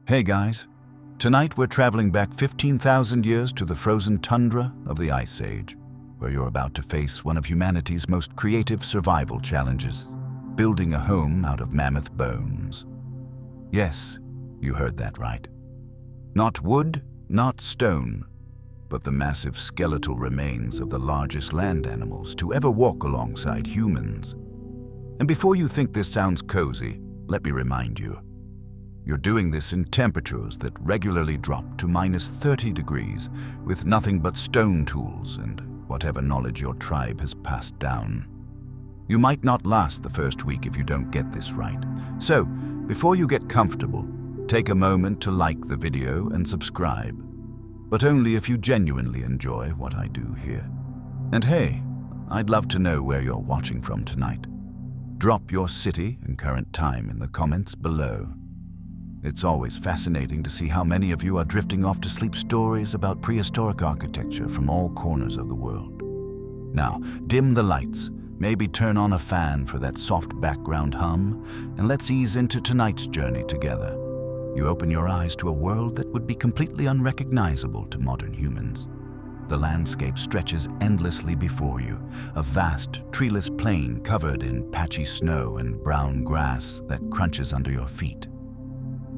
Hey guys, tonight we're traveling back 15,000 years to the frozen tundra of the Ice Age, where you're about to face one of humanity's most creative survival challenges, building a home out of mammoth bones. Yes, you heard that right. Not wood, not stone, but the massive skeletal remains of the largest land animals to ever walk alongside humans. And before you think this sounds cozy, let me remind you, you're doing this in temperatures that regularly drop to -30 degrees with nothing but stone tools and whatever knowledge your tribe has passed down. You might not last the first week if you don't get this right. So, before you get comfortable, take a moment to like the video and subscribe, but only if you genuinely enjoy what I do here. And hey, I'd love to know where you're watching from tonight. Drop your city and current time in the comments below. It's always fascinating to see how many of you are drifting off to sleep stories about prehistoric architecture from all corners of the world. Now, dim the lights, maybe turn on a fan for that soft background hum, and let's ease into tonight's journey together. You open your eyes to a world that would be completely unrecognizable to modern humans. The landscape stretches endlessly before you, a vast, treeless plain covered in patchy snow and brown grass that crunches under your feet.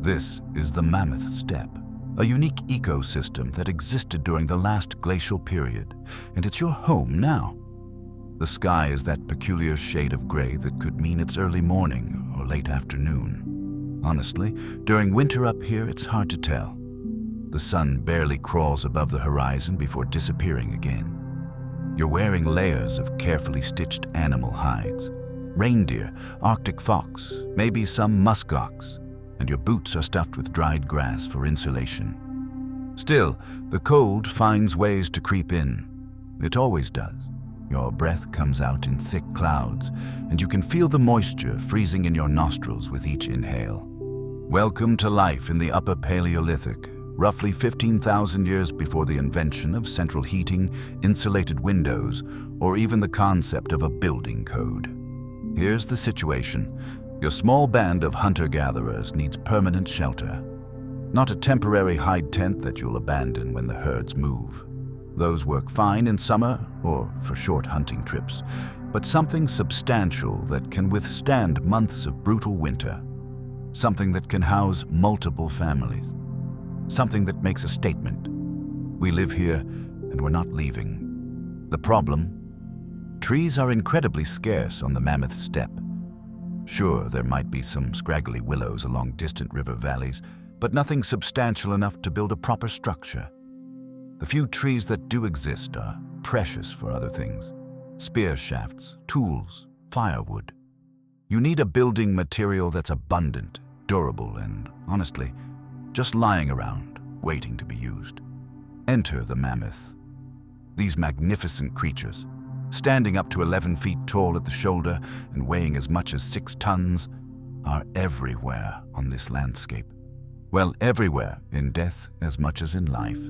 This is the Mammoth Steppe, a unique ecosystem that existed during the last glacial period, and it's your home now. The sky is that peculiar shade of gray that could mean it's early morning or late afternoon. Honestly, during winter up here, it's hard to tell. The sun barely crawls above the horizon before disappearing again. You're wearing layers of carefully stitched animal hides, reindeer, Arctic fox, maybe some muskox, and your boots are stuffed with dried grass for insulation. Still, the cold finds ways to creep in. It always does. Your breath comes out in thick clouds, and you can feel the moisture freezing in your nostrils with each inhale. Welcome to life in the Upper Paleolithic, roughly 15,000 years before the invention of central heating, insulated windows, or even the concept of a building code. Here's the situation. Your small band of hunter-gatherers needs permanent shelter. Not a temporary hide tent that you'll abandon when the herds move. Those work fine in summer or for short hunting trips, but something substantial that can withstand months of brutal winter. Something that can house multiple families. Something that makes a statement. We live here and we're not leaving. The problem? Trees are incredibly scarce on the Mammoth Steppe. Sure, there might be some scraggly willows along distant river valleys, but nothing substantial enough to build a proper structure. The few trees that do exist are precious for other things. Spear shafts, tools, firewood. You need a building material that's abundant, durable, and, honestly, just lying around, waiting to be used. Enter the mammoth. These magnificent creatures, standing up to 11 feet tall at the shoulder and weighing as much as 6 tons, are everywhere on this landscape. Well, everywhere in death as much as in life.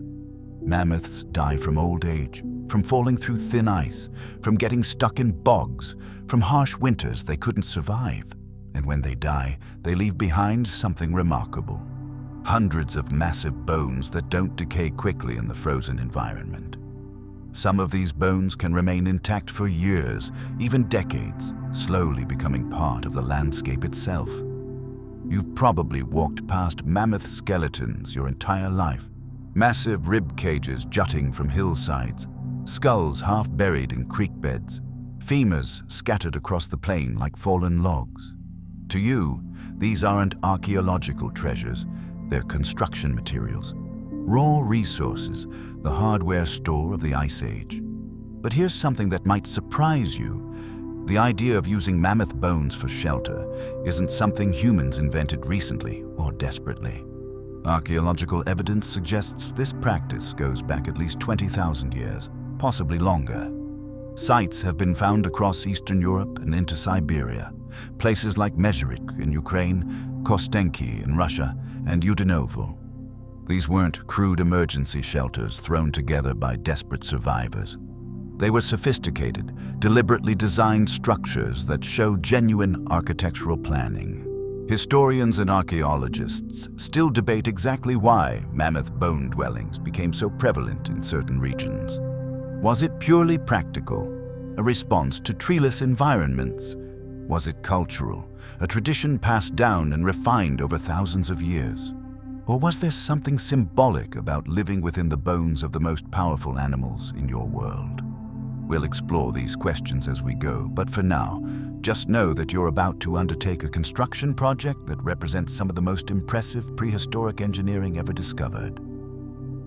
Mammoths die from old age, from falling through thin ice, from getting stuck in bogs, from harsh winters they couldn't survive. And when they die, they leave behind something remarkable. Hundreds of massive bones that don't decay quickly in the frozen environment. Some of these bones can remain intact for years, even decades, slowly becoming part of the landscape itself. You've probably walked past mammoth skeletons your entire life. Massive rib cages jutting from hillsides, skulls half buried in creek beds, femurs scattered across the plain like fallen logs. To you, these aren't archaeological treasures, they're construction materials. Raw resources, the hardware store of the Ice Age. But here's something that might surprise you. The idea of using mammoth bones for shelter isn't something humans invented recently or desperately. Archaeological evidence suggests this practice goes back at least 20,000 years, possibly longer. Sites have been found across Eastern Europe and into Siberia, places like Mezherik in Ukraine, Kostenki in Russia, and Udinovo. These weren't crude emergency shelters thrown together by desperate survivors. They were sophisticated, deliberately designed structures that show genuine architectural planning. Historians and archaeologists still debate exactly why mammoth bone dwellings became so prevalent in certain regions. Was it purely practical, a response to treeless environments? Was it cultural, a tradition passed down and refined over thousands of years? Or was there something symbolic about living within the bones of the most powerful animals in your world? We'll explore these questions as we go, but for now, just know that you're about to undertake a construction project that represents some of the most impressive prehistoric engineering ever discovered.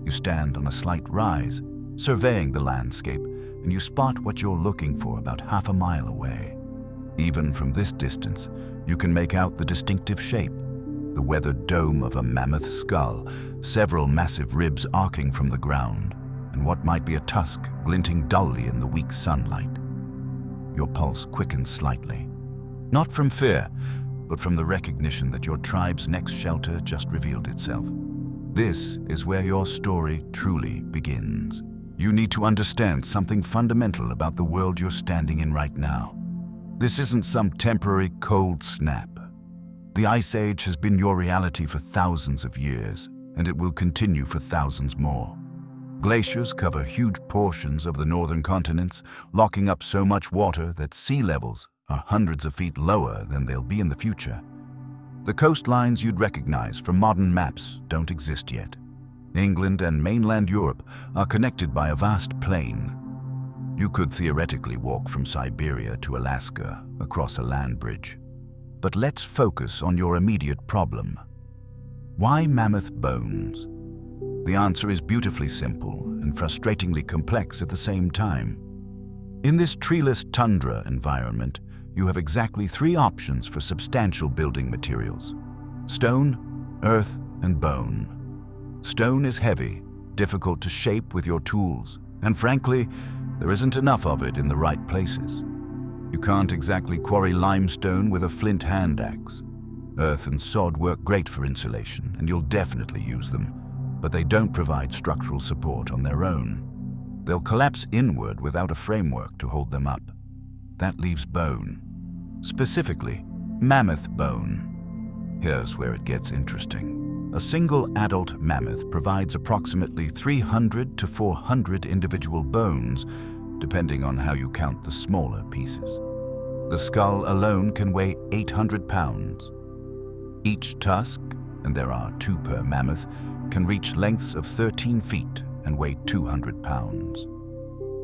You stand on a slight rise, surveying the landscape, and you spot what you're looking for about half a mile away. Even from this distance, you can make out the distinctive shape, the weathered dome of a mammoth skull, several massive ribs arcing from the ground, and what might be a tusk glinting dully in the weak sunlight. Your pulse quickens slightly, not from fear, but from the recognition that your tribe's next shelter just revealed itself. This is where your story truly begins. You need to understand something fundamental about the world you're standing in right now. This isn't some temporary cold snap. The Ice Age has been your reality for thousands of years, and it will continue for thousands more. Glaciers cover huge portions of the northern continents, locking up so much water that sea levels are hundreds of feet lower than they'll be in the future. The coastlines you'd recognize from modern maps don't exist yet. England and mainland Europe are connected by a vast plain. You could theoretically walk from Siberia to Alaska across a land bridge. But let's focus on your immediate problem. Why mammoth bones? The answer is beautifully simple and frustratingly complex at the same time. In this treeless tundra environment, you have exactly three options for substantial building materials: stone, earth, and bone. Stone is heavy, difficult to shape with your tools, and frankly, there isn't enough of it in the right places. You can't exactly quarry limestone with a flint hand axe. Earth and sod work great for insulation, and you'll definitely use them, but they don't provide structural support on their own. They'll collapse inward without a framework to hold them up. That leaves bone. Specifically, mammoth bone. Here's where it gets interesting. A single adult mammoth provides approximately 300 to 400 individual bones, depending on how you count the smaller pieces. The skull alone can weigh 800 pounds. Each tusk, and there are 2 per mammoth, can reach lengths of 13 feet and weigh 200 pounds.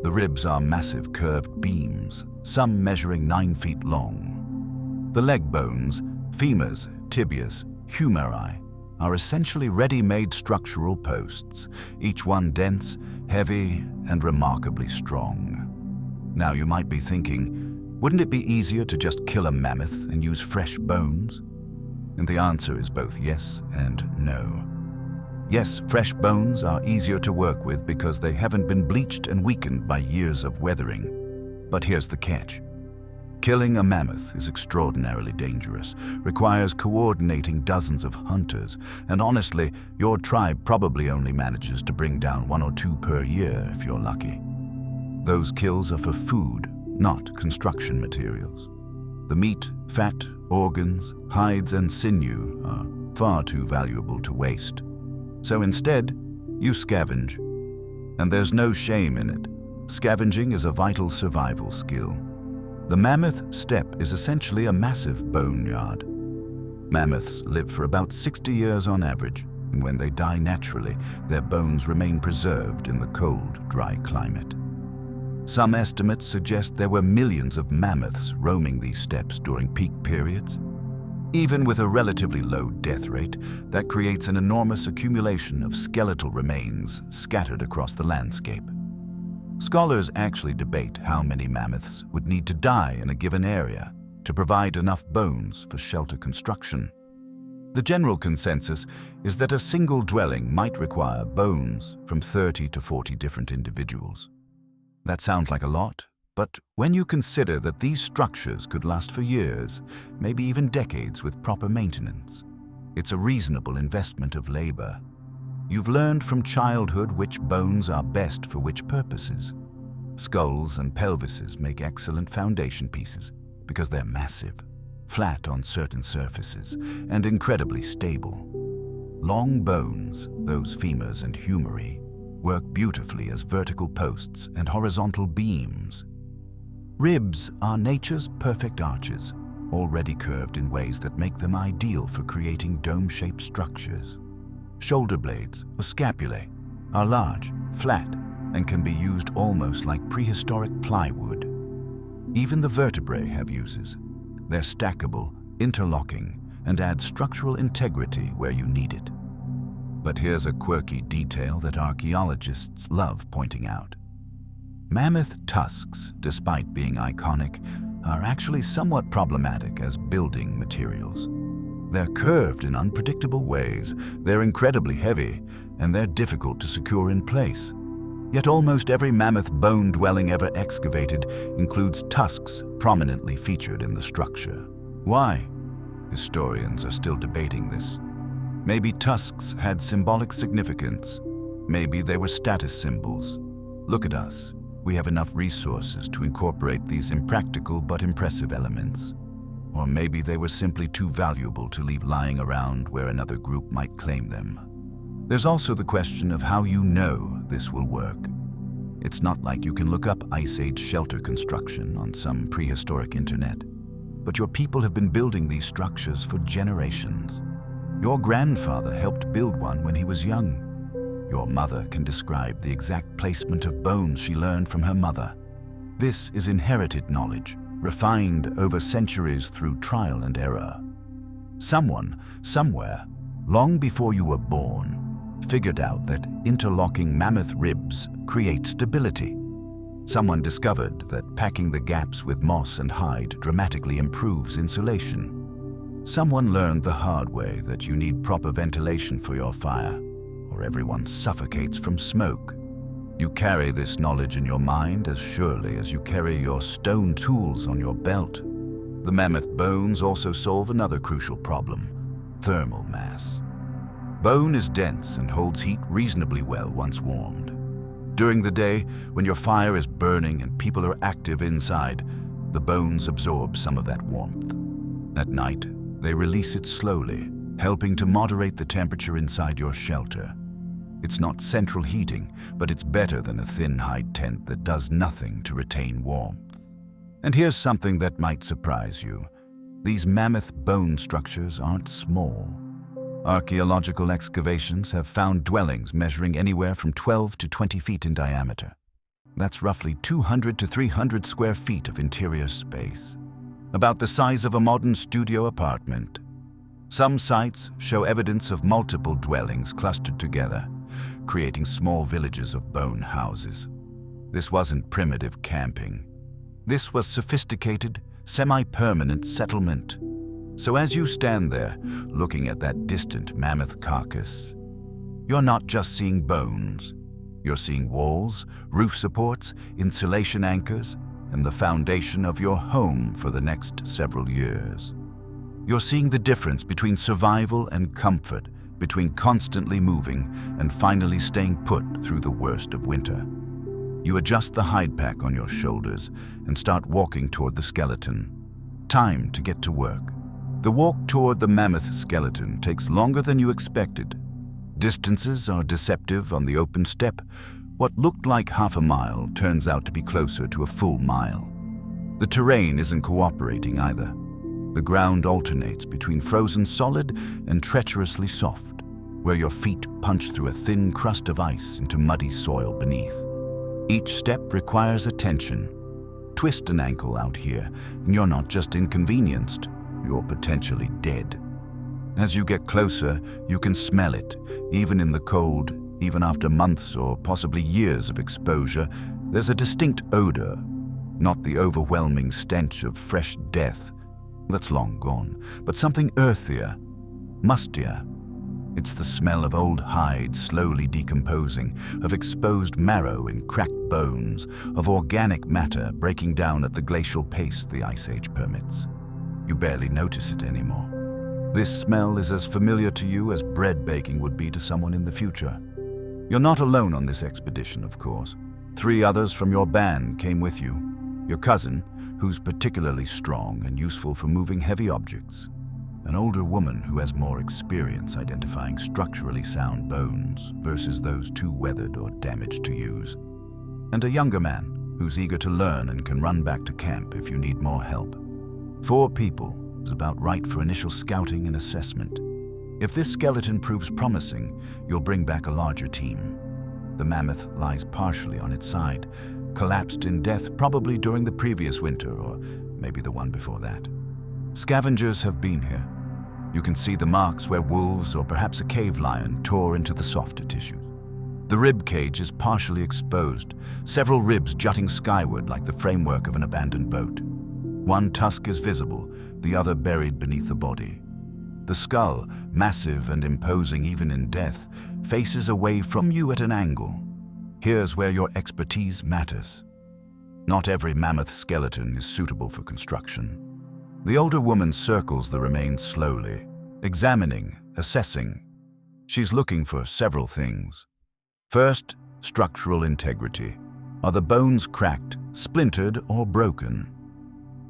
The ribs are massive curved beams, some measuring 9 feet long. The leg bones, femurs, tibias, humeri, are essentially ready-made structural posts, each one dense, heavy, and remarkably strong. Now you might be thinking, wouldn't it be easier to just kill a mammoth and use fresh bones? And the answer is both yes and no. Yes, fresh bones are easier to work with because they haven't been bleached and weakened by years of weathering. But here's the catch. Killing a mammoth is extraordinarily dangerous, requires coordinating dozens of hunters, and honestly, your tribe probably only manages to bring down 1 or 2 per year if you're lucky. Those kills are for food, not construction materials. The meat, fat, organs, hides, and sinew are far too valuable to waste. So instead, you scavenge. And there's no shame in it. Scavenging is a vital survival skill. The Mammoth Steppe is essentially a massive boneyard. Mammoths live for about 60 years on average, and when they die naturally, their bones remain preserved in the cold, dry climate. Some estimates suggest there were millions of mammoths roaming these steppes during peak periods. Even with a relatively low death rate, that creates an enormous accumulation of skeletal remains scattered across the landscape. Scholars actually debate how many mammoths would need to die in a given area to provide enough bones for shelter construction. The general consensus is that a single dwelling might require bones from 30 to 40 different individuals. That sounds like a lot, but when you consider that these structures could last for years, maybe even decades with proper maintenance, it's a reasonable investment of labor. You've learned from childhood which bones are best for which purposes. Skulls and pelvises make excellent foundation pieces because they're massive. flat on certain surfaces, and incredibly stable. Long bones, those femurs and humeri, work beautifully as vertical posts and horizontal beams. Ribs are nature's perfect arches, already curved in ways that make them ideal for creating dome-shaped structures. Shoulder blades, or scapulae, are large, flat, and can be used almost like prehistoric plywood. Even the vertebrae have uses. They're stackable, interlocking, and add structural integrity where you need it. But here's a quirky detail that archaeologists love pointing out. Mammoth tusks, despite being iconic, are actually somewhat problematic as building materials. They're curved in unpredictable ways, they're incredibly heavy, and they're difficult to secure in place. Yet almost every mammoth bone dwelling ever excavated includes tusks prominently featured in the structure. Why? Historians are still debating this. Maybe tusks had symbolic significance. Maybe they were status symbols. Look at us. We have enough resources to incorporate these impractical but impressive elements. Or maybe they were simply too valuable to leave lying around where another group might claim them. There's also the question of how you know this will work. It's not like you can look up Ice Age shelter construction on some prehistoric internet. But your people have been building these structures for generations. Your grandfather helped build one when he was young. Your mother can describe the exact placement of bones she learned from her mother. This is inherited knowledge, refined over centuries through trial and error. Someone, somewhere, long before you were born, figured out that interlocking mammoth ribs create stability. Someone discovered that packing the gaps with moss and hide dramatically improves insulation. Someone learned the hard way that you need proper ventilation for your fire, or everyone suffocates from smoke. You carry this knowledge in your mind as surely as you carry your stone tools on your belt. The mammoth bones also solve another crucial problem: thermal mass. Bone is dense and holds heat reasonably well once warmed. During the day, when your fire is burning and people are active inside, the bones absorb some of that warmth. At night, they release it slowly, helping to moderate the temperature inside your shelter. It's not central heating, but it's better than a thin hide tent that does nothing to retain warmth. And here's something that might surprise you. These mammoth bone structures aren't small. Archaeological excavations have found dwellings measuring anywhere from 12 to 20 feet in diameter. That's roughly 200 to 300 square feet of interior space, about the size of a modern studio apartment. Some sites show evidence of multiple dwellings clustered together, creating small villages of bone houses. This wasn't primitive camping. This was sophisticated, semi-permanent settlement. So as you stand there, looking at that distant mammoth carcass, you're not just seeing bones. You're seeing walls, roof supports, insulation anchors, and the foundation of your home for the next several years. You're seeing the difference between survival and comfort, between constantly moving and finally staying put through the worst of winter. You adjust the hide pack on your shoulders and start walking toward the skeleton. Time to get to work. The walk toward the mammoth skeleton takes longer than you expected. Distances are deceptive on the open steppe. What looked like half a mile turns out to be closer to a full mile. The terrain isn't cooperating either. The ground alternates between frozen solid and treacherously soft, where your feet punch through a thin crust of ice into muddy soil beneath. Each step requires attention. Twist an ankle out here, and you're not just inconvenienced, you're potentially dead. As you get closer, you can smell it, even in the cold, even after months or possibly years of exposure. There's a distinct odor, not the overwhelming stench of fresh death. That's long gone, but something earthier, mustier. It's the smell of old hide slowly decomposing, of exposed marrow in cracked bones, of organic matter breaking down at the glacial pace the Ice Age permits. You barely notice it anymore. This smell is as familiar to you as bread baking would be to someone in the future. You're not alone on this expedition, of course. 3 others from your band came with you. Your cousin, who's particularly strong and useful for moving heavy objects, an older woman who has more experience identifying structurally sound bones versus those too weathered or damaged to use, and a younger man who's eager to learn and can run back to camp if you need more help. 4 people is about right for initial scouting and assessment. If this skeleton proves promising, you'll bring back a larger team. The mammoth lies partially on its side, collapsed in death probably during the previous winter or maybe the one before that. Scavengers have been here. You can see the marks where wolves or perhaps a cave lion tore into the softer tissues. The rib cage is partially exposed, several ribs jutting skyward like the framework of an abandoned boat. One tusk is visible, the other buried beneath the body. The skull, massive and imposing even in death, faces away from you at an angle. Here's where your expertise matters. Not every mammoth skeleton is suitable for construction. The older woman circles the remains slowly, examining, assessing. She's looking for several things. First, structural integrity. Are the bones cracked, splintered, or broken?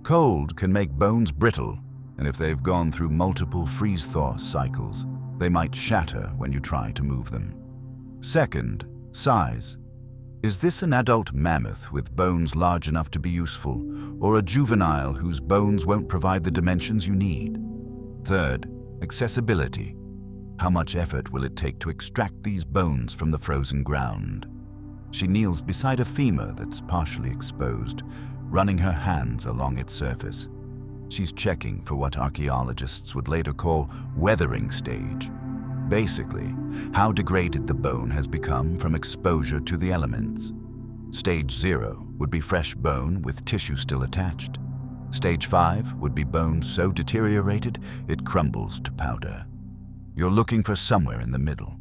Cold can make bones brittle, and if they've gone through multiple freeze-thaw cycles, they might shatter when you try to move them. Second, size. Is this an adult mammoth with bones large enough to be useful, or a juvenile whose bones won't provide the dimensions you need? Third, accessibility. How much effort will it take to extract these bones from the frozen ground? She kneels beside a femur that's partially exposed, running her hands along its surface. She's checking for what archaeologists would later call weathering stage. Basically, how degraded the bone has become from exposure to the elements. Stage 0 would be fresh bone with tissue still attached. Stage 5 would be bone so deteriorated it crumbles to powder. You're looking for somewhere in the middle.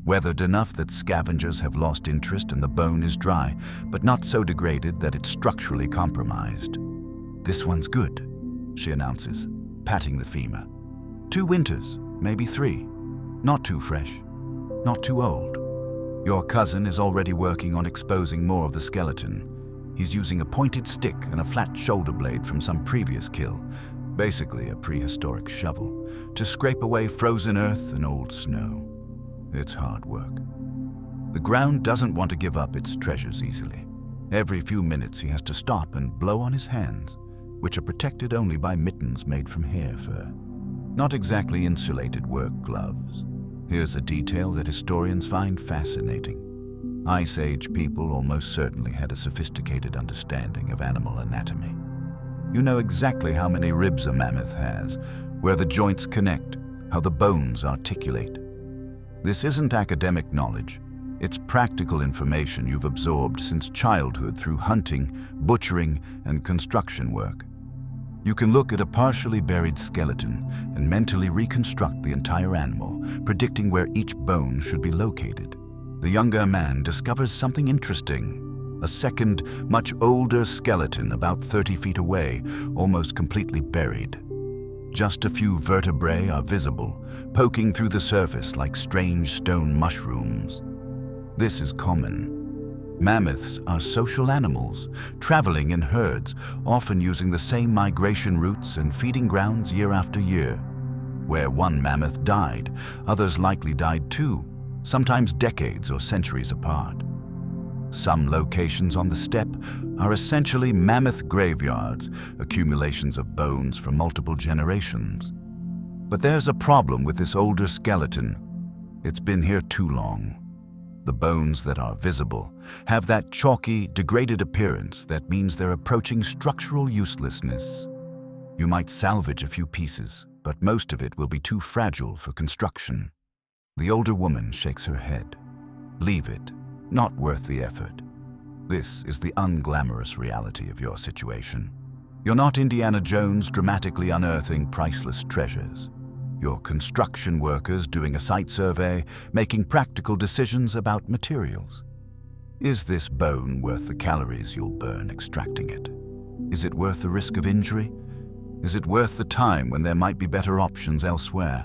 Weathered enough that scavengers have lost interest and the bone is dry, but not so degraded that it's structurally compromised. "This one's good," she announces, patting the femur. 2 winters, maybe 3. Not too fresh, not too old. Your cousin is already working on exposing more of the skeleton. He's using a pointed stick and a flat shoulder blade from some previous kill, basically a prehistoric shovel, to scrape away frozen earth and old snow. It's hard work. The ground doesn't want to give up its treasures easily. Every few minutes he has to stop and blow on his hands, which are protected only by mittens made from hare fur. Not exactly insulated work gloves. Here's a detail that historians find fascinating. Ice Age people almost certainly had a sophisticated understanding of animal anatomy. You know exactly how many ribs a mammoth has, where the joints connect, how the bones articulate. This isn't academic knowledge. It's practical information you've absorbed since childhood through hunting, butchering, and construction work. You can look at a partially buried skeleton and mentally reconstruct the entire animal, predicting where each bone should be located. The younger man discovers something interesting. A second, much older skeleton about 30 feet away, almost completely buried. Just a few vertebrae are visible, poking through the surface like strange stone mushrooms. This is common. Mammoths are social animals, traveling in herds, often using the same migration routes and feeding grounds year after year. Where one mammoth died, others likely died too, sometimes decades or centuries apart. Some locations on the steppe are essentially mammoth graveyards, accumulations of bones from multiple generations. But there's a problem with this older skeleton. It's been here too long. The bones that are visible have that chalky, degraded appearance that means they're approaching structural uselessness. You might salvage a few pieces, but most of it will be too fragile for construction. The older woman shakes her head. Leave it. Not worth the effort. This is the unglamorous reality of your situation. You're not Indiana Jones dramatically unearthing priceless treasures. You're construction workers doing a site survey, making practical decisions about materials. Is this bone worth the calories you'll burn extracting it? Is it worth the risk of injury? Is it worth the time when there might be better options elsewhere?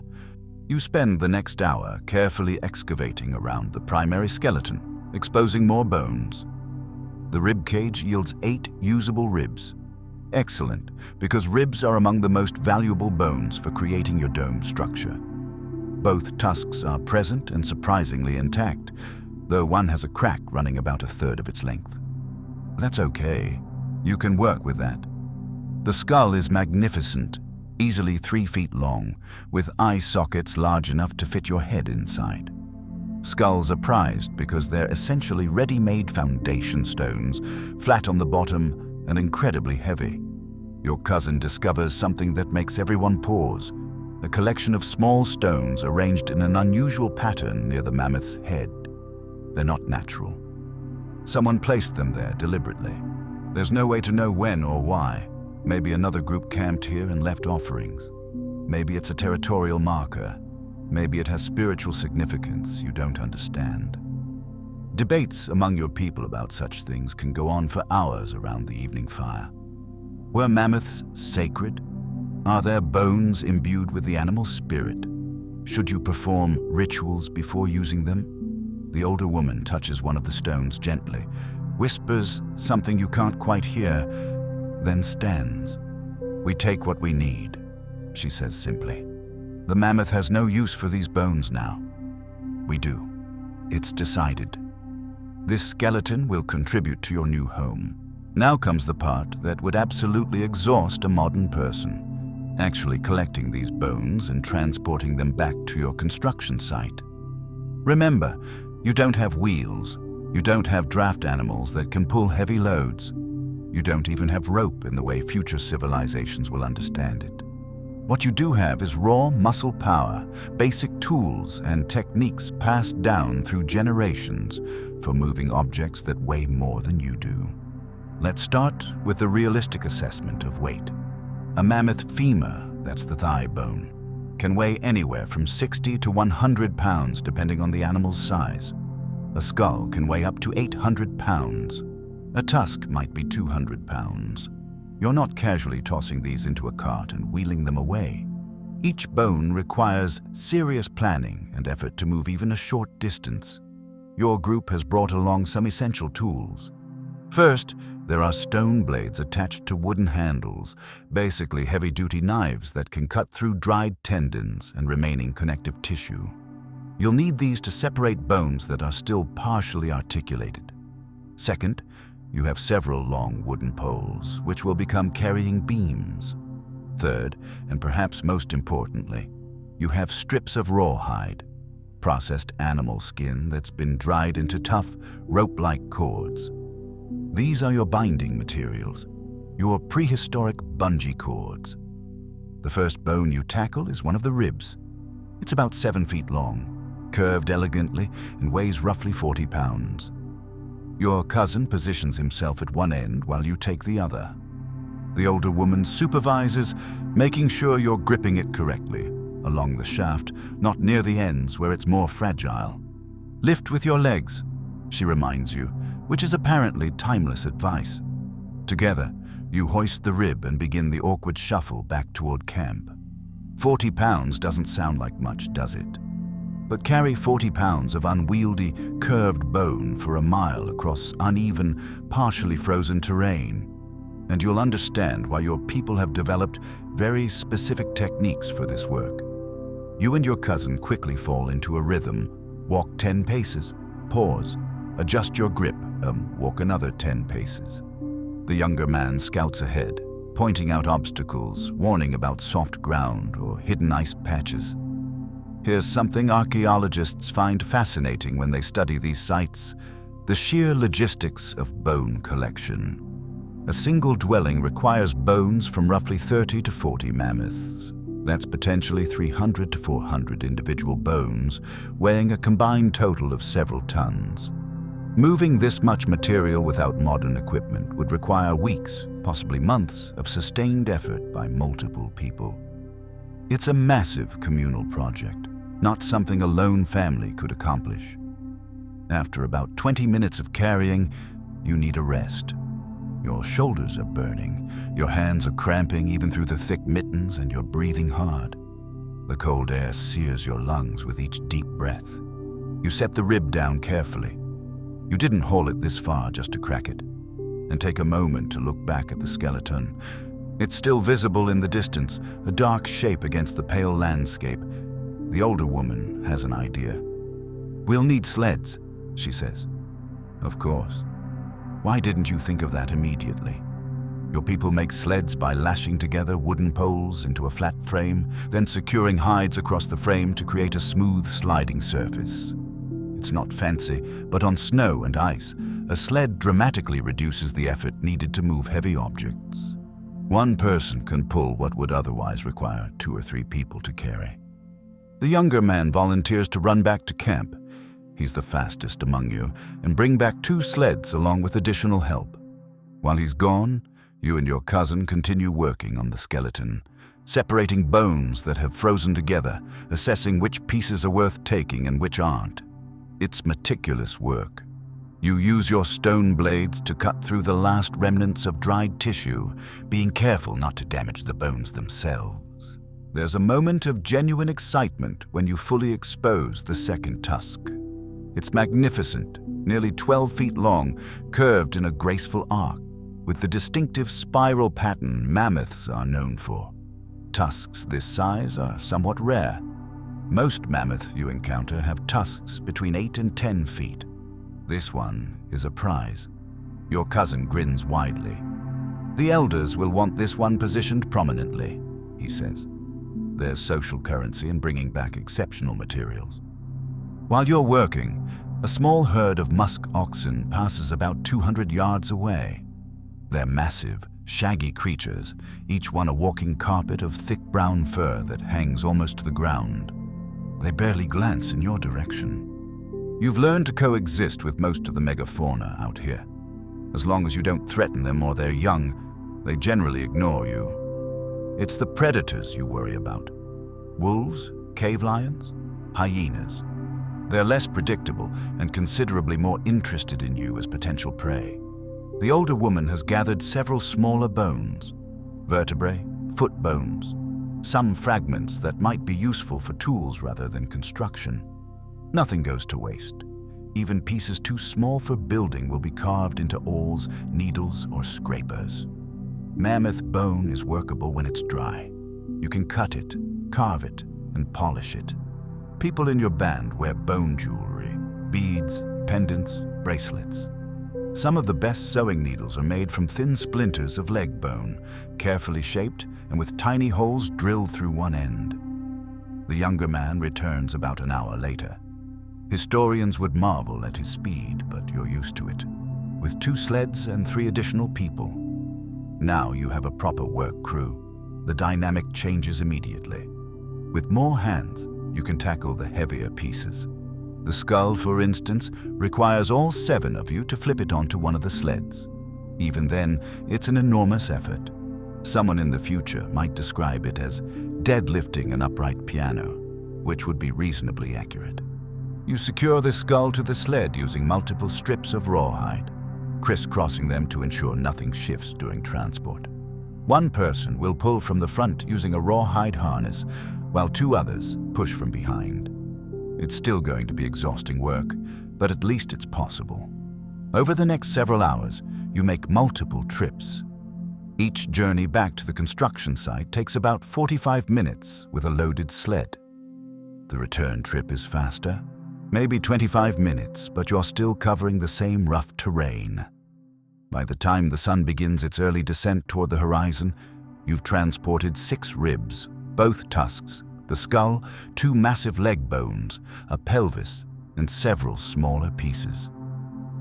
You spend the next hour carefully excavating around the primary skeleton, exposing more bones. The rib cage yields 8 usable ribs. Excellent, because ribs are among the most valuable bones for creating your dome structure. Both tusks are present and surprisingly intact, though one has a crack running about a third of its length. That's okay. You can work with that. The skull is magnificent, easily 3 feet long, with eye sockets large enough to fit your head inside. Skulls are prized because they're essentially ready-made foundation stones, flat on the bottom and incredibly heavy. Your cousin discovers something that makes everyone pause: a collection of small stones arranged in an unusual pattern near the mammoth's head. They're not natural. Someone placed them there deliberately. There's no way to know when or why. Maybe another group camped here and left offerings. Maybe it's a territorial marker. Maybe it has spiritual significance you don't understand. Debates among your people about such things can go on for hours around the evening fire. Were mammoths sacred? Are their bones imbued with the animal spirit? Should you perform rituals before using them? The older woman touches one of the stones gently, whispers something you can't quite hear, then stands. "We take what we need," she says simply. "The mammoth has no use for these bones now. We do. It's decided. This skeleton will contribute to your new home." Now comes the part that would absolutely exhaust a modern person: actually collecting these bones and transporting them back to your construction site. Remember, you don't have wheels. You don't have draft animals that can pull heavy loads. You don't even have rope in the way future civilizations will understand it. What you do have is raw muscle power, basic tools and techniques passed down through generations for moving objects that weigh more than you do. Let's start with the realistic assessment of weight. A mammoth femur, that's the thigh bone, can weigh anywhere from 60 to 100 pounds depending on the animal's size. A skull can weigh up to 800 pounds. A tusk might be 200 pounds. You're not casually tossing these into a cart and wheeling them away. Each bone requires serious planning and effort to move even a short distance. Your group has brought along some essential tools. First, there are stone blades attached to wooden handles, basically heavy-duty knives that can cut through dried tendons and remaining connective tissue. You'll need these to separate bones that are still partially articulated. Second, you have several long wooden poles, which will become carrying beams. Third, and perhaps most importantly, you have strips of rawhide, processed animal skin that's been dried into tough, rope-like cords. These are your binding materials, your prehistoric bungee cords. The first bone you tackle is one of the ribs. It's about 7 feet long, curved elegantly, and weighs roughly 40 pounds. Your cousin positions himself at one end while you take the other. The older woman supervises, making sure you're gripping it correctly, along the shaft, not near the ends where it's more fragile. "Lift with your legs," she reminds you, which is apparently timeless advice. Together, you hoist the rib and begin the awkward shuffle back toward camp. 40 pounds doesn't sound like much, does it? But carry 40 pounds of unwieldy, curved bone for a mile across uneven, partially frozen terrain, and you'll understand why your people have developed very specific techniques for this work. You and your cousin quickly fall into a rhythm. Walk 10 paces, pause, adjust your grip, walk another 10 paces. The younger man scouts ahead, pointing out obstacles, warning about soft ground or hidden ice patches. Here's something archaeologists find fascinating when they study these sites: the sheer logistics of bone collection. A single dwelling requires bones from roughly 30 to 40 mammoths. That's potentially 300 to 400 individual bones, weighing a combined total of several tons. Moving this much material without modern equipment would require weeks, possibly months, of sustained effort by multiple people. It's a massive communal project, not something a lone family could accomplish. After about 20 minutes of carrying, you need a rest. Your shoulders are burning, your hands are cramping even through the thick mittens, and you're breathing hard. The cold air sears your lungs with each deep breath. You set the rib down carefully. You didn't haul it this far just to crack it. and take a moment to look back at the skeleton. It's still visible in the distance, a dark shape against the pale landscape. The older woman has an idea. "We'll need sleds," she says. "Of course. Why didn't you think of that immediately? Your people make sleds by lashing together wooden poles into a flat frame, then securing hides across the frame to create a smooth sliding surface. It's not fancy, but on snow and ice, a sled dramatically reduces the effort needed to move heavy objects. One person can pull what would otherwise require 2 or 3 people to carry." The younger man volunteers to run back to camp. He's the fastest among you, and bring back 2 sleds along with additional help. While he's gone, you and your cousin continue working on the skeleton, separating bones that have frozen together, assessing which pieces are worth taking and which aren't. It's meticulous work. You use your stone blades to cut through the last remnants of dried tissue, being careful not to damage the bones themselves. There's a moment of genuine excitement when you fully expose the second tusk. It's magnificent, nearly 12 feet long, curved in a graceful arc, with the distinctive spiral pattern mammoths are known for. Tusks this size are somewhat rare. Most mammoths you encounter have tusks between 8 and 10 feet. This one is a prize. Your cousin grins widely. "The elders will want this one positioned prominently," he says. There's social currency in bringing back exceptional materials. While you're working, a small herd of musk oxen passes about 200 yards away. They're massive, shaggy creatures, each one a walking carpet of thick brown fur that hangs almost to the ground. They barely glance in your direction. You've learned to coexist with most of the megafauna out here. As long as you don't threaten them or they're young, they generally ignore you. It's the predators you worry about. Wolves, cave lions, hyenas. They're less predictable and considerably more interested in you as potential prey. The older woman has gathered several smaller bones, vertebrae, foot bones, some fragments that might be useful for tools rather than construction. Nothing goes to waste. Even pieces too small for building will be carved into awls, needles, or scrapers. Mammoth bone is workable when it's dry. You can cut it, carve it, and polish it. People in your band wear bone jewelry, beads, pendants, bracelets. Some of the best sewing needles are made from thin splinters of leg bone, carefully shaped and with tiny holes drilled through one end. The younger man returns about an hour later. Historians would marvel at his speed, but you're used to it. With 2 sleds and 3 additional people. Now you have a proper work crew. The dynamic changes immediately. With more hands, you can tackle the heavier pieces. The skull, for instance, requires all 7 of you to flip it onto one of the sleds. Even then, it's an enormous effort. Someone in the future might describe it as deadlifting an upright piano, which would be reasonably accurate. You secure the skull to the sled using multiple strips of rawhide, crisscrossing them to ensure nothing shifts during transport. One person will pull from the front using a rawhide harness, while 2 others push from behind. It's still going to be exhausting work, but at least it's possible. Over the next several hours, you make multiple trips. Each journey back to the construction site takes about 45 minutes with a loaded sled. The return trip is faster, maybe 25 minutes, but you're still covering the same rough terrain. By the time the sun begins its early descent toward the horizon, you've transported 6 ribs, both tusks, the skull, 2 massive leg bones, a pelvis, and several smaller pieces.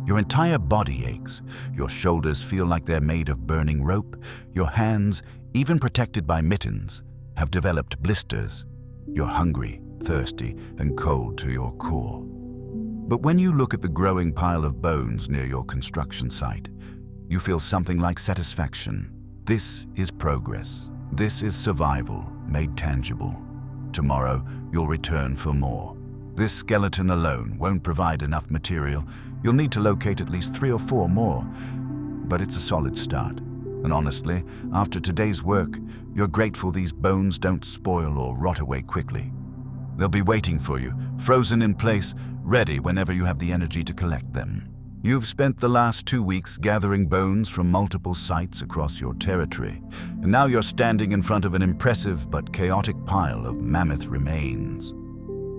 Your entire body aches. Your shoulders feel like they're made of burning rope. Your hands, even protected by mittens, have developed blisters. You're hungry, thirsty, and cold to your core. But when you look at the growing pile of bones near your construction site, you feel something like satisfaction. This is progress. This is survival made tangible. Tomorrow, you'll return for more. This skeleton alone won't provide enough material. You'll need to locate at least 3 or 4 more. But it's a solid start. And honestly, after today's work, you're grateful these bones don't spoil or rot away quickly. They'll be waiting for you, frozen in place, ready whenever you have the energy to collect them. You've spent the last 2 weeks gathering bones from multiple sites across your territory, and now you're standing in front of an impressive but chaotic pile of mammoth remains.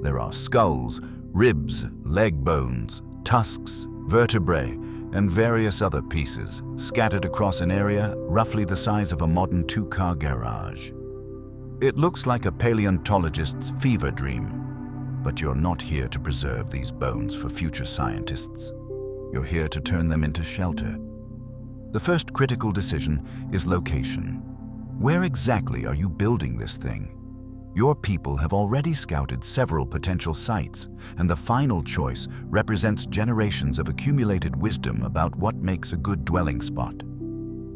There are skulls, ribs, leg bones, tusks, vertebrae, and various other pieces scattered across an area roughly the size of a modern 2-car garage. It looks like a paleontologist's fever dream, but you're not here to preserve these bones for future scientists. You're here to turn them into shelter. The first critical decision is location. Where exactly are you building this thing? Your people have already scouted several potential sites, and the final choice represents generations of accumulated wisdom about what makes a good dwelling spot.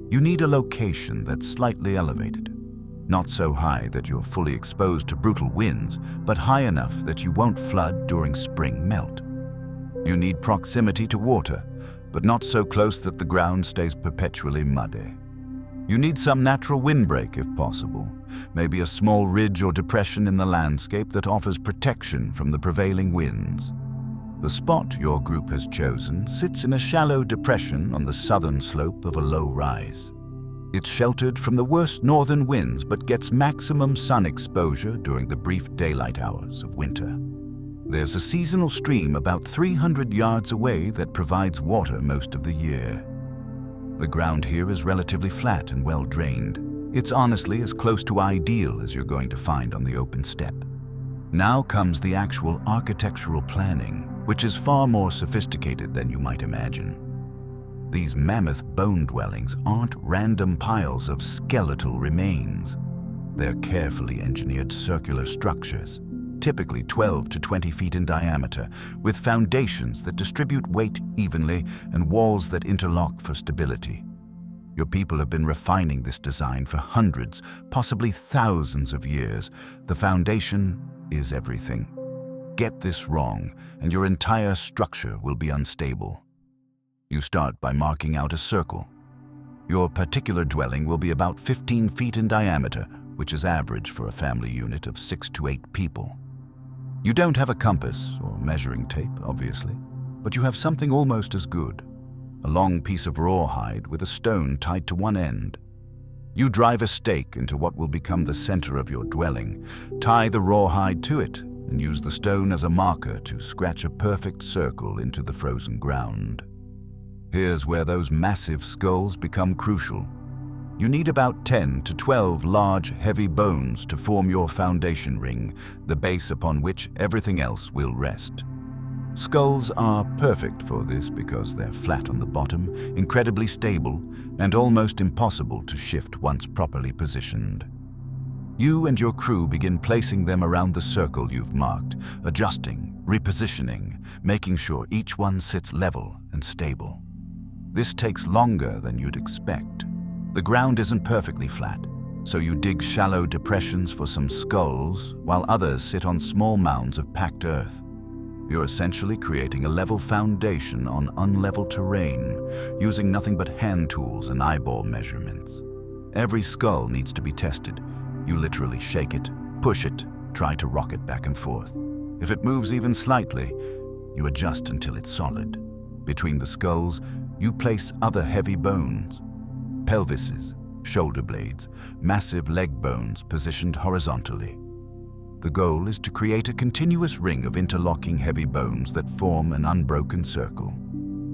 You need a location that's slightly elevated. Not so high that you're fully exposed to brutal winds, but high enough that you won't flood during spring melt. You need proximity to water, but not so close that the ground stays perpetually muddy. You need some natural windbreak if possible, maybe a small ridge or depression in the landscape that offers protection from the prevailing winds. The spot your group has chosen sits in a shallow depression on the southern slope of a low rise. It's sheltered from the worst northern winds but gets maximum sun exposure during the brief daylight hours of winter. There's a seasonal stream about 300 yards away that provides water most of the year. The ground here is relatively flat and well drained. It's honestly as close to ideal as you're going to find on the open steppe. Now comes the actual architectural planning, which is far more sophisticated than you might imagine. These mammoth bone dwellings aren't random piles of skeletal remains. They're carefully engineered circular structures, typically 12 to 20 feet in diameter, with foundations that distribute weight evenly and walls that interlock for stability. Your people have been refining this design for hundreds, possibly thousands of years. The foundation is everything. Get this wrong, and your entire structure will be unstable. You start by marking out a circle. Your particular dwelling will be about 15 feet in diameter, which is average for a family unit of 6 to 8 people. You don't have a compass or measuring tape, obviously, but you have something almost as good. A long piece of rawhide with a stone tied to one end. You drive a stake into what will become the center of your dwelling, tie the rawhide to it, and use the stone as a marker to scratch a perfect circle into the frozen ground. Here's where those massive skulls become crucial. You need about 10 to 12 large, heavy bones to form your foundation ring, the base upon which everything else will rest. Skulls are perfect for this because they're flat on the bottom, incredibly stable, and almost impossible to shift once properly positioned. You and your crew begin placing them around the circle you've marked, adjusting, repositioning, making sure each one sits level and stable. This takes longer than you'd expect. The ground isn't perfectly flat, so you dig shallow depressions for some skulls, while others sit on small mounds of packed earth. You're essentially creating a level foundation on unlevel terrain, using nothing but hand tools and eyeball measurements. Every skull needs to be tested. You literally shake it, push it, try to rock it back and forth. If it moves even slightly, you adjust until it's solid. Between the skulls, you place other heavy bones. Pelvises, shoulder blades, massive leg bones positioned horizontally. The goal is to create a continuous ring of interlocking heavy bones that form an unbroken circle.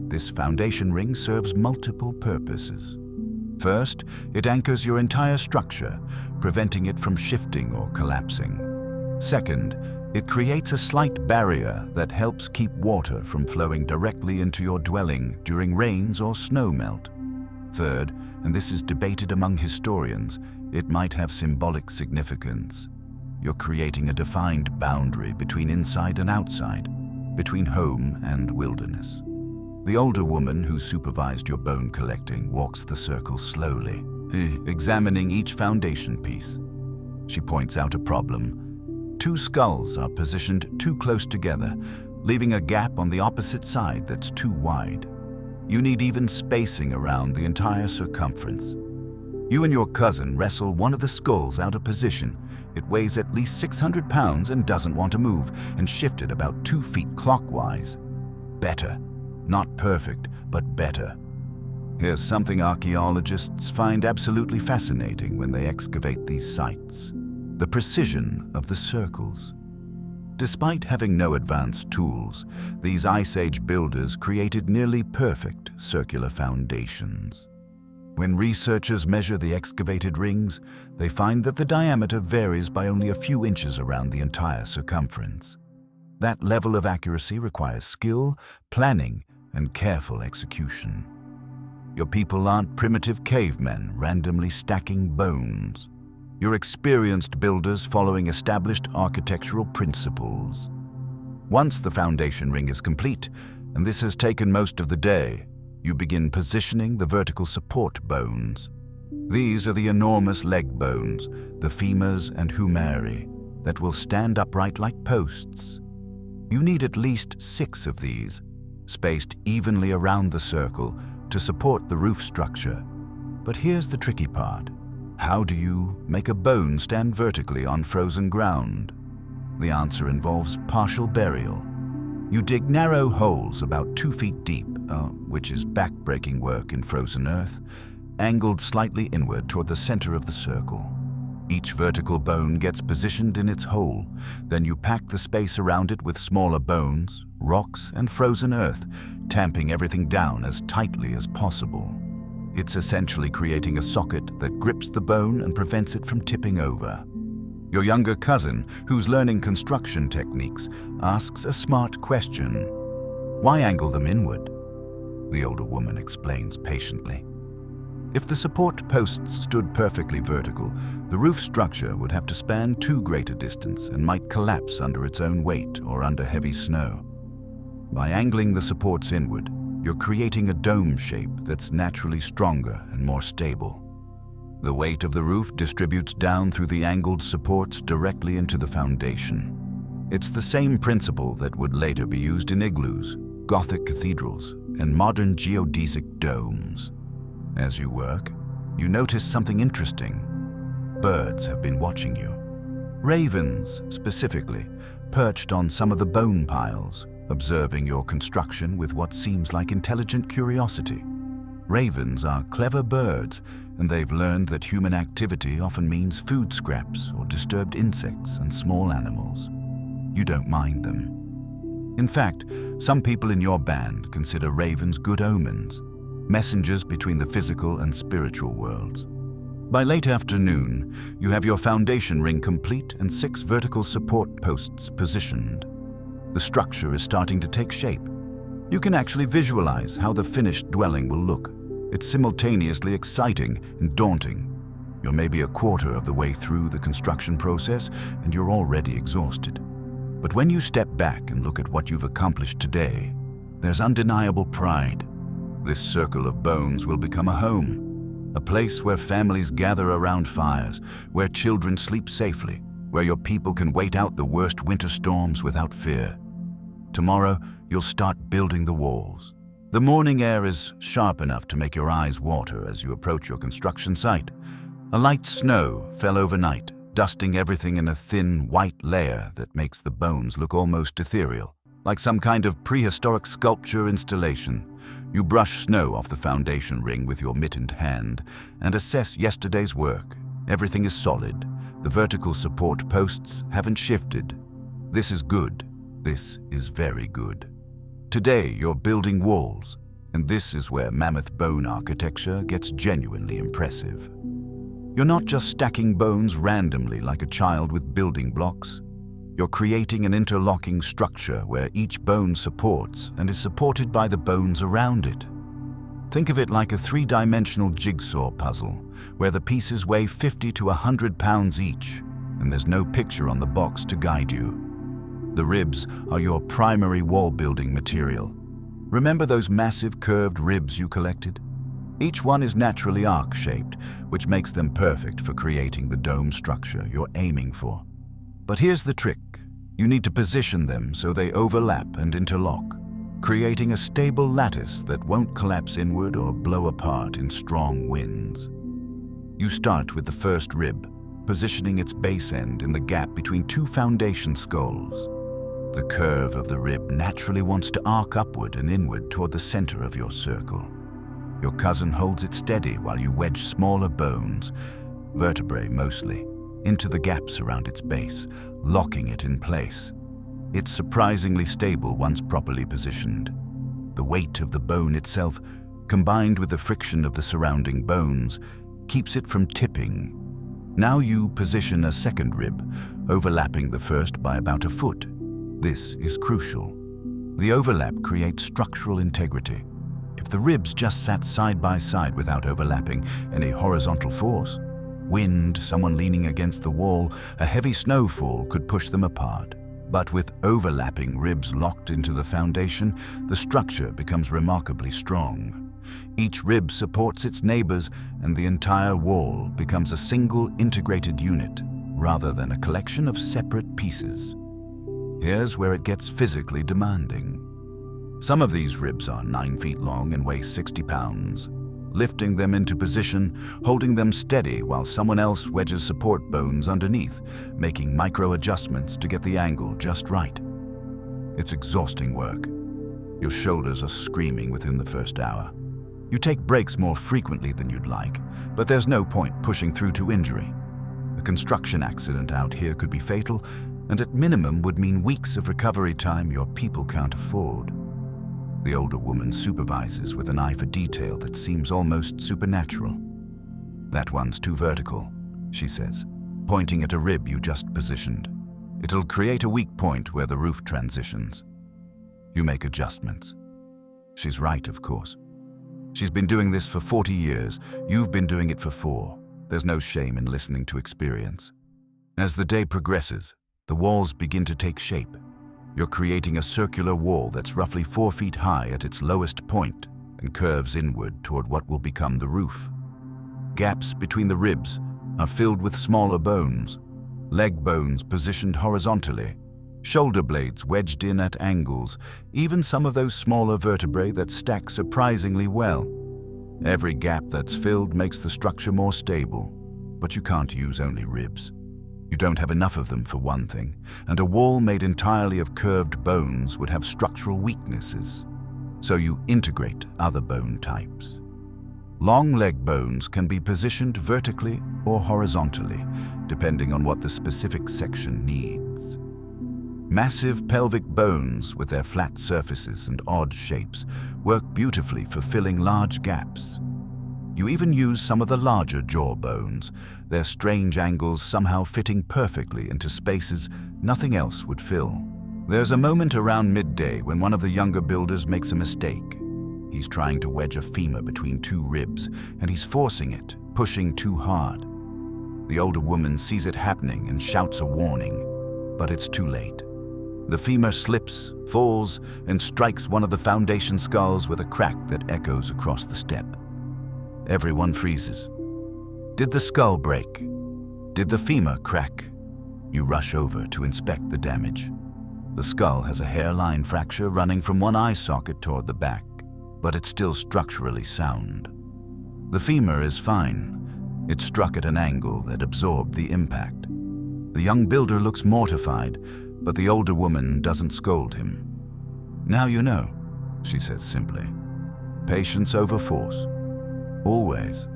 This foundation ring serves multiple purposes. First, it anchors your entire structure, preventing it from shifting or collapsing. Second, it creates a slight barrier that helps keep water from flowing directly into your dwelling during rains or snow melt. Third, and this is debated among historians, it might have symbolic significance. You're creating a defined boundary between inside and outside, between home and wilderness. The older woman who supervised your bone collecting walks the circle slowly, examining each foundation piece. She points out a problem. 2 skulls are positioned too close together, leaving a gap on the opposite side that's too wide. You need even spacing around the entire circumference. You and your cousin wrestle one of the skulls out of position. It weighs at least 600 pounds and doesn't want to move, and shift it about 2 feet clockwise. Better. Not perfect, but better. Here's something archaeologists find absolutely fascinating when they excavate these sites: the precision of the circles. Despite having no advanced tools, these Ice Age builders created nearly perfect circular foundations. When researchers measure the excavated rings, they find that the diameter varies by only a few inches around the entire circumference. That level of accuracy requires skill, planning, and careful execution. Your people aren't primitive cavemen randomly stacking bones. You're experienced builders following established architectural principles. Once the foundation ring is complete, and this has taken most of the day, you begin positioning the vertical support bones. These are the enormous leg bones, the femurs and humeri, that will stand upright like posts. You need at least 6 of these, spaced evenly around the circle, to support the roof structure. But here's the tricky part. How do you make a bone stand vertically on frozen ground? The answer involves partial burial. You dig narrow holes about 2 feet deep, which is back-breaking work in frozen earth, angled slightly inward toward the center of the circle. Each vertical bone gets positioned in its hole. Then you pack the space around it with smaller bones, rocks, and frozen earth, tamping everything down as tightly as possible. It's essentially creating a socket that grips the bone and prevents it from tipping over. Your younger cousin, who's learning construction techniques, asks a smart question. Why angle them inward? The older woman explains patiently. If the support posts stood perfectly vertical, the roof structure would have to span too great a distance and might collapse under its own weight or under heavy snow. By angling the supports inward, you're creating a dome shape that's naturally stronger and more stable. The weight of the roof distributes down through the angled supports directly into the foundation. It's the same principle that would later be used in igloos, Gothic cathedrals, and modern geodesic domes. As you work, you notice something interesting. Birds have been watching you. Ravens, specifically, perched on some of the bone piles, observing your construction with what seems like intelligent curiosity. Ravens are clever birds, and they've learned that human activity often means food scraps or disturbed insects and small animals. You don't mind them. In fact, some people in your band consider ravens good omens, messengers between the physical and spiritual worlds. By late afternoon, you have your foundation ring complete and 6 vertical support posts positioned. The structure is starting to take shape. You can actually visualize how the finished dwelling will look. It's simultaneously exciting and daunting. You're maybe a quarter of the way through the construction process and you're already exhausted. But when you step back and look at what you've accomplished today, there's undeniable pride. This circle of bones will become a home, a place where families gather around fires, where children sleep safely, where your people can wait out the worst winter storms without fear. Tomorrow, you'll start building the walls. The morning air is sharp enough to make your eyes water as you approach your construction site. A light snow fell overnight, dusting everything in a thin, white layer that makes the bones look almost ethereal, like some kind of prehistoric sculpture installation. You brush snow off the foundation ring with your mittened hand and assess yesterday's work. Everything is solid. The vertical support posts haven't shifted. This is good. This is very good. Today, you're building walls, and this is where Mammoth Bone architecture gets genuinely impressive. You're not just stacking bones randomly like a child with building blocks. You're creating an interlocking structure where each bone supports and is supported by the bones around it. Think of it like a 3-dimensional jigsaw puzzle, where the pieces weigh 50 to 100 pounds each, and there's no picture on the box to guide you. The ribs are your primary wall-building material. Remember those massive curved ribs you collected? Each one is naturally arc-shaped, which makes them perfect for creating the dome structure you're aiming for. But here's the trick. You need to position them so they overlap and interlock, creating a stable lattice that won't collapse inward or blow apart in strong winds. You start with the first rib, positioning its base end in the gap between 2 foundation skulls. The curve of the rib naturally wants to arc upward and inward toward the center of your circle. Your cousin holds it steady while you wedge smaller bones, vertebrae mostly, into the gaps around its base, locking it in place. It's surprisingly stable once properly positioned. The weight of the bone itself, combined with the friction of the surrounding bones, keeps it from tipping. Now you position a second rib, overlapping the first by about a foot. This is crucial. The overlap creates structural integrity. If the ribs just sat side by side without overlapping any horizontal force, wind, someone leaning against the wall, a heavy snowfall could push them apart. But with overlapping ribs locked into the foundation, the structure becomes remarkably strong. Each rib supports its neighbors, and the entire wall becomes a single integrated unit, rather than a collection of separate pieces. Here's where it gets physically demanding. Some of these ribs are 9 feet long and weigh 60 pounds. Lifting them into position, holding them steady while someone else wedges support bones underneath, making micro adjustments to get the angle just right. It's exhausting work. Your shoulders are screaming within the first hour. You take breaks more frequently than you'd like, but there's no point pushing through to injury. A construction accident out here could be fatal, and at minimum would mean weeks of recovery time your people can't afford. The older woman supervises with an eye for detail that seems almost supernatural. "That one's too vertical," she says, pointing at a rib you just positioned. "It'll create a weak point where the roof transitions." You make adjustments. She's right, of course. She's been doing this for 40 years. You've been doing it for 4. There's no shame in listening to experience. As the day progresses, the walls begin to take shape. You're creating a circular wall that's roughly 4 feet high at its lowest point and curves inward toward what will become the roof. Gaps between the ribs are filled with smaller bones, leg bones positioned horizontally, shoulder blades wedged in at angles, even some of those smaller vertebrae that stack surprisingly well. Every gap that's filled makes the structure more stable, but you can't use only ribs. You don't have enough of them, for one thing, and a wall made entirely of curved bones would have structural weaknesses. So you integrate other bone types. Long leg bones can be positioned vertically or horizontally, depending on what the specific section needs. Massive pelvic bones, with their flat surfaces and odd shapes, work beautifully for filling large gaps. You even use some of the larger jaw bones, their strange angles somehow fitting perfectly into spaces nothing else would fill. There's a moment around midday when one of the younger builders makes a mistake. He's trying to wedge a femur between 2 ribs, and he's forcing it, pushing too hard. The older woman sees it happening and shouts a warning, but it's too late. The femur slips, falls, and strikes one of the foundation skulls with a crack that echoes across the steppe. Everyone freezes. Did the skull break? Did the femur crack? You rush over to inspect the damage. The skull has a hairline fracture running from one eye socket toward the back, but it's still structurally sound. The femur is fine. It struck at an angle that absorbed the impact. The young builder looks mortified, but the older woman doesn't scold him. "Now you know," she says simply. "Patience over force. Always."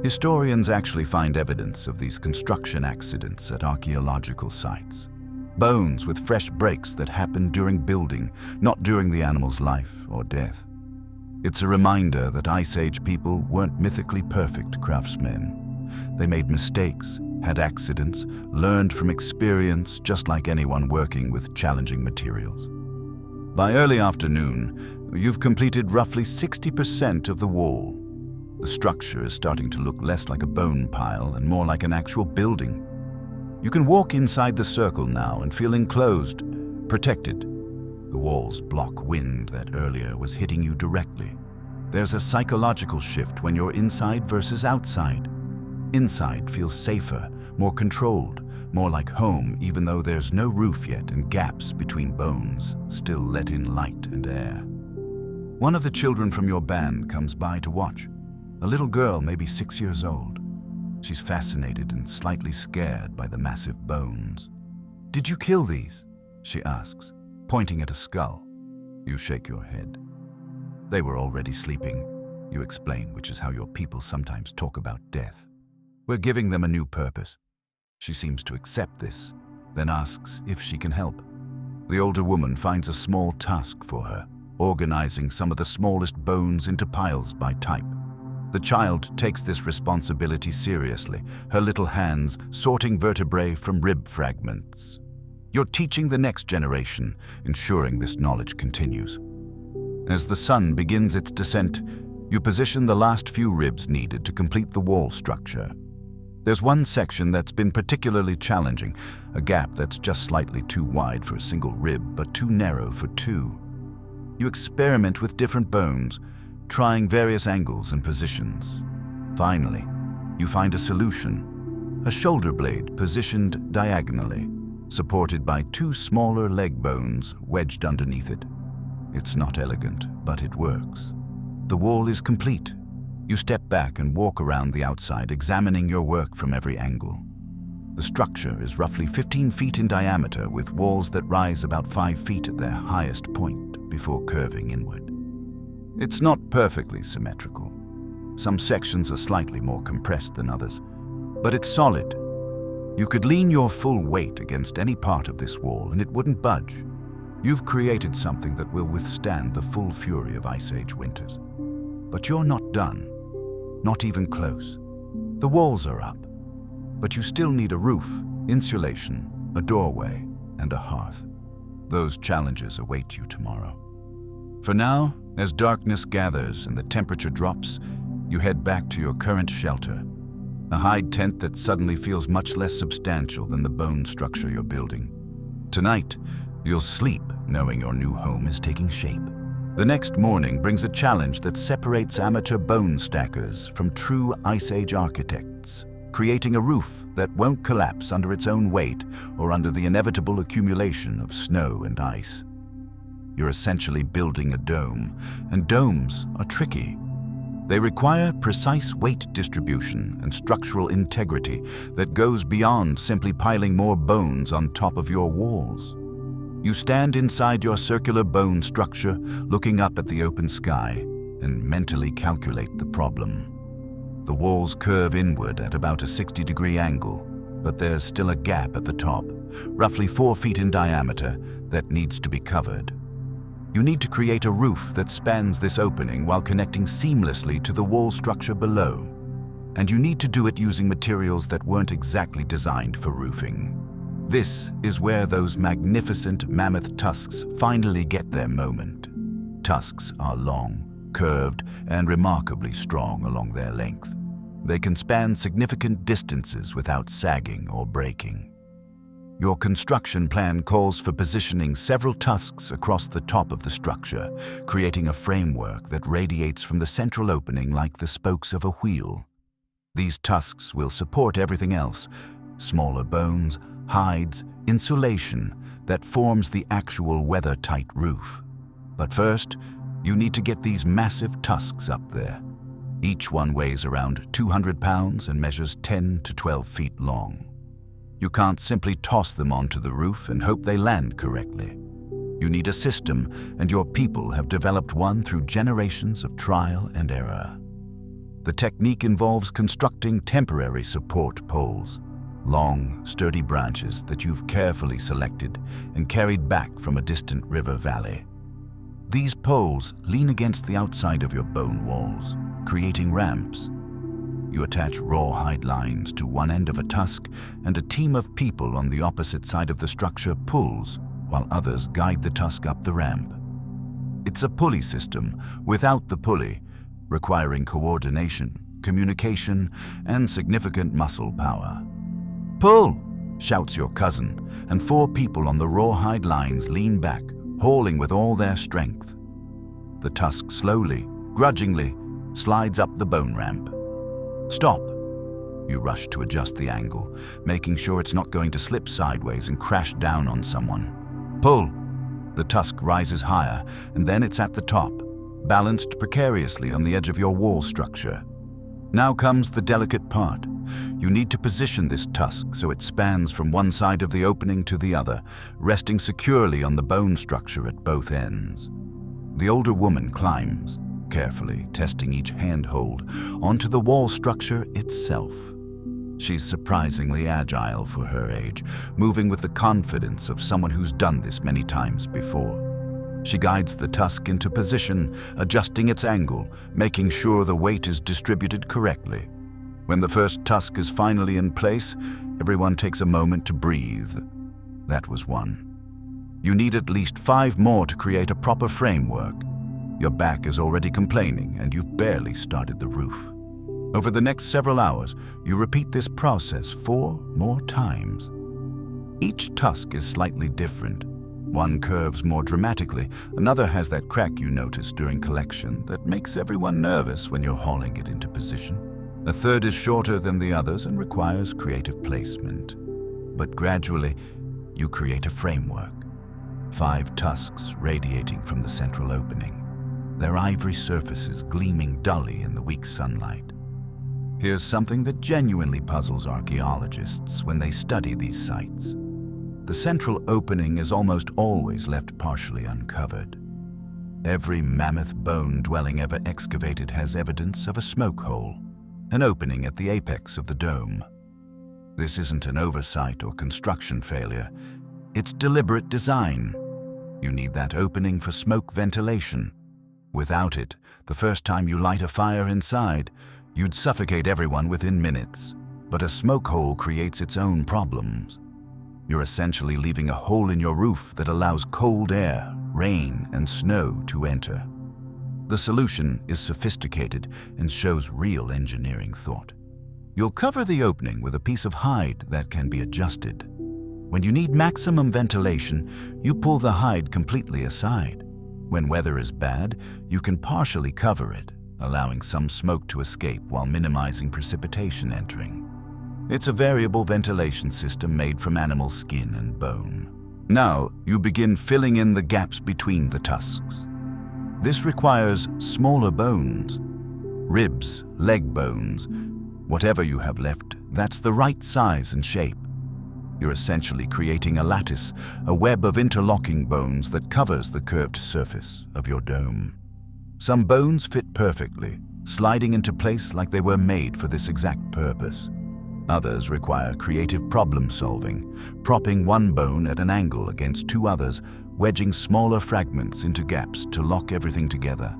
Historians actually find evidence of these construction accidents at archaeological sites. Bones with fresh breaks that happened during building, not during the animal's life or death. It's a reminder that Ice Age people weren't mythically perfect craftsmen. They made mistakes, had accidents, learned from experience just like anyone working with challenging materials. By early afternoon, you've completed roughly 60% of the wall. The structure is starting to look less like a bone pile and more like an actual building. You can walk inside the circle now and feel enclosed, protected. The walls block wind that earlier was hitting you directly. There's a psychological shift when you're inside versus outside. Inside feels safer, more controlled, more like home, even though there's no roof yet and gaps between bones still let in light and air. One of the children from your band comes by to watch. A little girl, maybe 6 years old. She's fascinated and slightly scared by the massive bones. "Did you kill these?" she asks. pointing at a skull. You shake your head. They were already sleeping, you explain, which is how your people sometimes talk about death. We're giving them a new purpose. She seems to accept this, then asks if she can help. The older woman finds a small task for her, organizing some of the smallest bones into piles by type. The child takes this responsibility seriously, her little hands sorting vertebrae from rib fragments. You're teaching the next generation, ensuring this knowledge continues. As the sun begins its descent, you position the last few ribs needed to complete the wall structure. There's one section that's been particularly challenging, a gap that's just slightly too wide for a single rib, but too narrow for two. You experiment with different bones, trying various angles and positions. Finally, you find a solution, a shoulder blade positioned diagonally, supported by two smaller leg bones wedged underneath it. It's not elegant, but it works. The wall is complete. You step back and walk around the outside, examining your work from every angle. The structure is roughly 15 feet in diameter, with walls that rise about 5 feet at their highest point before curving inward. It's not perfectly symmetrical. Some sections are slightly more compressed than others, but it's solid. You could lean your full weight against any part of this wall and it wouldn't budge. You've created something that will withstand the full fury of Ice Age winters. But you're not done, not even close. The walls are up, but you still need a roof, insulation, a doorway, and a hearth. Those challenges await you tomorrow. For now, as darkness gathers and the temperature drops, you head back to your current shelter, a hide tent that suddenly feels much less substantial than the bone structure you're building. Tonight, you'll sleep knowing your new home is taking shape. The next morning brings a challenge that separates amateur bone stackers from true Ice Age architects, creating a roof that won't collapse under its own weight or under the inevitable accumulation of snow and ice. You're essentially building a dome, and domes are tricky. They require precise weight distribution and structural integrity that goes beyond simply piling more bones on top of your walls. You stand inside your circular bone structure, looking up at the open sky, and mentally calculate the problem. The walls curve inward at about a 60-degree angle, but there's still a gap at the top, roughly 4 feet in diameter, that needs to be covered. You need to create a roof that spans this opening while connecting seamlessly to the wall structure below. And you need to do it using materials that weren't exactly designed for roofing. This is where those magnificent mammoth tusks finally get their moment. Tusks are long, curved, and remarkably strong along their length. They can span significant distances without sagging or breaking. Your construction plan calls for positioning several tusks across the top of the structure, creating a framework that radiates from the central opening like the spokes of a wheel. These tusks will support everything else, smaller bones, hides, insulation that forms the actual weather-tight roof. But first, you need to get these massive tusks up there. Each one weighs around 200 pounds and measures 10 to 12 feet long. You can't simply toss them onto the roof and hope they land correctly. You need a system, and your people have developed one through generations of trial and error. The technique involves constructing temporary support poles, long, sturdy branches that you've carefully selected and carried back from a distant river valley. These poles lean against the outside of your bone walls, creating ramps. You attach rawhide lines to one end of a tusk, and a team of people on the opposite side of the structure pulls, while others guide the tusk up the ramp. It's a pulley system without the pulley, requiring coordination, communication, and significant muscle power. "Pull!" shouts your cousin, and 4 people on the rawhide lines lean back, hauling with all their strength. The tusk slowly, grudgingly, slides up the bone ramp. "Stop!" You rush to adjust the angle, making sure it's not going to slip sideways and crash down on someone. "Pull!" The tusk rises higher, and then it's at the top, balanced precariously on the edge of your wall structure. Now comes the delicate part, You need to position this tusk so it spans from one side of the opening to the other, resting securely on the bone structure at both ends. The older woman climbs, carefully testing each handhold, onto the wall structure itself. She's surprisingly agile for her age, moving with the confidence of someone who's done this many times before. She guides the tusk into position, adjusting its angle, making sure the weight is distributed correctly. When the first tusk is finally in place, everyone takes a moment to breathe. That was one. You need at least 5 more to create a proper framework. Your back is already complaining, and you've barely started the roof. Over the next several hours, you repeat this process 4 more times. Each tusk is slightly different. One curves more dramatically, another has that crack you notice during collection that makes everyone nervous when you're hauling it into position. A third is shorter than the others and requires creative placement. But gradually, you create a framework. 5 tusks radiating from the central opening, their ivory surfaces gleaming dully in the weak sunlight. Here's something that genuinely puzzles archaeologists when they study these sites. The central opening is almost always left partially uncovered. Every mammoth bone dwelling ever excavated has evidence of a smoke hole, an opening at the apex of the dome. This isn't an oversight or construction failure. It's deliberate design. You need that opening for smoke ventilation. Without it, the first time you light a fire inside, you'd suffocate everyone within minutes. But a smoke hole creates its own problems. You're essentially leaving a hole in your roof that allows cold air, rain, and snow to enter. The solution is sophisticated and shows real engineering thought. You'll cover the opening with a piece of hide that can be adjusted. When you need maximum ventilation, you pull the hide completely aside. When weather is bad, you can partially cover it, allowing some smoke to escape while minimizing precipitation entering. It's a variable ventilation system made from animal skin and bone. Now, you begin filling in the gaps between the tusks. This requires smaller bones, ribs, leg bones, whatever you have left, that's the right size and shape. You're essentially creating a lattice, a web of interlocking bones that covers the curved surface of your dome. Some bones fit perfectly, sliding into place like they were made for this exact purpose. Others require creative problem-solving, propping one bone at an angle against 2 others, wedging smaller fragments into gaps to lock everything together.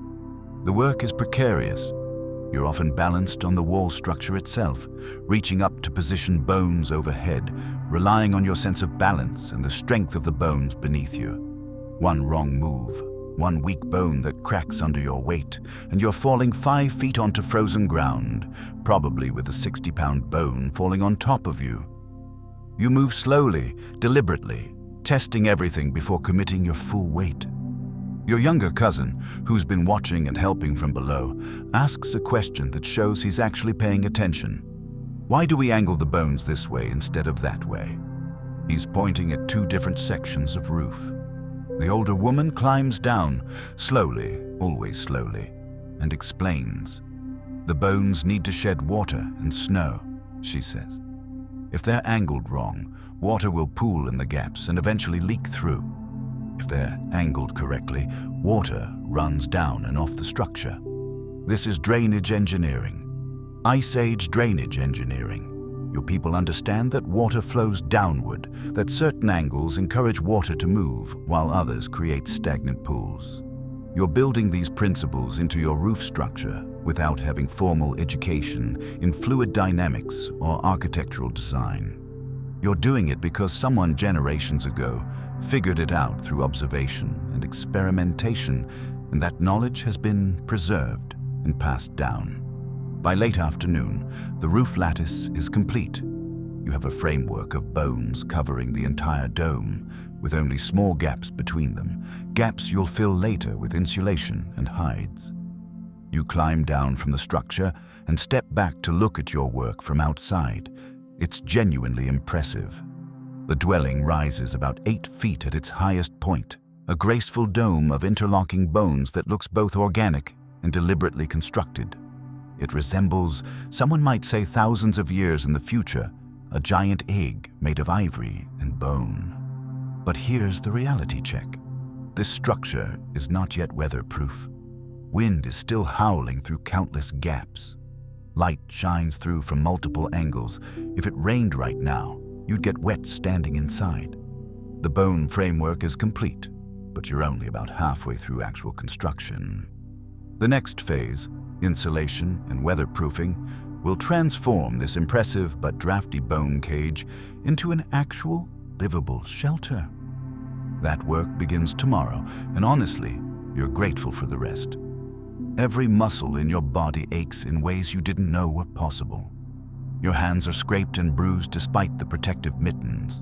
The work is precarious. You're often balanced on the wall structure itself, reaching up to position bones overhead, relying on your sense of balance and the strength of the bones beneath you. One wrong move, one weak bone that cracks under your weight, and you're falling 5 feet onto frozen ground, probably with a 60-pound bone falling on top of you. You move slowly, deliberately, testing everything before committing your full weight. Your younger cousin, who's been watching and helping from below, asks a question that shows he's actually paying attention. Why do we angle the bones this way instead of that way? He's pointing at 2 different sections of roof. The older woman climbs down, slowly, always slowly, and explains. The bones need to shed water and snow, she says. If they're angled wrong, water will pool in the gaps and eventually leak through. If they're angled correctly, water runs down and off the structure. This is drainage engineering. Ice Age drainage engineering. Your people understand that water flows downward, that certain angles encourage water to move, while others create stagnant pools. You're building these principles into your roof structure without having formal education in fluid dynamics or architectural design. You're doing it because someone generations ago figured it out through observation and experimentation, and that knowledge has been preserved and passed down. By late afternoon, the roof lattice is complete. You have a framework of bones covering the entire dome, with only small gaps between them, gaps you'll fill later with insulation and hides. You climb down from the structure and step back to look at your work from outside. It's genuinely impressive. The dwelling rises about 8 feet at its highest point, a graceful dome of interlocking bones that looks both organic and deliberately constructed. It resembles, someone might say thousands of years in the future, a giant egg made of ivory and bone. But here's the reality check. This structure is not yet weatherproof. Wind is still howling through countless gaps. Light shines through from multiple angles. If it rained right now, you'd get wet standing inside. The bone framework is complete, but you're only about halfway through actual construction. The next phase, insulation and weatherproofing, will transform this impressive but drafty bone cage into an actual livable shelter. That work begins tomorrow, and honestly, you're grateful for the rest. Every muscle in your body aches in ways you didn't know were possible. Your hands are scraped and bruised despite the protective mittens.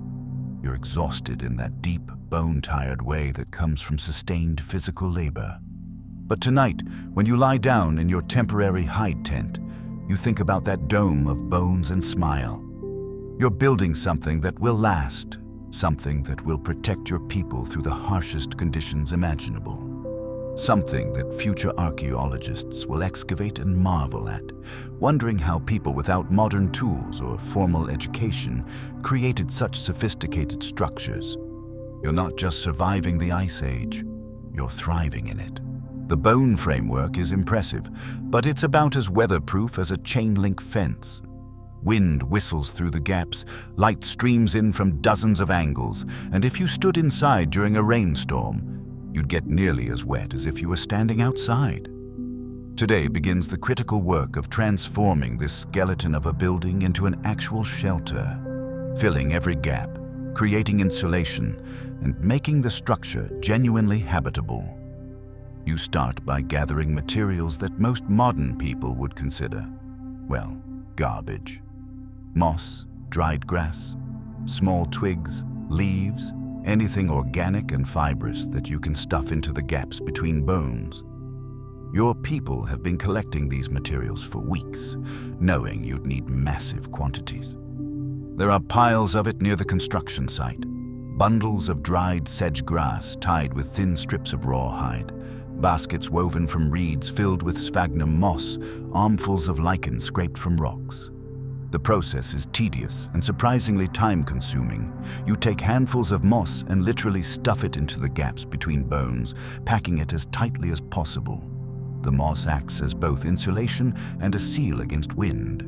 You're exhausted in that deep, bone-tired way that comes from sustained physical labor. But tonight, when you lie down in your temporary hide tent, you think about that dome of bones and smile. You're building something that will last, something that will protect your people through the harshest conditions imaginable. Something that future archaeologists will excavate and marvel at, wondering how people without modern tools or formal education created such sophisticated structures. You're not just surviving the Ice Age, you're thriving in it. The bone framework is impressive, but it's about as weatherproof as a chain-link fence. Wind whistles through the gaps, light streams in from dozens of angles, and if you stood inside during a rainstorm, you'd get nearly as wet as if you were standing outside. Today begins the critical work of transforming this skeleton of a building into an actual shelter, filling every gap, creating insulation, and making the structure genuinely habitable. You start by gathering materials that most modern people would consider, well, garbage. Moss, dried grass, small twigs, leaves, anything organic and fibrous that you can stuff into the gaps between bones. Your people have been collecting these materials for weeks, knowing you'd need massive quantities. There are piles of it near the construction site, bundles of dried sedge grass tied with thin strips of rawhide, baskets woven from reeds filled with sphagnum moss, armfuls of lichen scraped from rocks. The process is tedious and surprisingly time-consuming. You take handfuls of moss and literally stuff it into the gaps between bones, packing it as tightly as possible. The moss acts as both insulation and a seal against wind.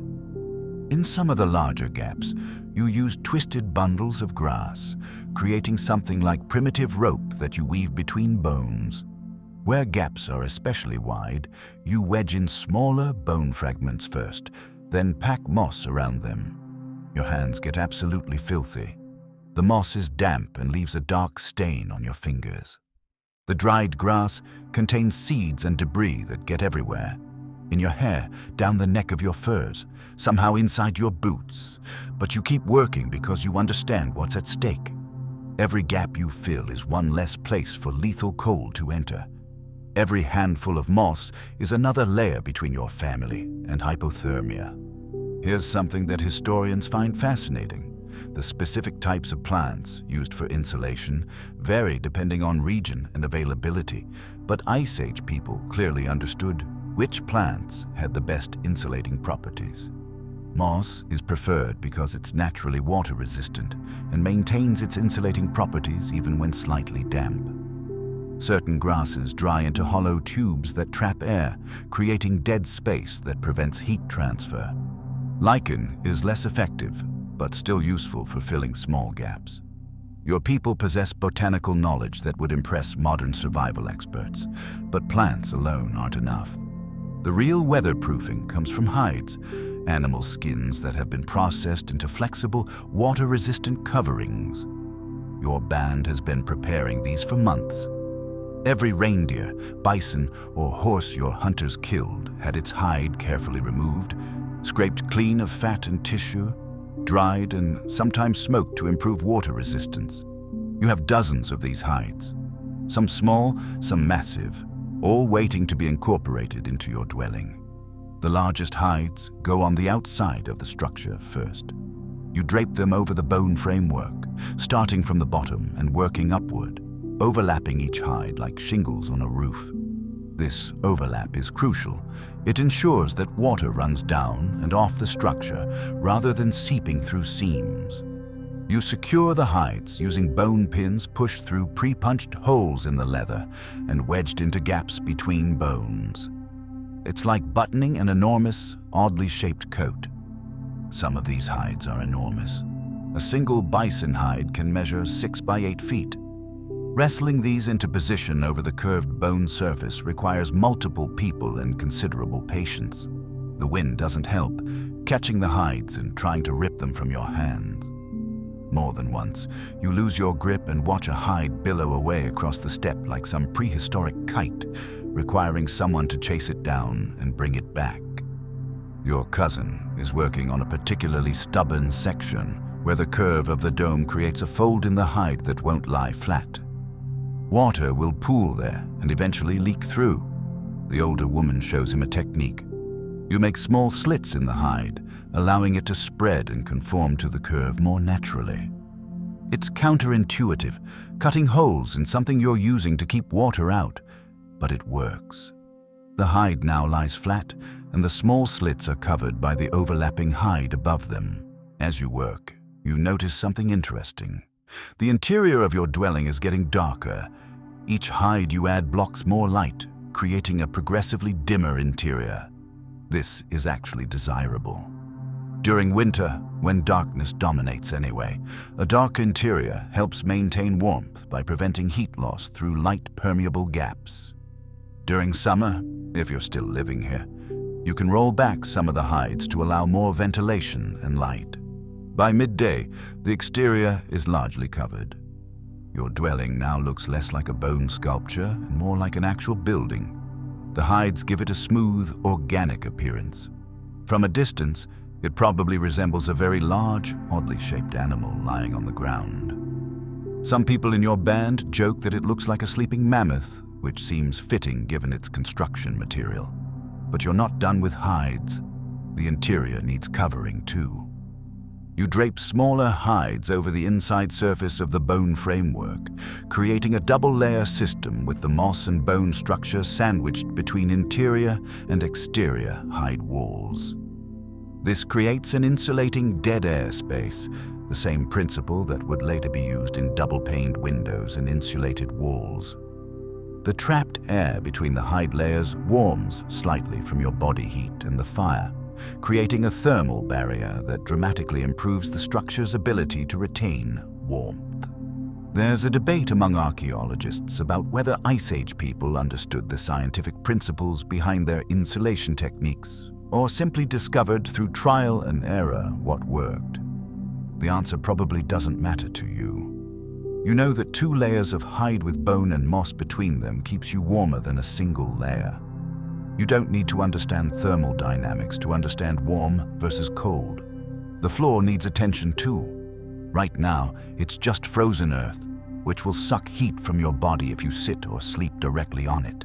In some of the larger gaps, you use twisted bundles of grass, creating something like primitive rope that you weave between bones. Where gaps are especially wide, you wedge in smaller bone fragments first, then pack moss around them. Your hands get absolutely filthy. The moss is damp and leaves a dark stain on your fingers. The dried grass contains seeds and debris that get everywhere. In your hair, down the neck of your furs, somehow inside your boots. But you keep working because you understand what's at stake. Every gap you fill is one less place for lethal cold to enter. Every handful of moss is another layer between your family and hypothermia. Here's something that historians find fascinating. The specific types of plants used for insulation vary depending on region and availability, but Ice Age people clearly understood which plants had the best insulating properties. Moss is preferred because it's naturally water-resistant and maintains its insulating properties even when slightly damp. Certain grasses dry into hollow tubes that trap air, creating dead space that prevents heat transfer. Lichen is less effective, but still useful for filling small gaps. Your people possess botanical knowledge that would impress modern survival experts, but plants alone aren't enough. The real weatherproofing comes from hides, animal skins that have been processed into flexible, water-resistant coverings. Your band has been preparing these for months. Every reindeer, bison, or horse your hunters killed had its hide carefully removed, scraped clean of fat and tissue, dried and sometimes smoked to improve water resistance. You have dozens of these hides, some small, some massive, all waiting to be incorporated into your dwelling. The largest hides go on the outside of the structure first. You drape them over the bone framework, starting from the bottom and working upward, overlapping each hide like shingles on a roof. This overlap is crucial. It ensures that water runs down and off the structure rather than seeping through seams. You secure the hides using bone pins pushed through pre-punched holes in the leather and wedged into gaps between bones. It's like buttoning an enormous, oddly shaped coat. Some of these hides are enormous. A single bison hide can measure 6 by 8 feet. Wrestling these into position over the curved bone surface requires multiple people and considerable patience. The wind doesn't help, catching the hides and trying to rip them from your hands. More than once, you lose your grip and watch a hide billow away across the steppe like some prehistoric kite, requiring someone to chase it down and bring it back. Your cousin is working on a particularly stubborn section where the curve of the dome creates a fold in the hide that won't lie flat. Water will pool there and eventually leak through. The older woman shows him a technique. You make small slits in the hide, allowing it to spread and conform to the curve more naturally. It's counterintuitive, cutting holes in something you're using to keep water out, but it works. The hide now lies flat, and the small slits are covered by the overlapping hide above them. As you work, you notice something interesting. The interior of your dwelling is getting darker. Each hide you add blocks more light, creating a progressively dimmer interior. This is actually desirable. During winter, when darkness dominates anyway, a dark interior helps maintain warmth by preventing heat loss through light permeable gaps. During summer, if you're still living here, you can roll back some of the hides to allow more ventilation and light. By midday, the exterior is largely covered. Your dwelling now looks less like a bone sculpture and more like an actual building. The hides give it a smooth, organic appearance. From a distance, it probably resembles a very large, oddly shaped animal lying on the ground. Some people in your band joke that it looks like a sleeping mammoth, which seems fitting given its construction material. But you're not done with hides. The interior needs covering too. You drape smaller hides over the inside surface of the bone framework, creating a double-layer system with the moss and bone structure sandwiched between interior and exterior hide walls. This creates an insulating dead air space, the same principle that would later be used in double-paned windows and insulated walls. The trapped air between the hide layers warms slightly from your body heat and the fire, creating a thermal barrier that dramatically improves the structure's ability to retain warmth. There's a debate among archaeologists about whether Ice Age people understood the scientific principles behind their insulation techniques, or simply discovered through trial and error what worked. The answer probably doesn't matter to you. You know that 2 layers of hide with bone and moss between them keeps you warmer than a single layer. You don't need to understand thermal dynamics to understand warm versus cold. The floor needs attention too. Right now, it's just frozen earth, which will suck heat from your body if you sit or sleep directly on it.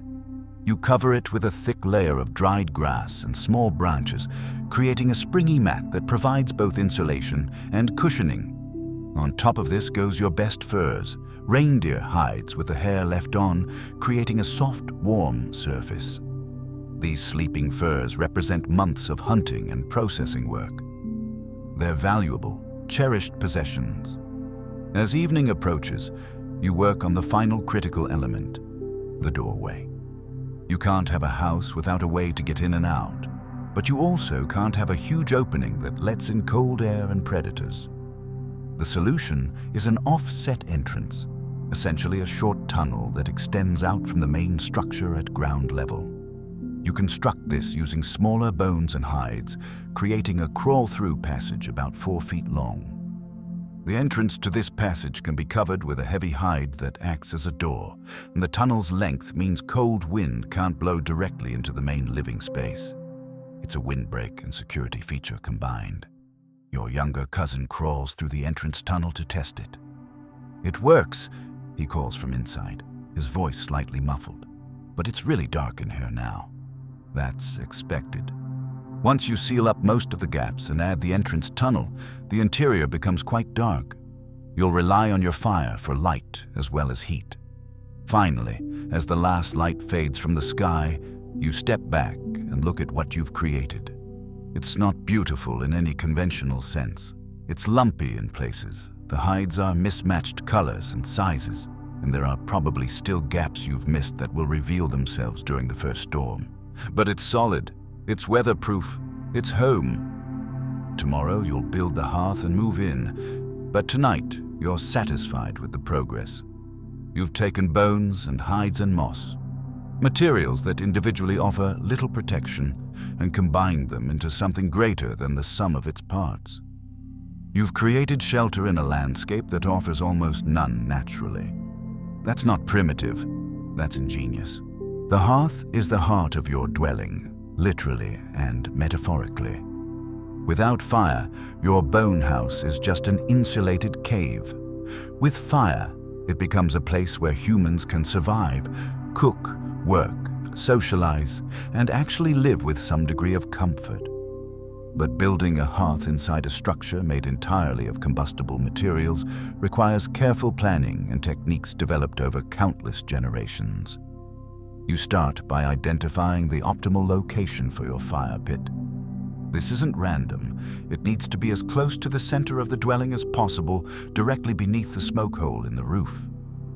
You cover it with a thick layer of dried grass and small branches, creating a springy mat that provides both insulation and cushioning. On top of this goes your best furs, reindeer hides with the hair left on, creating a soft, warm surface. These sleeping furs represent months of hunting and processing work. They're valuable, cherished possessions. As evening approaches, you work on the final critical element, the doorway. You can't have a house without a way to get in and out, but you also can't have a huge opening that lets in cold air and predators. The solution is an offset entrance, essentially a short tunnel that extends out from the main structure at ground level. You construct this using smaller bones and hides, creating a crawl-through passage about 4 feet long. The entrance to this passage can be covered with a heavy hide that acts as a door, and the tunnel's length means cold wind can't blow directly into the main living space. It's a windbreak and security feature combined. Your younger cousin crawls through the entrance tunnel to test it. "It works," he calls from inside, his voice slightly muffled. "But it's really dark in here now." That's expected. Once you seal up most of the gaps and add the entrance tunnel, the interior becomes quite dark. You'll rely on your fire for light as well as heat. Finally, As the last light fades from the sky, you step back and look at what you've created. It's not beautiful in any conventional sense. It's lumpy in places. The hides are mismatched colors and sizes, and there are probably still gaps you've missed that will reveal themselves during the first storm. But it's solid, it's weatherproof, it's home. Tomorrow you'll build the hearth and move in, but tonight you're satisfied with the progress. You've taken bones and hides and moss, materials that individually offer little protection, and combined them into something greater than the sum of its parts. You've created shelter in a landscape that offers almost none naturally. That's not primitive, that's ingenious. The hearth is the heart of your dwelling, literally and metaphorically. Without fire, your bone house is just an insulated cave. With fire, it becomes a place where humans can survive, cook, work, socialize, and actually live with some degree of comfort. But building a hearth inside a structure made entirely of combustible materials requires careful planning and techniques developed over countless generations. You start by identifying the optimal location for your fire pit. This isn't random. It needs to be as close to the center of the dwelling as possible, directly beneath the smoke hole in the roof.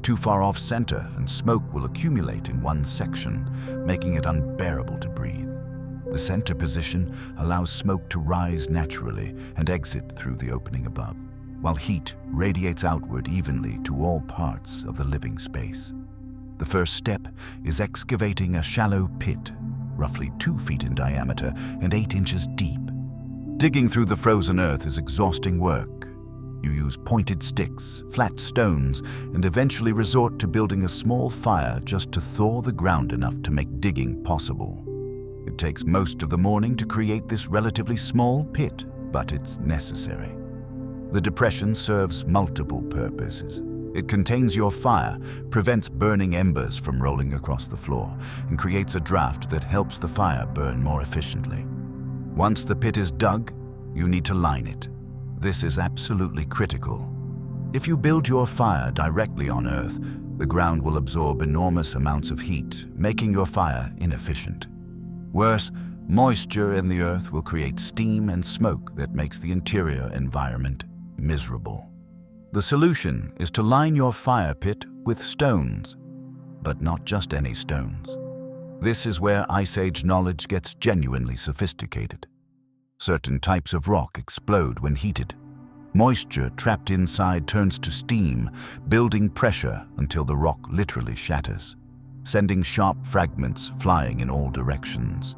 Too far off center and smoke will accumulate in one section, making it unbearable to breathe. The center position allows smoke to rise naturally and exit through the opening above, while heat radiates outward evenly to all parts of the living space. The first step is excavating a shallow pit, roughly 2 feet in diameter and 8 inches deep. Digging through the frozen earth is exhausting work. You use pointed sticks, flat stones, and eventually resort to building a small fire just to thaw the ground enough to make digging possible. It takes most of the morning to create this relatively small pit, but it's necessary. The depression serves multiple purposes. It contains your fire, prevents burning embers from rolling across the floor, and creates a draft that helps the fire burn more efficiently. Once the pit is dug, you need to line it. This is absolutely critical. If you build your fire directly on Earth, the ground will absorb enormous amounts of heat, making your fire inefficient. Worse, moisture in the earth will create steam and smoke that makes the interior environment miserable. The solution is to line your fire pit with stones, but not just any stones. This is where Ice Age knowledge gets genuinely sophisticated. Certain types of rock explode when heated. Moisture trapped inside turns to steam, building pressure until the rock literally shatters, sending sharp fragments flying in all directions.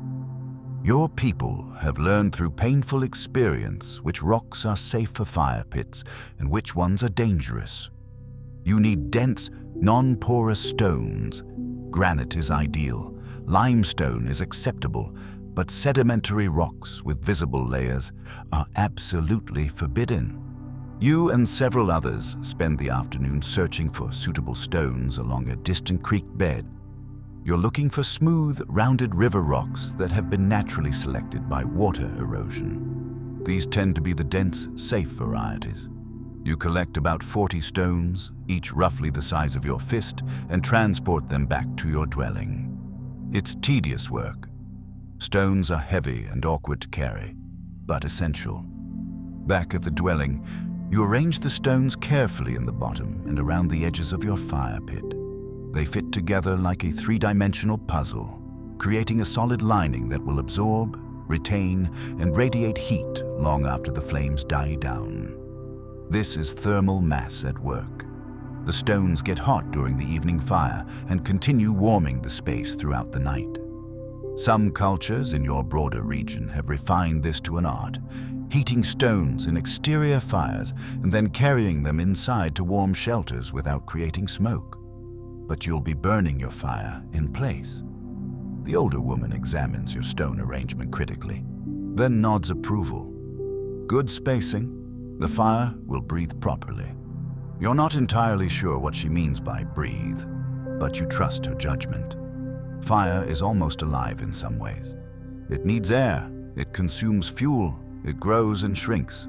Your people have learned through painful experience which rocks are safe for fire pits and which ones are dangerous. You need dense, non-porous stones. Granite is ideal. Limestone is acceptable, but sedimentary rocks with visible layers are absolutely forbidden. You and several others spend the afternoon searching for suitable stones along a distant creek bed. You're looking for smooth, rounded river rocks that have been naturally selected by water erosion. These tend to be the dense, safe varieties. You collect about 40 stones, each roughly the size of your fist, and transport them back to your dwelling. It's tedious work. Stones are heavy and awkward to carry, but essential. Back at the dwelling, you arrange the stones carefully in the bottom and around the edges of your fire pit. They fit together like a 3-dimensional puzzle, creating a solid lining that will absorb, retain, and radiate heat long after the flames die down. This is thermal mass at work. The stones get hot during the evening fire and continue warming the space throughout the night. Some cultures in your broader region have refined this to an art, heating stones in exterior fires and then carrying them inside to warm shelters without creating smoke. But you'll be burning your fire in place. The older woman examines your stone arrangement critically, then nods approval. Good spacing, the fire will breathe properly. You're not entirely sure what she means by breathe, but you trust her judgment. Fire is almost alive in some ways. It needs air, it consumes fuel, it grows and shrinks.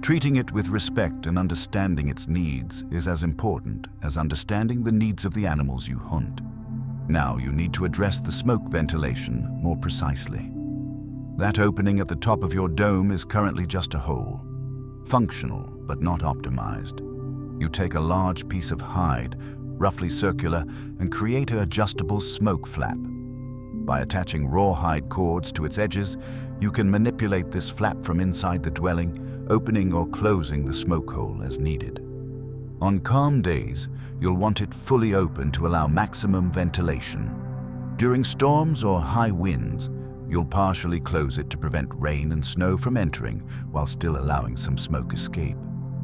Treating it with respect and understanding its needs is as important as understanding the needs of the animals you hunt. Now you need to address the smoke ventilation more precisely. That opening at the top of your dome is currently just a hole, functional but not optimized. You take a large piece of hide, roughly circular, and create an adjustable smoke flap. By attaching rawhide cords to its edges, you can manipulate this flap from inside the dwelling, opening or closing the smoke hole as needed. On calm days, you'll want it fully open to allow maximum ventilation. During storms or high winds, you'll partially close it to prevent rain and snow from entering while still allowing some smoke escape.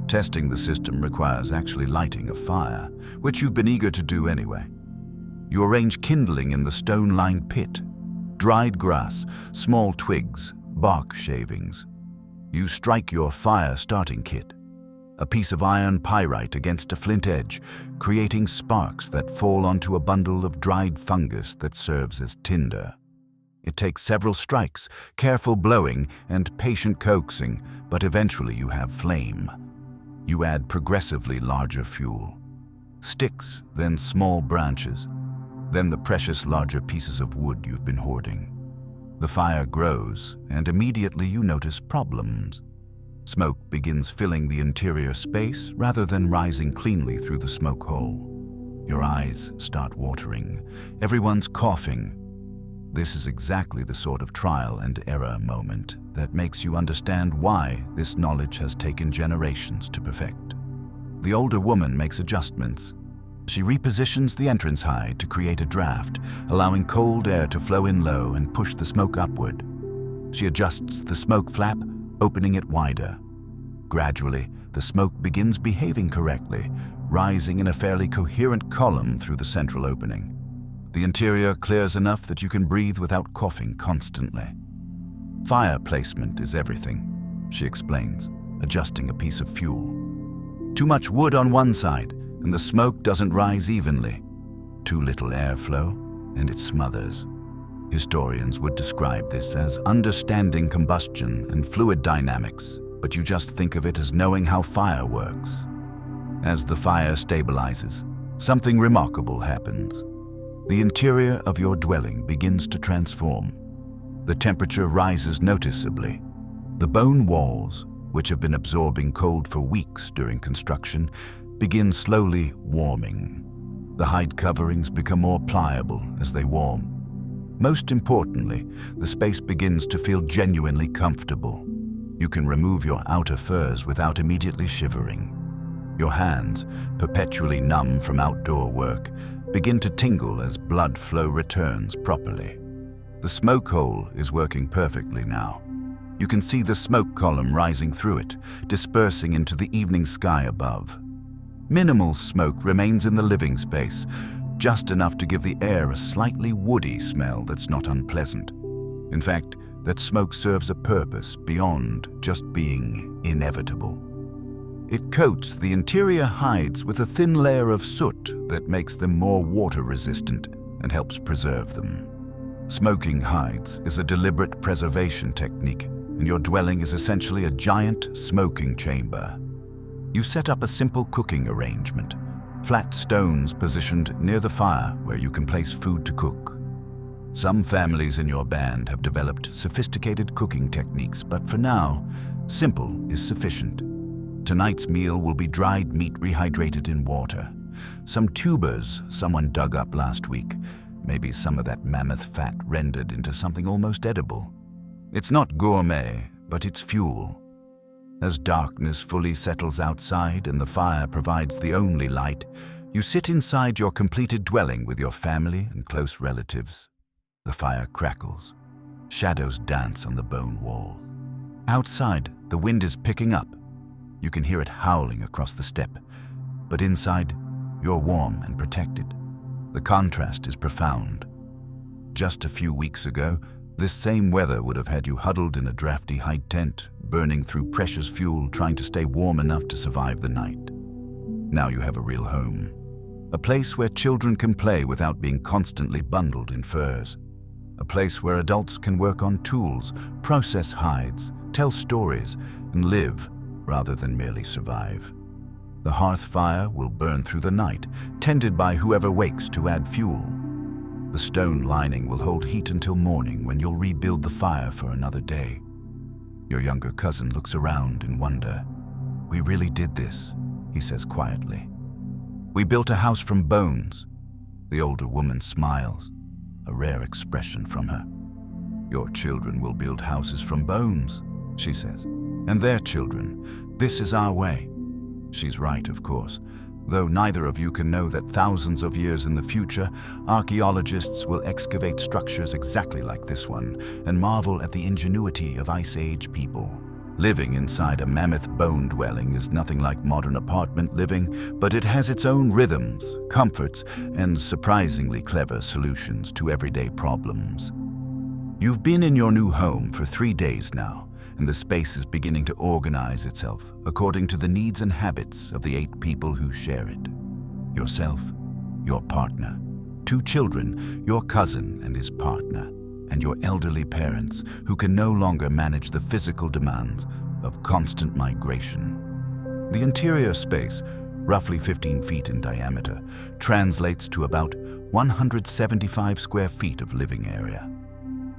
Testing the system requires actually lighting a fire, which you've been eager to do anyway. You arrange kindling in the stone-lined pit, dried grass, small twigs, bark shavings. You strike your fire starting kit, a piece of iron pyrite against a flint edge, creating sparks that fall onto a bundle of dried fungus that serves as tinder. It takes several strikes, careful blowing, and patient coaxing, but eventually you have flame. You add progressively larger fuel. Sticks, then small branches, then the precious larger pieces of wood you've been hoarding. The fire grows, and immediately you notice problems. Smoke begins filling the interior space rather than rising cleanly through the smoke hole. Your eyes start watering. Everyone's coughing. This is exactly the sort of trial and error moment that makes you understand why this knowledge has taken generations to perfect. The older woman makes adjustments. She repositions the entrance hide to create a draft, allowing cold air to flow in low and push the smoke upward. She adjusts the smoke flap, opening it wider. Gradually, the smoke begins behaving correctly, rising in a fairly coherent column through the central opening. The interior clears enough that you can breathe without coughing constantly. Fire placement is everything, she explains, adjusting a piece of fuel. Too much wood on one side, and the smoke doesn't rise evenly. Too little airflow, and it smothers. Historians would describe this as understanding combustion and fluid dynamics, but you just think of it as knowing how fire works. As the fire stabilizes, something remarkable happens. The interior of your dwelling begins to transform. The temperature rises noticeably. The bone walls, which have been absorbing cold for weeks during construction, begin slowly warming. The hide coverings become more pliable as they warm. Most importantly, the space begins to feel genuinely comfortable. You can remove your outer furs without immediately shivering. Your hands, perpetually numb from outdoor work, begin to tingle as blood flow returns properly. The smoke hole is working perfectly now. You can see the smoke column rising through it, dispersing into the evening sky above. Minimal smoke remains in the living space, just enough to give the air a slightly woody smell that's not unpleasant. In fact, that smoke serves a purpose beyond just being inevitable. It coats the interior hides with a thin layer of soot that makes them more water-resistant and helps preserve them. Smoking hides is a deliberate preservation technique, and your dwelling is essentially a giant smoking chamber. You set up a simple cooking arrangement, flat stones positioned near the fire where you can place food to cook. Some families in your band have developed sophisticated cooking techniques, but for now, simple is sufficient. Tonight's meal will be dried meat rehydrated in water, some tubers someone dug up last week, maybe some of that mammoth fat rendered into something almost edible. It's not gourmet, but it's fuel. As darkness fully settles outside and the fire provides the only light, you sit inside your completed dwelling with your family and close relatives. The fire crackles. Shadows dance on the bone wall. Outside, the wind is picking up. You can hear it howling across the steppe. But inside, you're warm and protected. The contrast is profound. Just a few weeks ago, this same weather would have had you huddled in a drafty hide tent, burning through precious fuel trying to stay warm enough to survive the night. Now you have a real home. A place where children can play without being constantly bundled in furs. A place where adults can work on tools, process hides, tell stories, and live rather than merely survive. The hearth fire will burn through the night, tended by whoever wakes to add fuel. The stone lining will hold heat until morning, when you'll rebuild the fire for another day. Your younger cousin looks around in wonder. "We really did this," he says quietly. "We built a house from bones." The older woman smiles, a rare expression from her. "Your children will build houses from bones," she says. "And their children. This is our way." She's right, of course. Though neither of you can know that thousands of years in the future, archaeologists will excavate structures exactly like this one and marvel at the ingenuity of Ice Age people. Living inside a mammoth bone dwelling is nothing like modern apartment living, but it has its own rhythms, comforts, and surprisingly clever solutions to everyday problems. You've been in your new home for 3 days now, and the space is beginning to organize itself according to the needs and habits of the 8 people who share it. Yourself, your partner, 2 children, your cousin and his partner, and your elderly parents who can no longer manage the physical demands of constant migration. The interior space, roughly 15 feet in diameter, translates to about 175 square feet of living area.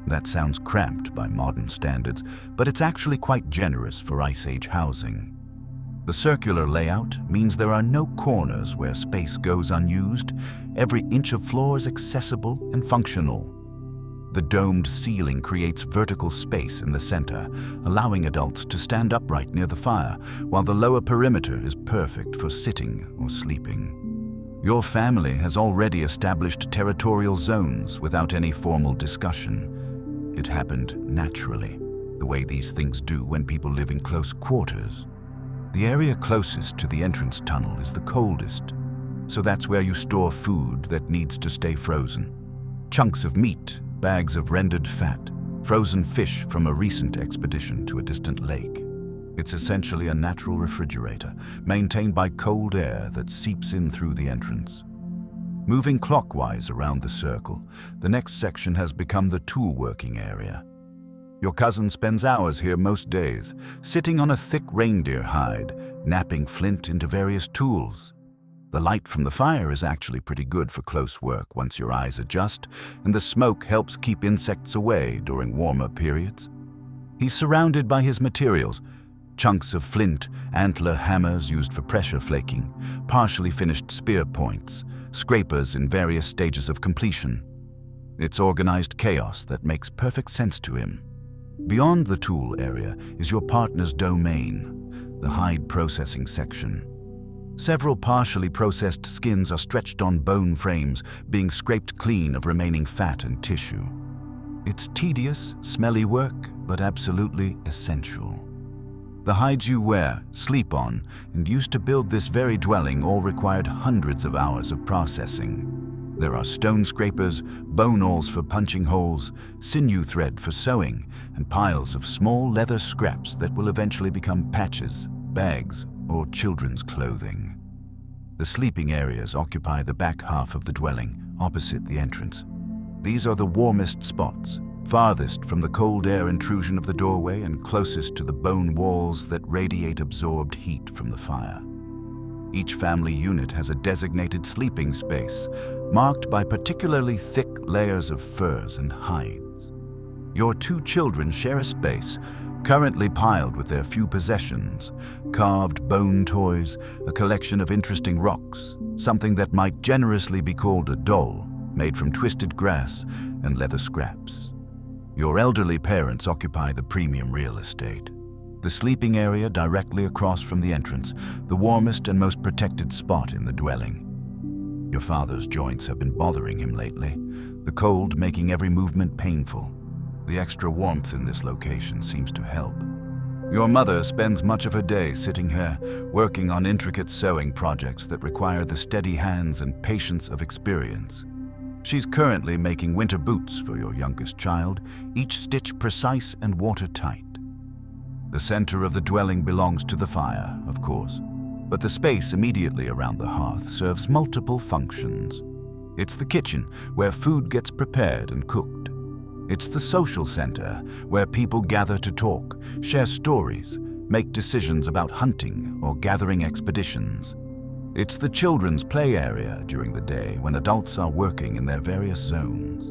That sounds cramped by modern standards, but it's actually quite generous for Ice Age housing. The circular layout means there are no corners where space goes unused. Every inch of floor is accessible and functional. The domed ceiling creates vertical space in the center, allowing adults to stand upright near the fire, while the lower perimeter is perfect for sitting or sleeping. Your family has already established territorial zones without any formal discussion. It happened naturally, the way these things do when people live in close quarters. The area closest to the entrance tunnel is the coldest, so that's where you store food that needs to stay frozen. Chunks of meat, bags of rendered fat, frozen fish from a recent expedition to a distant lake. It's essentially a natural refrigerator, maintained by cold air that seeps in through the entrance. Moving clockwise around the circle, the next section has become the tool-working area. Your cousin spends hours here most days, sitting on a thick reindeer hide, napping flint into various tools. The light from the fire is actually pretty good for close work once your eyes adjust, and the smoke helps keep insects away during warmer periods. He's surrounded by his materials: chunks of flint, antler hammers used for pressure flaking, partially finished spear points, scrapers in various stages of completion. It's organized chaos that makes perfect sense to him. Beyond the tool area is your partner's domain, the hide processing section. Several partially processed skins are stretched on bone frames, being scraped clean of remaining fat and tissue. It's tedious, smelly work, but absolutely essential. The hides you wear, sleep on, and used to build this very dwelling all required hundreds of hours of processing. There are stone scrapers, bone awls for punching holes, sinew thread for sewing, and piles of small leather scraps that will eventually become patches, bags, or children's clothing. The sleeping areas occupy the back half of the dwelling, opposite the entrance. These are the warmest spots, farthest from the cold air intrusion of the doorway and closest to the bone walls that radiate absorbed heat from the fire. Each family unit has a designated sleeping space, marked by particularly thick layers of furs and hides. Your 2 children share a space, currently piled with their few possessions: carved bone toys, a collection of interesting rocks, something that might generously be called a doll, made from twisted grass and leather scraps. Your elderly parents occupy the premium real estate. The sleeping area directly across from the entrance, the warmest and most protected spot in the dwelling. Your father's joints have been bothering him lately, the cold making every movement painful. The extra warmth in this location seems to help. Your mother spends much of her day sitting here, working on intricate sewing projects that require the steady hands and patience of experience. She's currently making winter boots for your youngest child, each stitch precise and watertight. The center of the dwelling belongs to the fire, of course, but the space immediately around the hearth serves multiple functions. It's the kitchen, where food gets prepared and cooked. It's the social center, where people gather to talk, share stories, make decisions about hunting or gathering expeditions. It's the children's play area during the day when adults are working in their various zones.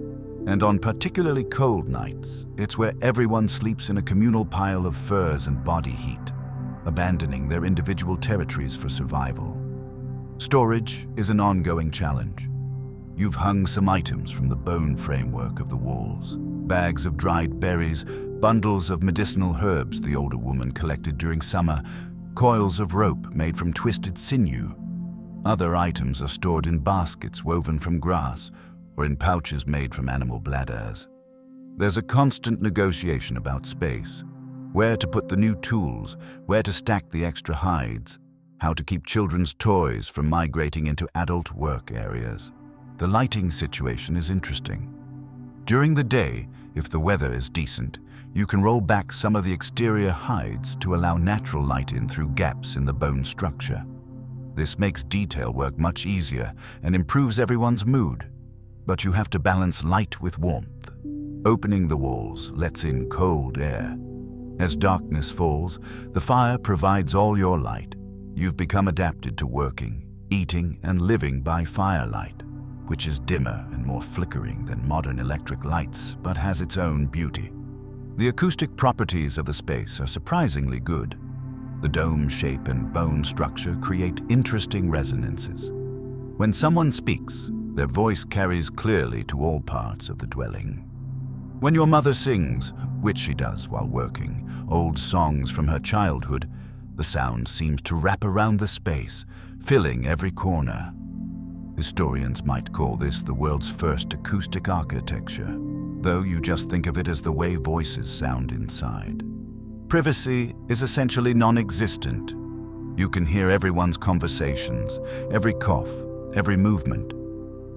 And on particularly cold nights, it's where everyone sleeps in a communal pile of furs and body heat, abandoning their individual territories for survival. Storage is an ongoing challenge. You've hung some items from the bone framework of the walls. Bags of dried berries, bundles of medicinal herbs the older woman collected during summer, coils of rope made from twisted sinew. Other items are stored in baskets woven from grass or in pouches made from animal bladders. There's a constant negotiation about space, where to put the new tools, where to stack the extra hides, how to keep children's toys from migrating into adult work areas. The lighting situation is interesting. During the day, if the weather is decent, you can roll back some of the exterior hides to allow natural light in through gaps in the bone structure. This makes detail work much easier and improves everyone's mood. But you have to balance light with warmth. Opening the walls lets in cold air. As darkness falls, the fire provides all your light. You've become adapted to working, eating, and living by firelight, which is dimmer and more flickering than modern electric lights, but has its own beauty. The acoustic properties of the space are surprisingly good. The dome shape and bone structure create interesting resonances. When someone speaks, their voice carries clearly to all parts of the dwelling. When your mother sings, which she does while working, old songs from her childhood, the sound seems to wrap around the space, filling every corner. Historians might call this the world's first acoustic architecture, though you just think of it as the way voices sound inside. Privacy is essentially non-existent. You can hear everyone's conversations, every cough, every movement.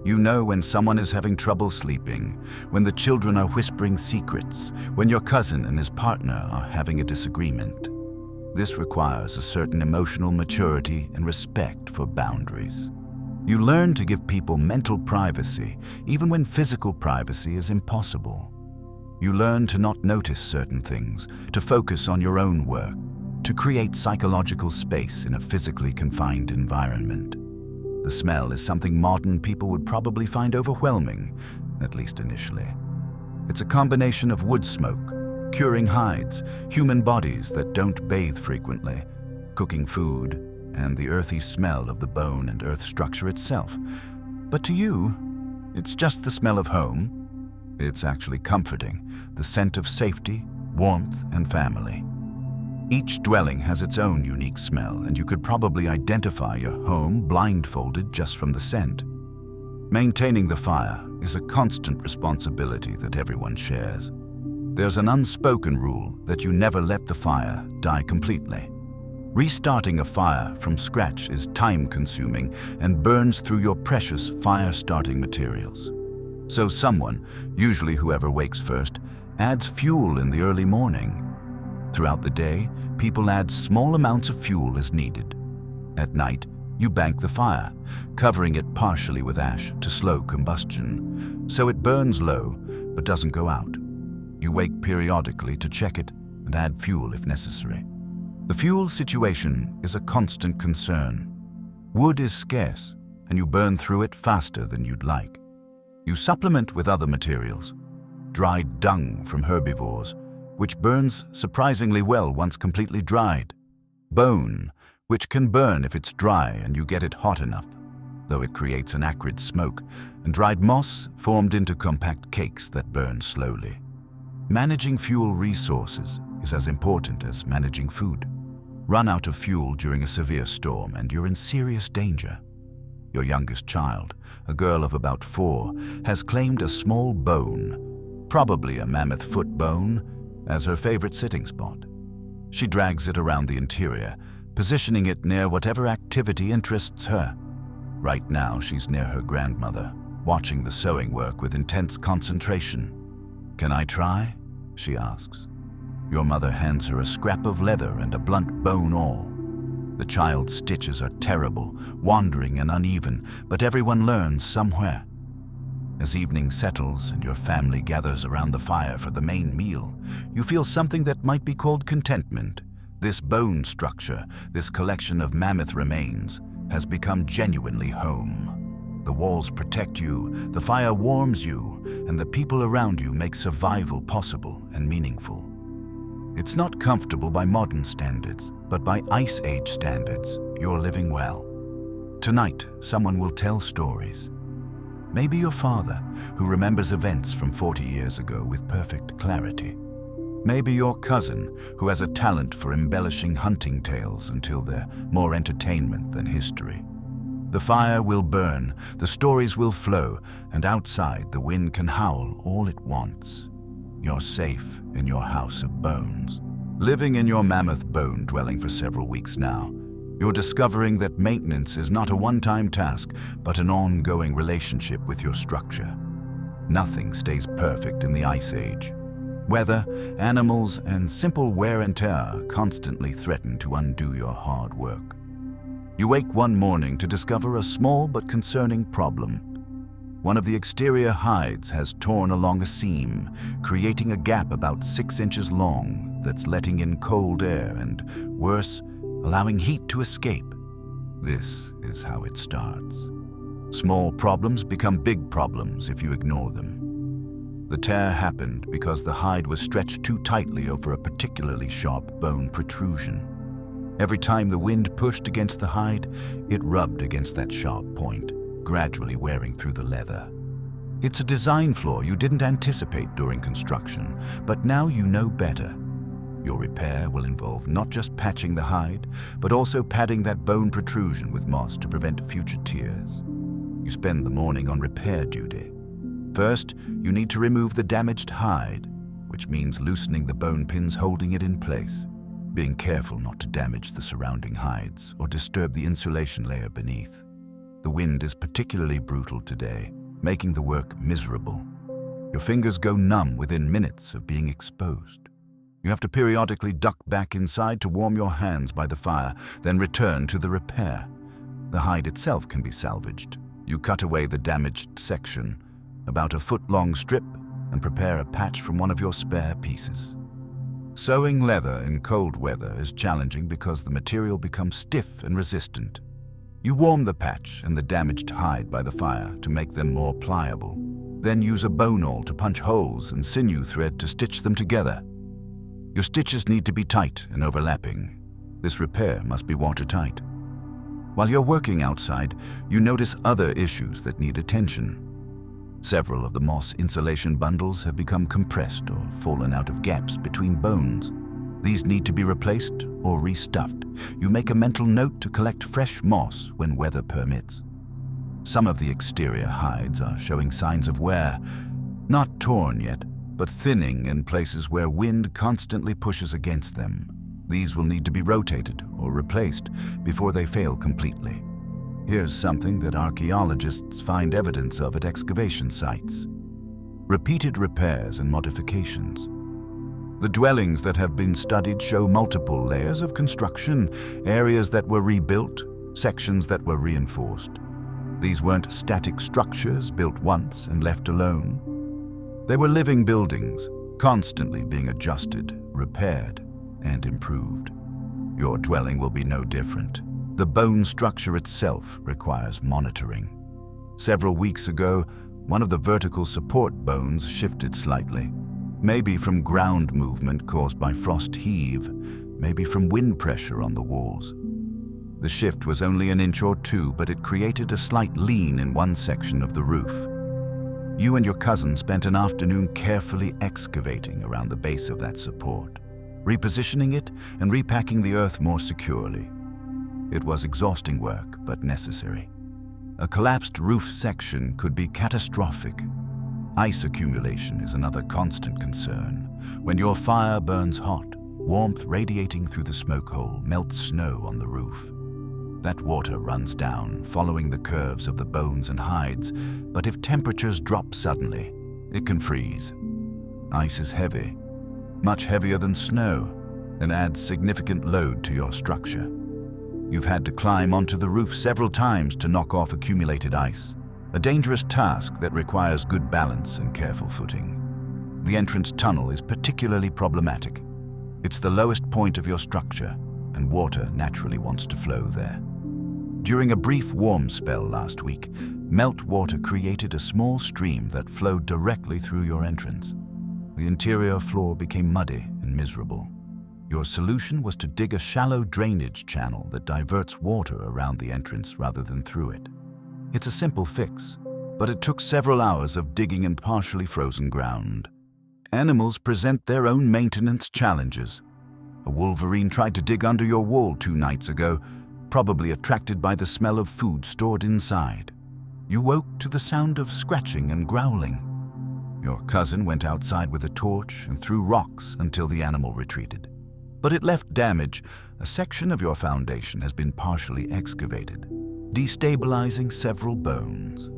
You know when someone is having trouble sleeping, when the children are whispering secrets, when your cousin and his partner are having a disagreement. This requires a certain emotional maturity and respect for boundaries. You learn to give people mental privacy, even when physical privacy is impossible. You learn to not notice certain things, to focus on your own work, to create psychological space in a physically confined environment. The smell is something modern people would probably find overwhelming, at least initially. It's a combination of wood smoke, curing hides, human bodies that don't bathe frequently, cooking food, and the earthy smell of the bone and earth structure itself. But to you, it's just the smell of home. It's actually comforting, the scent of safety, warmth, and family. Each dwelling has its own unique smell, and you could probably identify your home blindfolded just from the scent. Maintaining the fire is a constant responsibility that everyone shares. There's an unspoken rule that you never let the fire die completely. Restarting a fire from scratch is time-consuming and burns through your precious fire-starting materials. So someone, usually whoever wakes first, adds fuel in the early morning. Throughout the day, people add small amounts of fuel as needed. At night, you bank the fire, covering it partially with ash to slow combustion, so it burns low but doesn't go out. You wake periodically to check it and add fuel if necessary. The fuel situation is a constant concern. Wood is scarce, and you burn through it faster than you'd like. You supplement with other materials, dried dung from herbivores, which burns surprisingly well once completely dried. Bone, which can burn if it's dry and you get it hot enough, though it creates an acrid smoke, and dried moss formed into compact cakes that burn slowly. Managing fuel resources is as important as managing food. Run out of fuel during a severe storm and you're in serious danger. Your youngest child, a girl of about 4, has claimed a small bone, probably a mammoth foot bone, as her favorite sitting spot. She drags it around the interior, positioning it near whatever activity interests her. Right now, she's near her grandmother, watching the sewing work with intense concentration. "Can I try?" she asks. Your mother hands her a scrap of leather and a blunt bone awl. The child's stitches are terrible, wandering and uneven, but everyone learns somewhere. As evening settles and your family gathers around the fire for the main meal, you feel something that might be called contentment. This bone structure, this collection of mammoth remains, has become genuinely home. The walls protect you, the fire warms you, and the people around you make survival possible and meaningful. It's not comfortable by modern standards, but by Ice Age standards, you're living well. Tonight, someone will tell stories. Maybe your father, who remembers events from 40 years ago with perfect clarity. Maybe your cousin, who has a talent for embellishing hunting tales until they're more entertainment than history. The fire will burn, the stories will flow, and outside the wind can howl all it wants. You're safe in your house of bones. Living in your mammoth bone dwelling for several weeks now, you're discovering that maintenance is not a one-time task, but an ongoing relationship with your structure. Nothing stays perfect in the Ice Age. Weather, animals, and simple wear and tear constantly threaten to undo your hard work. You wake one morning to discover a small but concerning problem. One of the exterior hides has torn along a seam, creating a gap about 6 inches long that's letting in cold air and, worse, allowing heat to escape. This is how it starts. Small problems become big problems if you ignore them. The tear happened because the hide was stretched too tightly over a particularly sharp bone protrusion. Every time the wind pushed against the hide, it rubbed against that sharp point, gradually wearing through the leather. It's a design flaw you didn't anticipate during construction, but now you know better. Your repair will involve not just patching the hide, but also padding that bone protrusion with moss to prevent future tears. You spend the morning on repair duty. First, you need to remove the damaged hide, which means loosening the bone pins holding it in place, being careful not to damage the surrounding hides or disturb the insulation layer beneath. The wind is particularly brutal today, making the work miserable. Your fingers go numb within minutes of being exposed. You have to periodically duck back inside to warm your hands by the fire, then return to the repair. The hide itself can be salvaged. You cut away the damaged section, about a foot-long strip, and prepare a patch from one of your spare pieces. Sewing leather in cold weather is challenging because the material becomes stiff and resistant. You warm the patch and the damaged hide by the fire to make them more pliable. Then use a bone awl to punch holes and sinew thread to stitch them together. Your stitches need to be tight and overlapping. This repair must be watertight. While you're working outside, you notice other issues that need attention. Several of the moss insulation bundles have become compressed or fallen out of gaps between bones. These need to be replaced or restuffed. You make a mental note to collect fresh moss when weather permits. Some of the exterior hides are showing signs of wear, not torn yet, but thinning in places where wind constantly pushes against them. These will need to be rotated or replaced before they fail completely. Here's something that archaeologists find evidence of at excavation sites: repeated repairs and modifications. The dwellings that have been studied show multiple layers of construction, areas that were rebuilt, sections that were reinforced. These weren't static structures built once and left alone. They were living buildings, constantly being adjusted, repaired, and improved. Your dwelling will be no different. The bone structure itself requires monitoring. Several weeks ago, one of the vertical support bones shifted slightly. Maybe from ground movement caused by frost heave, maybe from wind pressure on the walls. The shift was only an inch or two, but it created a slight lean in one section of the roof. You and your cousin spent an afternoon carefully excavating around the base of that support, repositioning it and repacking the earth more securely. It was exhausting work, but necessary. A collapsed roof section could be catastrophic. Ice accumulation is another constant concern. When your fire burns hot, warmth radiating through the smoke hole melts snow on the roof. That water runs down, following the curves of the bones and hides, but if temperatures drop suddenly, it can freeze. Ice is heavy, much heavier than snow, and adds significant load to your structure. You've had to climb onto the roof several times to knock off accumulated ice, a dangerous task that requires good balance and careful footing. The entrance tunnel is particularly problematic. It's the lowest point of your structure, and water naturally wants to flow there. During a brief warm spell last week, meltwater created a small stream that flowed directly through your entrance. The interior floor became muddy and miserable. Your solution was to dig a shallow drainage channel that diverts water around the entrance rather than through it. It's a simple fix, but it took several hours of digging in partially frozen ground. Animals present their own maintenance challenges. A wolverine tried to dig under your wall 2 nights ago, probably attracted by the smell of food stored inside. You woke to the sound of scratching and growling. Your cousin went outside with a torch and threw rocks until the animal retreated. But it left damage. A section of your foundation has been partially excavated, destabilizing several bones.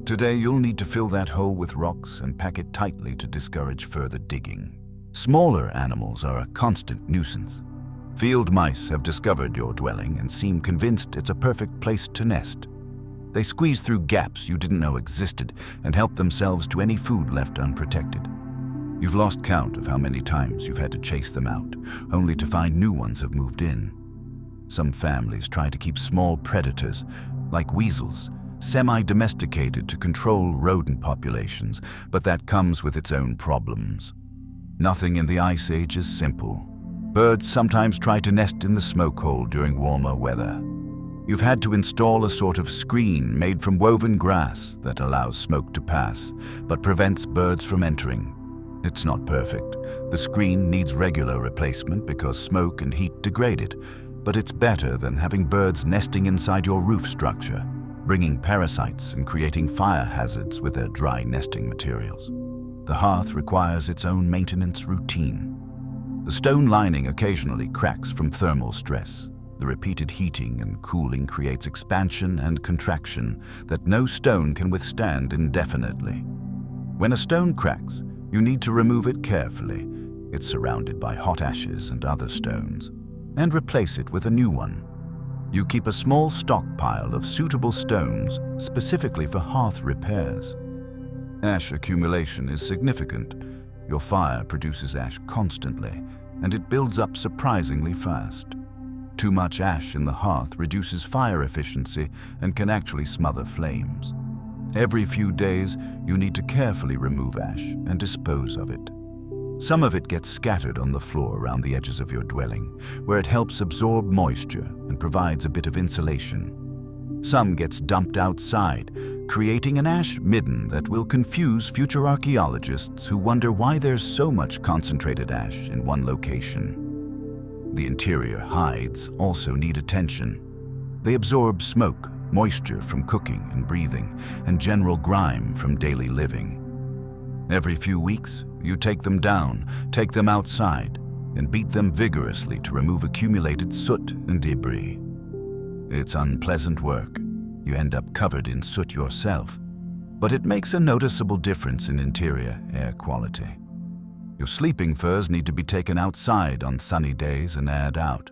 Today you'll need to fill that hole with rocks and pack it tightly to discourage further digging. Smaller animals are a constant nuisance. Field mice have discovered your dwelling and seem convinced it's a perfect place to nest. They squeeze through gaps you didn't know existed and help themselves to any food left unprotected. You've lost count of how many times you've had to chase them out, only to find new ones have moved in. Some families try to keep small predators, like weasels, semi-domesticated to control rodent populations, but that comes with its own problems. Nothing in the Ice Age is simple. Birds sometimes try to nest in the smoke hole during warmer weather. You've had to install a sort of screen made from woven grass that allows smoke to pass, but prevents birds from entering. It's not perfect. The screen needs regular replacement because smoke and heat degrade it, but it's better than having birds nesting inside your roof structure, bringing parasites and creating fire hazards with their dry nesting materials. The hearth requires its own maintenance routine. The stone lining occasionally cracks from thermal stress. The repeated heating and cooling creates expansion and contraction that no stone can withstand indefinitely. When a stone cracks, you need to remove it carefully. It's surrounded by hot ashes and other stones, and replace it with a new one. You keep a small stockpile of suitable stones specifically for hearth repairs. Ash accumulation is significant. Your fire produces ash constantly, and it builds up surprisingly fast. Too much ash in the hearth reduces fire efficiency and can actually smother flames. Every few days, you need to carefully remove ash and dispose of it. Some of it gets scattered on the floor around the edges of your dwelling, where it helps absorb moisture and provides a bit of insulation. Some gets dumped outside, creating an ash midden that will confuse future archaeologists who wonder why there's so much concentrated ash in one location. The interior hides also need attention. They absorb smoke, moisture from cooking and breathing, and general grime from daily living. Every few weeks, you take them down, take them outside, and beat them vigorously to remove accumulated soot and debris. It's unpleasant work. You end up covered in soot yourself, but it makes a noticeable difference in interior air quality. Your sleeping furs need to be taken outside on sunny days and aired out.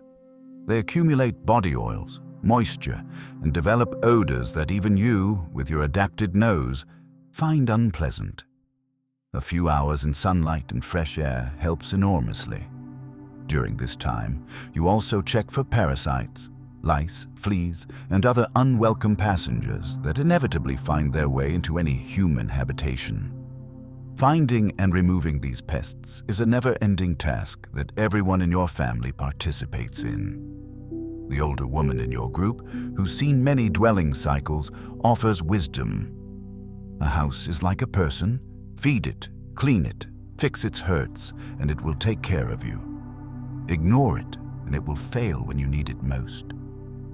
They accumulate body oils, moisture, and develop odors that even you, with your adapted nose, find unpleasant. A few hours in sunlight and fresh air helps enormously. During this time, you also check for parasites, lice, fleas, and other unwelcome passengers that inevitably find their way into any human habitation. Finding and removing these pests is a never-ending task that everyone in your family participates in. The older woman in your group, who's seen many dwelling cycles, offers wisdom. A house is like a person. Feed it, clean it, fix its hurts, and it will take care of you. Ignore it, and it will fail when you need it most.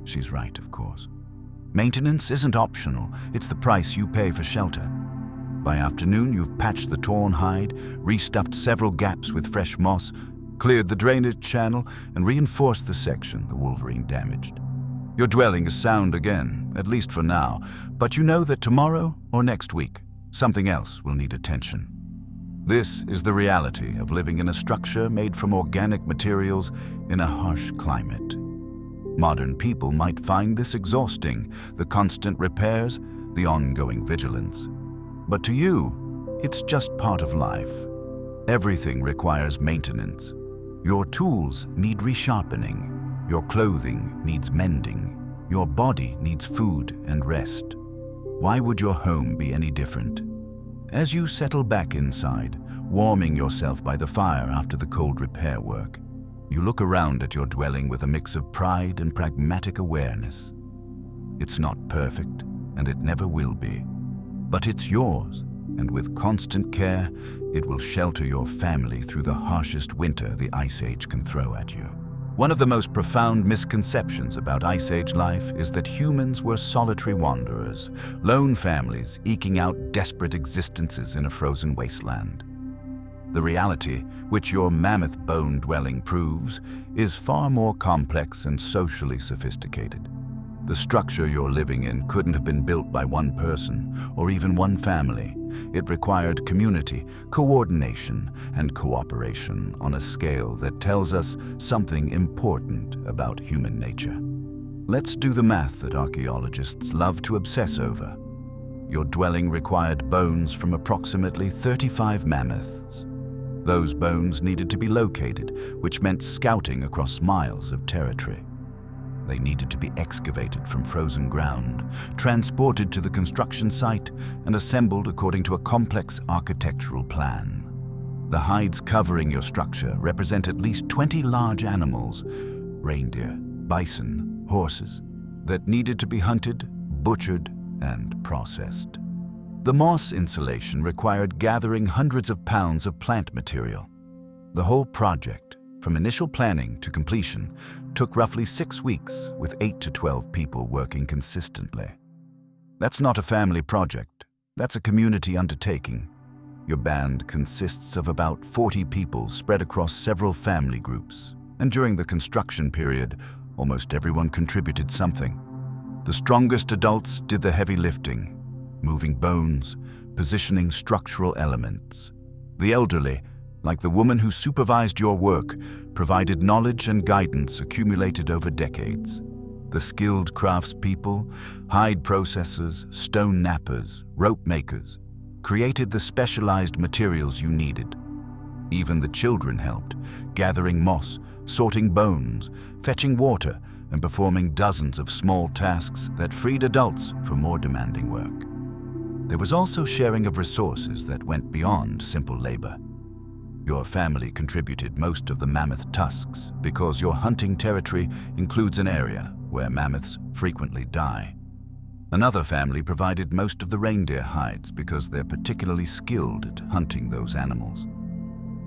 She's right, of course. Maintenance isn't optional. It's the price you pay for shelter. By afternoon, you've patched the torn hide, restuffed several gaps with fresh moss, cleared the drainage channel, and reinforced the section the wolverine damaged. Your dwelling is sound again, at least for now, but you know that tomorrow or next week, something else will need attention. This is the reality of living in a structure made from organic materials in a harsh climate. Modern people might find this exhausting, the constant repairs, the ongoing vigilance. But to you, it's just part of life. Everything requires maintenance. Your tools need resharpening. Your clothing needs mending. Your body needs food and rest. Why would your home be any different? As you settle back inside, warming yourself by the fire after the cold repair work, you look around at your dwelling with a mix of pride and pragmatic awareness. It's not perfect, and it never will be. But it's yours, and with constant care, it will shelter your family through the harshest winter the Ice Age can throw at you. One of the most profound misconceptions about Ice Age life is that humans were solitary wanderers, lone families eking out desperate existences in a frozen wasteland. The reality, which your Mammoth Bone dwelling proves, is far more complex and socially sophisticated. The structure you're living in couldn't have been built by one person or even one family. It required community, coordination, and cooperation on a scale that tells us something important about human nature. Let's do the math that archaeologists love to obsess over. Your dwelling required bones from approximately 35 mammoths. Those bones needed to be located, which meant scouting across miles of territory. They needed to be excavated from frozen ground, transported to the construction site, and assembled according to a complex architectural plan. The hides covering your structure represent at least 20 large animals, reindeer, bison, horses, that needed to be hunted, butchered, and processed. The moss insulation required gathering hundreds of pounds of plant material. The whole project, from initial planning to completion, took roughly 6 weeks with 8 to 12 people working consistently. That's not a family project, that's a community undertaking. Your band consists of about 40 people spread across several family groups, and during the construction period, almost everyone contributed something. The strongest adults did the heavy lifting, moving bones, positioning structural elements. The elderly, like the woman who supervised your work, provided knowledge and guidance accumulated over decades. The skilled craftspeople, hide processors, stone knappers, rope makers, created the specialized materials you needed. Even the children helped, gathering moss, sorting bones, fetching water, and performing dozens of small tasks that freed adults for more demanding work. There was also sharing of resources that went beyond simple labor. Your family contributed most of the mammoth tusks because your hunting territory includes an area where mammoths frequently die. Another family provided most of the reindeer hides because they're particularly skilled at hunting those animals.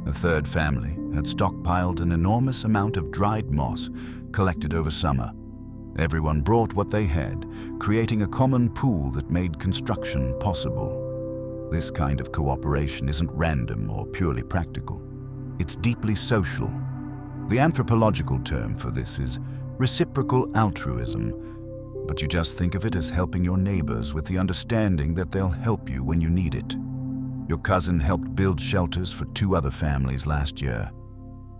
A third family had stockpiled an enormous amount of dried moss collected over summer. Everyone brought what they had, creating a common pool that made construction possible. This kind of cooperation isn't random or purely practical. It's deeply social. The anthropological term for this is reciprocal altruism, but you just think of it as helping your neighbors with the understanding that they'll help you when you need it. Your cousin helped build shelters for 2 other families last year.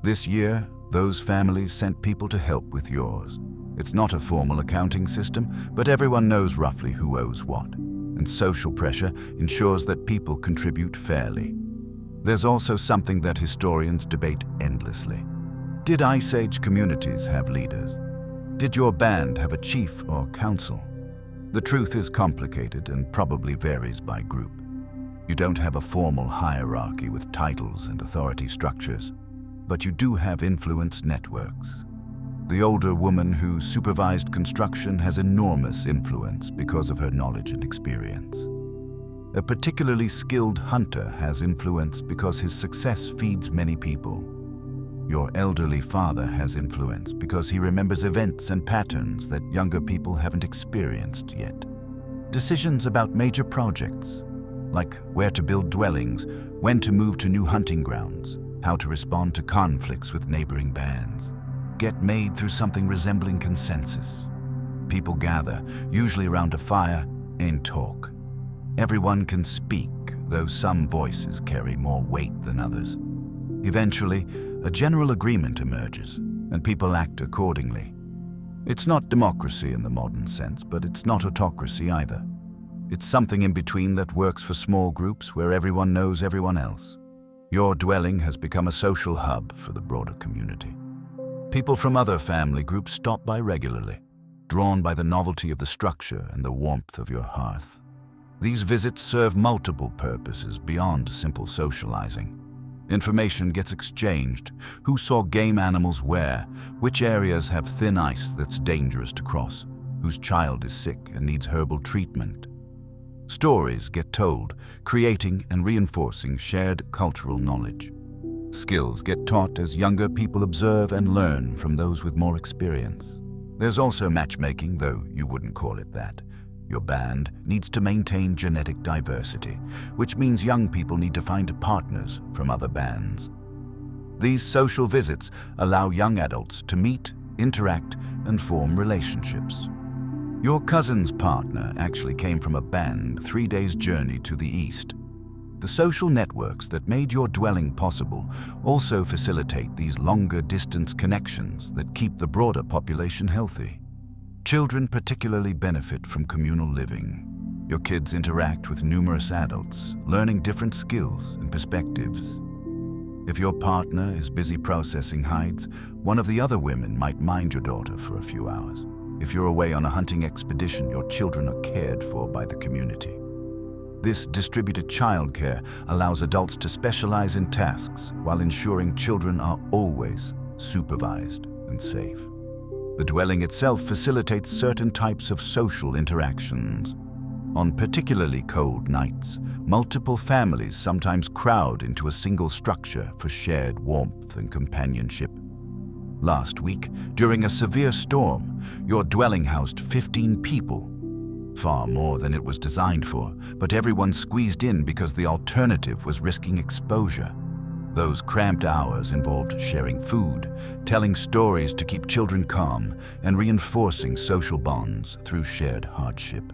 This year, those families sent people to help with yours. It's not a formal accounting system, but everyone knows roughly who owes what, and social pressure ensures that people contribute fairly. There's also something that historians debate endlessly. Did Ice Age communities have leaders? Did your band have a chief or council? The truth is complicated and probably varies by group. You don't have a formal hierarchy with titles and authority structures, but you do have influence networks. The older woman who supervised construction has enormous influence because of her knowledge and experience. A particularly skilled hunter has influence because his success feeds many people. Your elderly father has influence because he remembers events and patterns that younger people haven't experienced yet. Decisions about major projects, like where to build dwellings, when to move to new hunting grounds, how to respond to conflicts with neighboring bands, get made through something resembling consensus. People gather, usually around a fire, and talk. Everyone can speak, though some voices carry more weight than others. Eventually, a general agreement emerges, and people act accordingly. It's not democracy in the modern sense, but it's not autocracy either. It's something in between that works for small groups where everyone knows everyone else. Your dwelling has become a social hub for the broader community. People from other family groups stop by regularly, drawn by the novelty of the structure and the warmth of your hearth. These visits serve multiple purposes beyond simple socializing. Information gets exchanged: who saw game animals where, which areas have thin ice that's dangerous to cross, whose child is sick and needs herbal treatment. Stories get told, creating and reinforcing shared cultural knowledge. Skills get taught as younger people observe and learn from those with more experience. There's also matchmaking, though you wouldn't call it that. Your band needs to maintain genetic diversity, which means young people need to find partners from other bands. These social visits allow young adults to meet, interact, and form relationships. Your cousin's partner actually came from a band 3 days' journey to the east. The social networks that made your dwelling possible also facilitate these longer distance connections that keep the broader population healthy. Children particularly benefit from communal living. Your kids interact with numerous adults, learning different skills and perspectives. If your partner is busy processing hides, one of the other women might mind your daughter for a few hours. If you're away on a hunting expedition, your children are cared for by the community. This distributed childcare allows adults to specialize in tasks while ensuring children are always supervised and safe. The dwelling itself facilitates certain types of social interactions. On particularly cold nights, multiple families sometimes crowd into a single structure for shared warmth and companionship. Last week, during a severe storm, your dwelling housed 15 people. Far more than it was designed for, but everyone squeezed in because the alternative was risking exposure. Those cramped hours involved sharing food, telling stories to keep children calm, and reinforcing social bonds through shared hardship.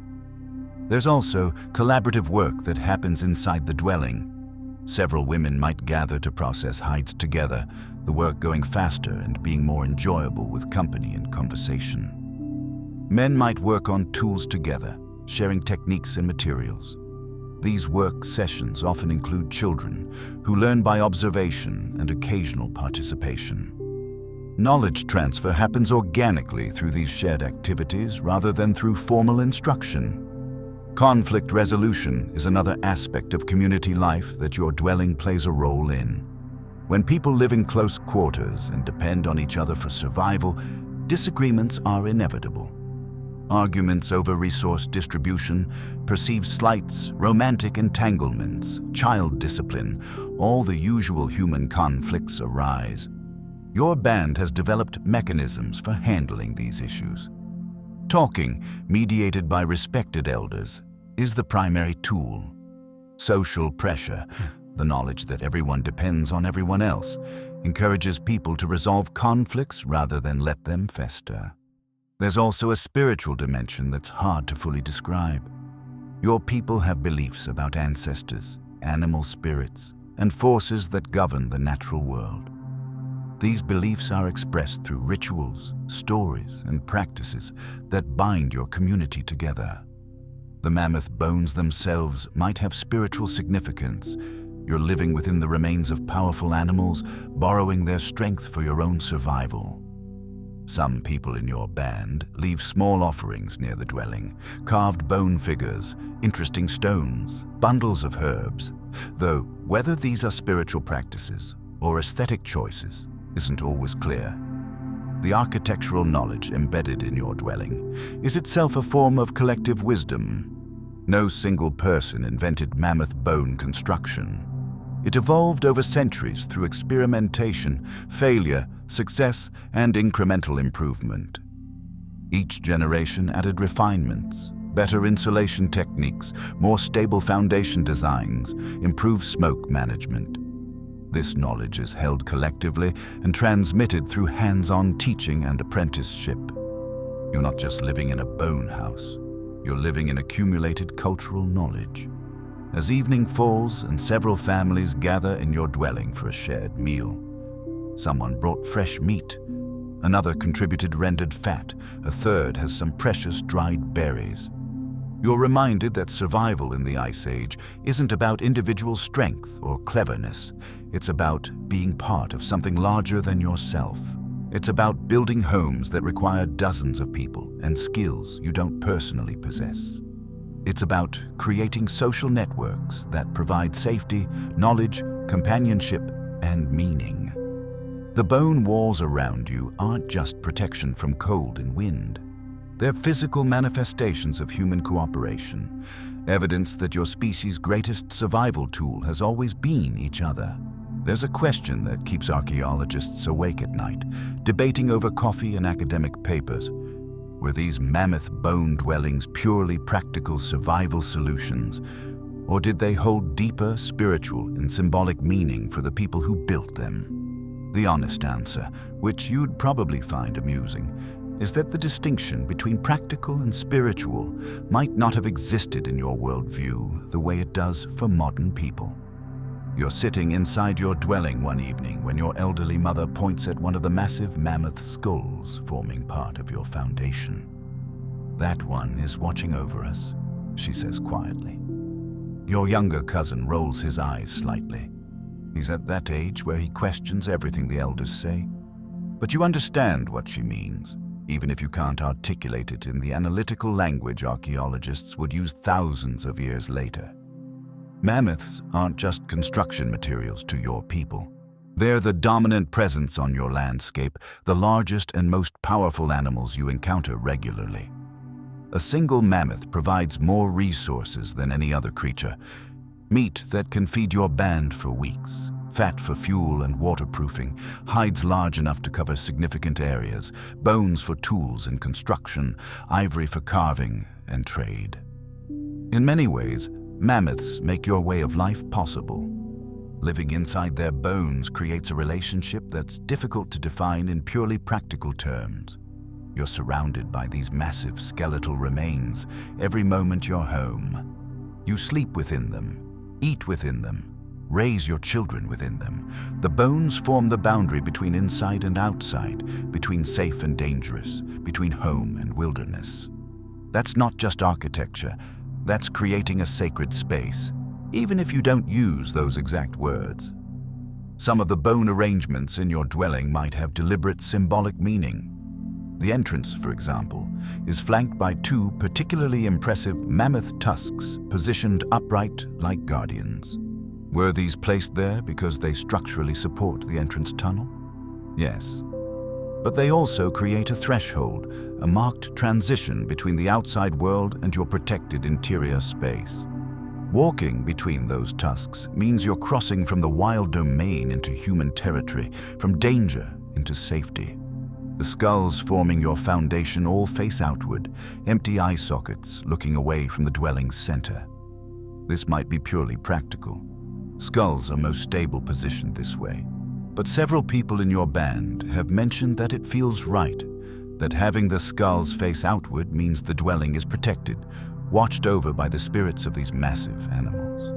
There's also collaborative work that happens inside the dwelling. Several women might gather to process hides together, the work going faster and being more enjoyable with company and conversation. Men might work on tools together, sharing techniques and materials. These work sessions often include children who learn by observation and occasional participation. Knowledge transfer happens organically through these shared activities rather than through formal instruction. Conflict resolution is another aspect of community life that your dwelling plays a role in. When people live in close quarters and depend on each other for survival, disagreements are inevitable. Arguments over resource distribution, perceived slights, romantic entanglements, child discipline, all the usual human conflicts arise. Your band has developed mechanisms for handling these issues. Talking, mediated by respected elders, is the primary tool. Social pressure, the knowledge that everyone depends on everyone else, encourages people to resolve conflicts rather than let them fester. There's also a spiritual dimension that's hard to fully describe. Your people have beliefs about ancestors, animal spirits, and forces that govern the natural world. These beliefs are expressed through rituals, stories, and practices that bind your community together. The mammoth bones themselves might have spiritual significance. You're living within the remains of powerful animals, borrowing their strength for your own survival. Some people in your band leave small offerings near the dwelling, carved bone figures, interesting stones, bundles of herbs, though whether these are spiritual practices or aesthetic choices isn't always clear. The architectural knowledge embedded in your dwelling is itself a form of collective wisdom. No single person invented mammoth bone construction. It evolved over centuries through experimentation, failure, success, and incremental improvement. Each generation added refinements, better insulation techniques, more stable foundation designs, improved smoke management. This knowledge is held collectively and transmitted through hands-on teaching and apprenticeship. You're not just living in a bone house, you're living in accumulated cultural knowledge. As evening falls and several families gather in your dwelling for a shared meal, someone brought fresh meat, another contributed rendered fat, a third has some precious dried berries. You're reminded that survival in the Ice Age isn't about individual strength or cleverness. It's about being part of something larger than yourself. It's about building homes that require dozens of people and skills you don't personally possess. It's about creating social networks that provide safety, knowledge, companionship, and meaning. The bone walls around you aren't just protection from cold and wind. They're physical manifestations of human cooperation, evidence that your species' greatest survival tool has always been each other. There's a question that keeps archaeologists awake at night, debating over coffee and academic papers. Were these mammoth bone dwellings purely practical survival solutions, or did they hold deeper spiritual and symbolic meaning for the people who built them? The honest answer, which you'd probably find amusing, is that the distinction between practical and spiritual might not have existed in your worldview the way it does for modern people. You're sitting inside your dwelling one evening when your elderly mother points at one of the massive mammoth skulls forming part of your foundation. "That one is watching over us," she says quietly. Your younger cousin rolls his eyes slightly. He's at that age where he questions everything the elders say. But you understand what she means, even if you can't articulate it in the analytical language archaeologists would use thousands of years later. Mammoths aren't just construction materials to your people. They're the dominant presence on your landscape, the largest and most powerful animals you encounter regularly. A single mammoth provides more resources than any other creature. Meat that can feed your band for weeks, fat for fuel and waterproofing, hides large enough to cover significant areas, bones for tools and construction, ivory for carving and trade. In many ways, mammoths make your way of life possible. Living inside their bones creates a relationship that's difficult to define in purely practical terms. You're surrounded by these massive skeletal remains every moment you're home. You sleep within them, eat within them, raise your children within them. The bones form the boundary between inside and outside, between safe and dangerous, between home and wilderness. That's not just architecture, that's creating a sacred space, even if you don't use those exact words. Some of the bone arrangements in your dwelling might have deliberate symbolic meaning. The entrance, for example, is flanked by two particularly impressive mammoth tusks positioned upright like guardians. Were these placed there because they structurally support the entrance tunnel? Yes. But they also create a threshold, a marked transition between the outside world and your protected interior space. Walking between those tusks means you're crossing from the wild domain into human territory, from danger into safety. The skulls forming your foundation all face outward, empty eye sockets looking away from the dwelling's center. This might be purely practical. Skulls are most stable positioned this way. But several people in your band have mentioned that it feels right, that having the skulls face outward means the dwelling is protected, watched over by the spirits of these massive animals.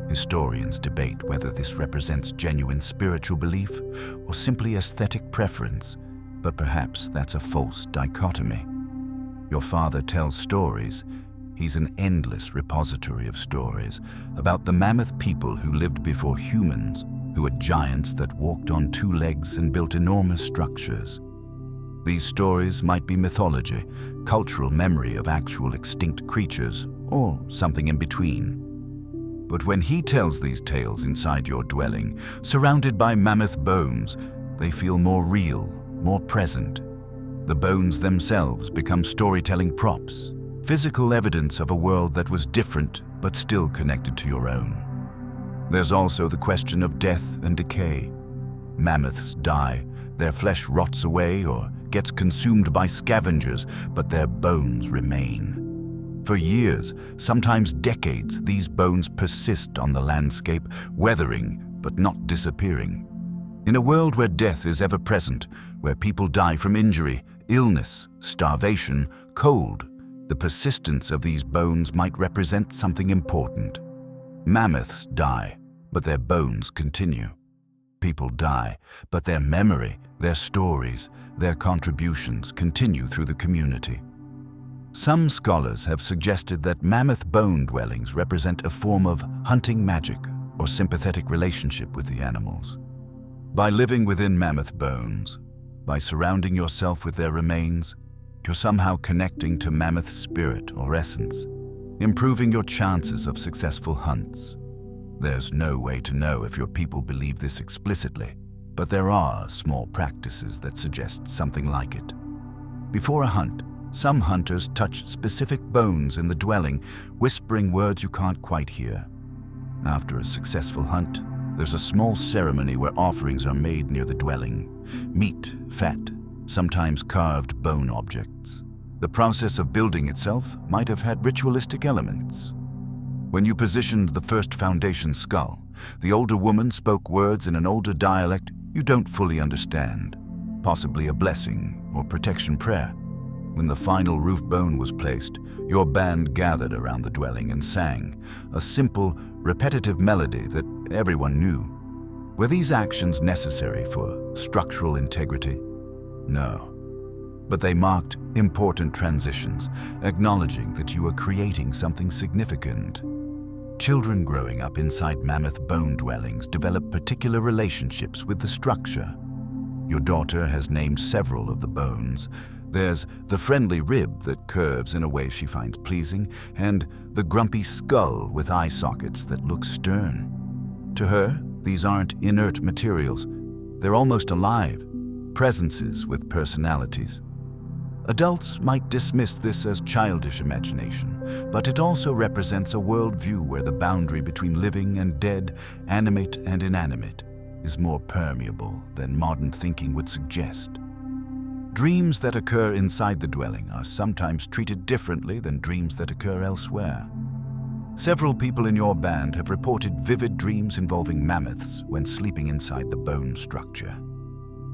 Historians debate whether this represents genuine spiritual belief or simply aesthetic preference, but perhaps that's a false dichotomy. Your father tells stories. He's an endless repository of stories about the mammoth people who lived before humans, who were giants that walked on two legs and built enormous structures. These stories might be mythology, cultural memory of actual extinct creatures, or something in between. But when he tells these tales inside your dwelling, surrounded by mammoth bones, they feel more real, more present. The bones themselves become storytelling props, physical evidence of a world that was different but still connected to your own. There's also the question of death and decay. Mammoths die, their flesh rots away or gets consumed by scavengers, but their bones remain. For years, sometimes decades, these bones persist on the landscape, weathering but not disappearing. In a world where death is ever present, where people die from injury, illness, starvation, cold, the persistence of these bones might represent something important. Mammoths die, but their bones continue. People die, but their memory, their stories, their contributions continue through the community. Some scholars have suggested that mammoth bone dwellings represent a form of hunting magic or sympathetic relationship with the animals. By living within mammoth bones, By surrounding yourself with their remains, you're somehow connecting to Mammoth's spirit or essence, improving your chances of successful hunts. There's no way to know if your people believe this explicitly, but there are small practices that suggest something like it. Before a hunt, some hunters touch specific bones in the dwelling, whispering words you can't quite hear. After a successful hunt, there's a small ceremony where offerings are made near the dwelling. Meat, fat, sometimes carved bone objects. The process of building itself might have had ritualistic elements. When you positioned the first foundation skull, the older woman spoke words in an older dialect you don't fully understand, possibly a blessing or protection prayer. When the final roof bone was placed, your band gathered around the dwelling and sang, a simple, repetitive melody that everyone knew. Were these actions necessary for structural integrity? No. But they marked important transitions, acknowledging that you were creating something significant. Children growing up inside mammoth bone dwellings develop particular relationships with the structure. Your daughter has named several of the bones. There's the friendly rib that curves in a way she finds pleasing, and the grumpy skull with eye sockets that look stern. To her, these aren't inert materials. They're almost alive, presences with personalities. Adults might dismiss this as childish imagination, but it also represents a worldview where the boundary between living and dead, animate and inanimate, is more permeable than modern thinking would suggest. Dreams that occur inside the dwelling are sometimes treated differently than dreams that occur elsewhere. Several people in your band have reported vivid dreams involving mammoths when sleeping inside the bone structure.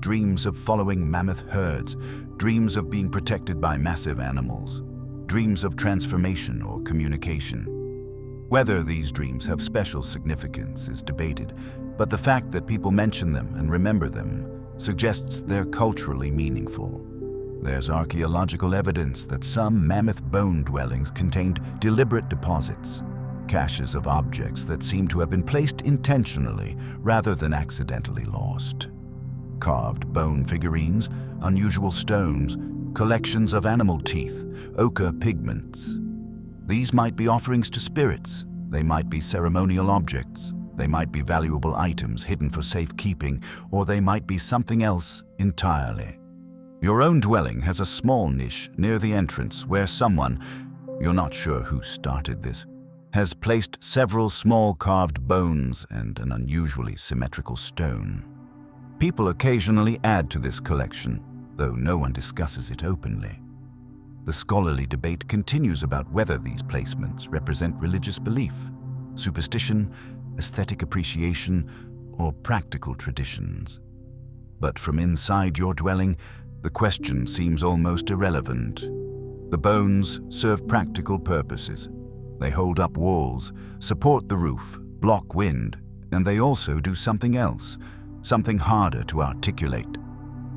Dreams of following mammoth herds, dreams of being protected by massive animals, dreams of transformation or communication. Whether these dreams have special significance is debated, but the fact that people mention them and remember them suggests they're culturally meaningful. There's archaeological evidence that some mammoth bone dwellings contained deliberate deposits, caches of objects that seem to have been placed intentionally rather than accidentally lost. Carved bone figurines, unusual stones, collections of animal teeth, ochre pigments. These might be offerings to spirits, they might be ceremonial objects, they might be valuable items hidden for safekeeping, or they might be something else entirely. Your own dwelling has a small niche near the entrance where someone, you're not sure who started this, has placed several small carved bones and an unusually symmetrical stone. People occasionally add to this collection, though no one discusses it openly. The scholarly debate continues about whether these placements represent religious belief, superstition, aesthetic appreciation, or practical traditions. But from inside your dwelling, the question seems almost irrelevant. The bones serve practical purposes. They hold up walls, support the roof, block wind, and they also do something else, something harder to articulate.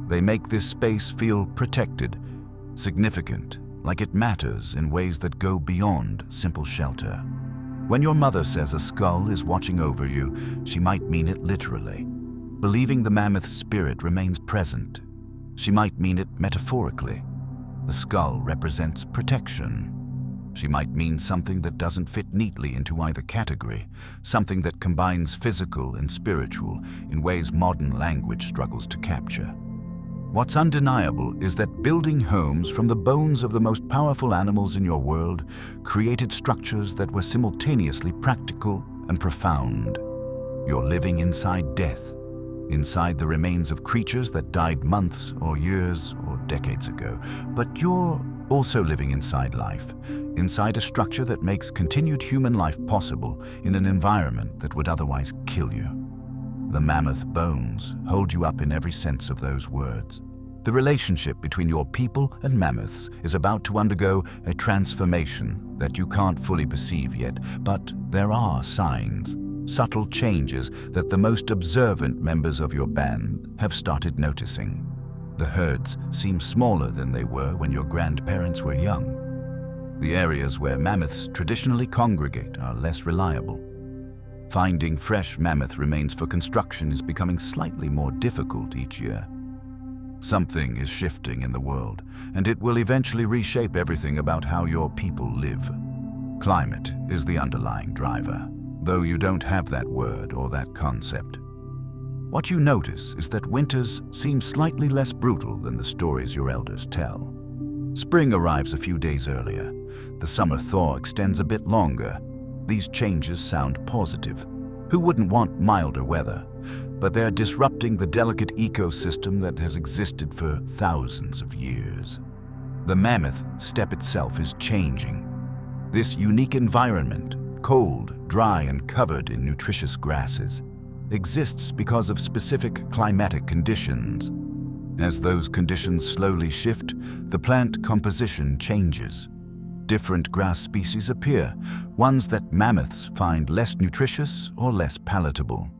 They make this space feel protected, significant, like it matters in ways that go beyond simple shelter. When your mother says a skull is watching over you, she might mean it literally. Believing the mammoth spirit remains present. She might mean it metaphorically. The skull represents protection. She might mean something that doesn't fit neatly into either category, something that combines physical and spiritual in ways modern language struggles to capture. What's undeniable is that building homes from the bones of the most powerful animals in your world created structures that were simultaneously practical and profound. You're living inside death, inside the remains of creatures that died months or years or decades ago. But you're also living inside life, inside a structure that makes continued human life possible in an environment that would otherwise kill you. The mammoth bones hold you up in every sense of those words. The relationship between your people and mammoths is about to undergo a transformation that you can't fully perceive yet, but there are signs, subtle changes that the most observant members of your band have started noticing. The herds seem smaller than they were when your grandparents were young. The areas where mammoths traditionally congregate are less reliable. Finding fresh mammoth remains for construction is becoming slightly more difficult each year. Something is shifting in the world, and it will eventually reshape everything about how your people live. Climate is the underlying driver, though you don't have that word or that concept. What you notice is that winters seem slightly less brutal than the stories your elders tell. Spring arrives a few days earlier. The summer thaw extends a bit longer. These changes sound positive. Who wouldn't want milder weather? But they're disrupting the delicate ecosystem that has existed for thousands of years. The Mammoth Steppe itself is changing. This unique environment, cold, dry, and covered in nutritious grasses, exists because of specific climatic conditions. As those conditions slowly shift, the plant composition changes. Different grass species appear, ones that mammoths find less nutritious or less palatable.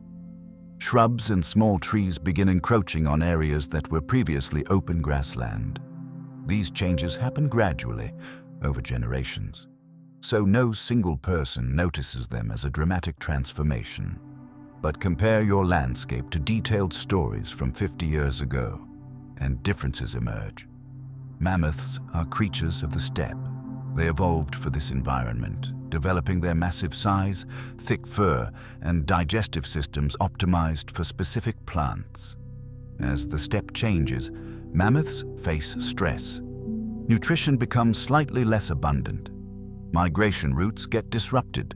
Shrubs and small trees begin encroaching on areas that were previously open grassland. These changes happen gradually, over generations, so no single person notices them as a dramatic transformation. But compare your landscape to detailed stories from 50 years ago, and differences emerge. Mammoths are creatures of the steppe. They evolved for this environment, developing their massive size, thick fur, and digestive systems optimized for specific plants. As the steppe changes, mammoths face stress. Nutrition becomes slightly less abundant. Migration routes get disrupted.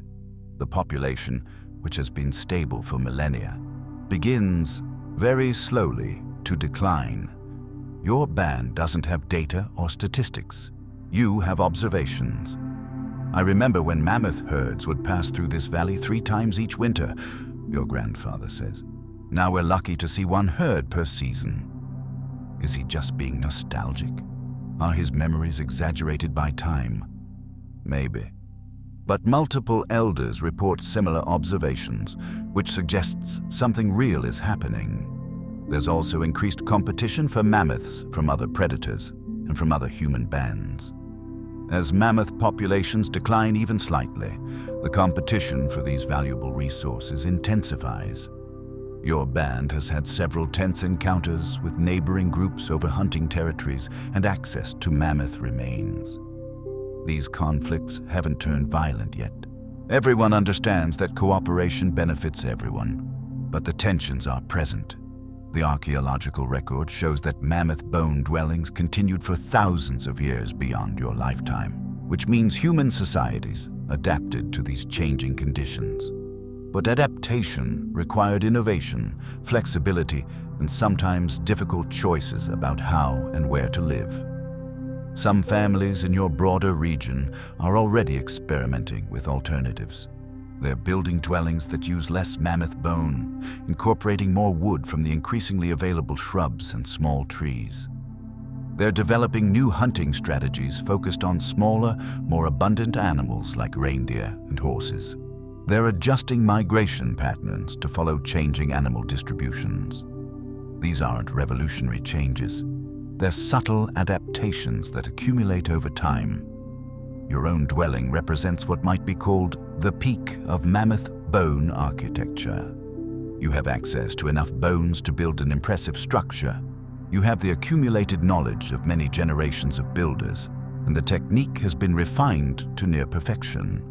The population, which has been stable for millennia, begins, very slowly, to decline. Your band doesn't have data or statistics. You have observations. I remember when mammoth herds would pass through this valley 3 times each winter, your grandfather says. Now we're lucky to see 1 herd per season. Is he just being nostalgic? Are his memories exaggerated by time? Maybe. But multiple elders report similar observations, which suggests something real is happening. There's also increased competition for mammoths from other predators and from other human bands. As mammoth populations decline even slightly, the competition for these valuable resources intensifies. Your band has had several tense encounters with neighboring groups over hunting territories and access to mammoth remains. These conflicts haven't turned violent yet. Everyone understands that cooperation benefits everyone, but the tensions are present. The archaeological record shows that mammoth bone dwellings continued for thousands of years beyond your lifetime, which means human societies adapted to these changing conditions. But adaptation required innovation, flexibility, and sometimes difficult choices about how and where to live. Some families in your broader region are already experimenting with alternatives. They're building dwellings that use less mammoth bone, incorporating more wood from the increasingly available shrubs and small trees. They're developing new hunting strategies focused on smaller, more abundant animals like reindeer and horses. They're adjusting migration patterns to follow changing animal distributions. These aren't revolutionary changes. They're subtle adaptations that accumulate over time. Your own dwelling represents what might be called the peak of mammoth bone architecture. You have access to enough bones to build an impressive structure. You have the accumulated knowledge of many generations of builders, and the technique has been refined to near perfection.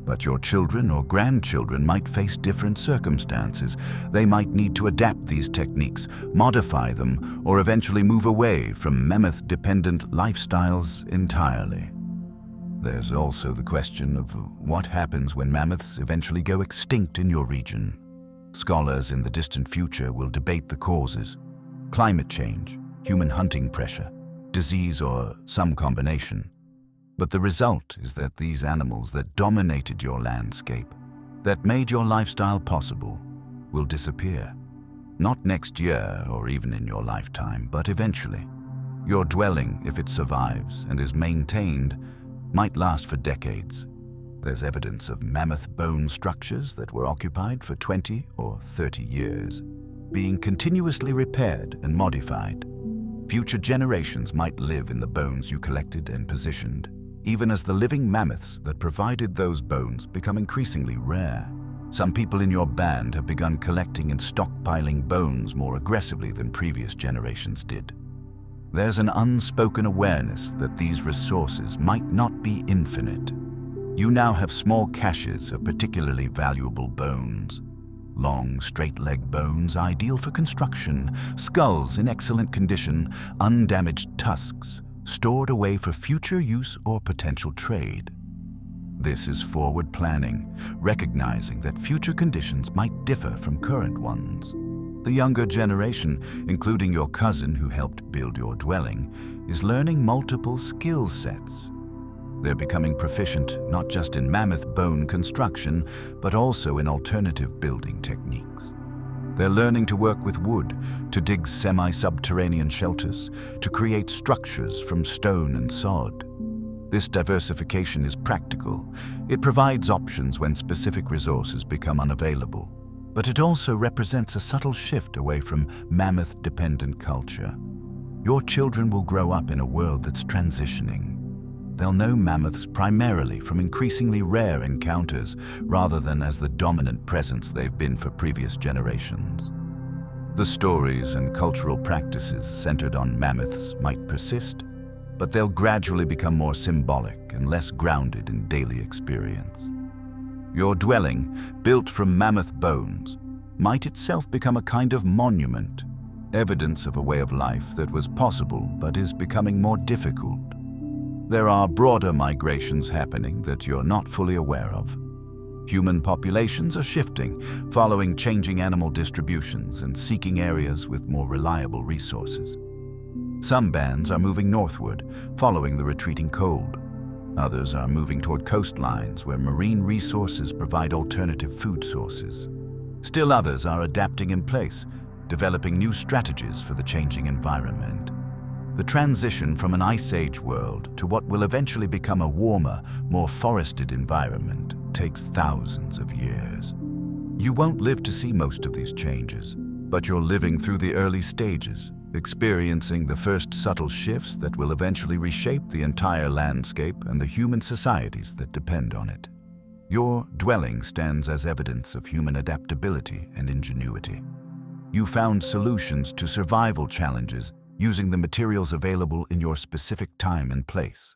But your children or grandchildren might face different circumstances. They might need to adapt these techniques, modify them, or eventually move away from mammoth-dependent lifestyles entirely. There's also the question of what happens when mammoths eventually go extinct in your region. Scholars in the distant future will debate the causes: climate change, human hunting pressure, disease, or some combination. But the result is that these animals that dominated your landscape, that made your lifestyle possible, will disappear. Not next year or even in your lifetime, but eventually. Your dwelling, if it survives and is maintained, might last for decades. There's evidence of mammoth bone structures that were occupied for 20 or 30 years, being continuously repaired and modified. Future generations might live in the bones you collected and positioned, even as the living mammoths that provided those bones become increasingly rare. Some people in your band have begun collecting and stockpiling bones more aggressively than previous generations did. There's an unspoken awareness that these resources might not be infinite. You now have small caches of particularly valuable bones. Long, straight-leg bones ideal for construction, skulls in excellent condition, undamaged tusks, stored away for future use or potential trade. This is forward planning, recognizing that future conditions might differ from current ones. The younger generation, including your cousin who helped build your dwelling, is learning multiple skill sets. They're becoming proficient not just in mammoth bone construction, but also in alternative building techniques. They're learning to work with wood, to dig semi-subterranean shelters, to create structures from stone and sod. This diversification is practical. It provides options when specific resources become unavailable. But it also represents a subtle shift away from mammoth-dependent culture. Your children will grow up in a world that's transitioning. They'll know mammoths primarily from increasingly rare encounters rather than as the dominant presence they've been for previous generations. The stories and cultural practices centered on mammoths might persist, but they'll gradually become more symbolic and less grounded in daily experience. Your dwelling, built from mammoth bones, might itself become a kind of monument, evidence of a way of life that was possible but is becoming more difficult. There are broader migrations happening that you're not fully aware of. Human populations are shifting, following changing animal distributions and seeking areas with more reliable resources. Some bands are moving northward, following the retreating cold. Others are moving toward coastlines where marine resources provide alternative food sources. Still others are adapting in place, developing new strategies for the changing environment. The transition from an Ice Age world to what will eventually become a warmer, more forested environment takes thousands of years. You won't live to see most of these changes, but you're living through the early stages, experiencing the first subtle shifts that will eventually reshape the entire landscape and the human societies that depend on it. Your dwelling stands as evidence of human adaptability and ingenuity. You found solutions to survival challenges using the materials available in your specific time and place.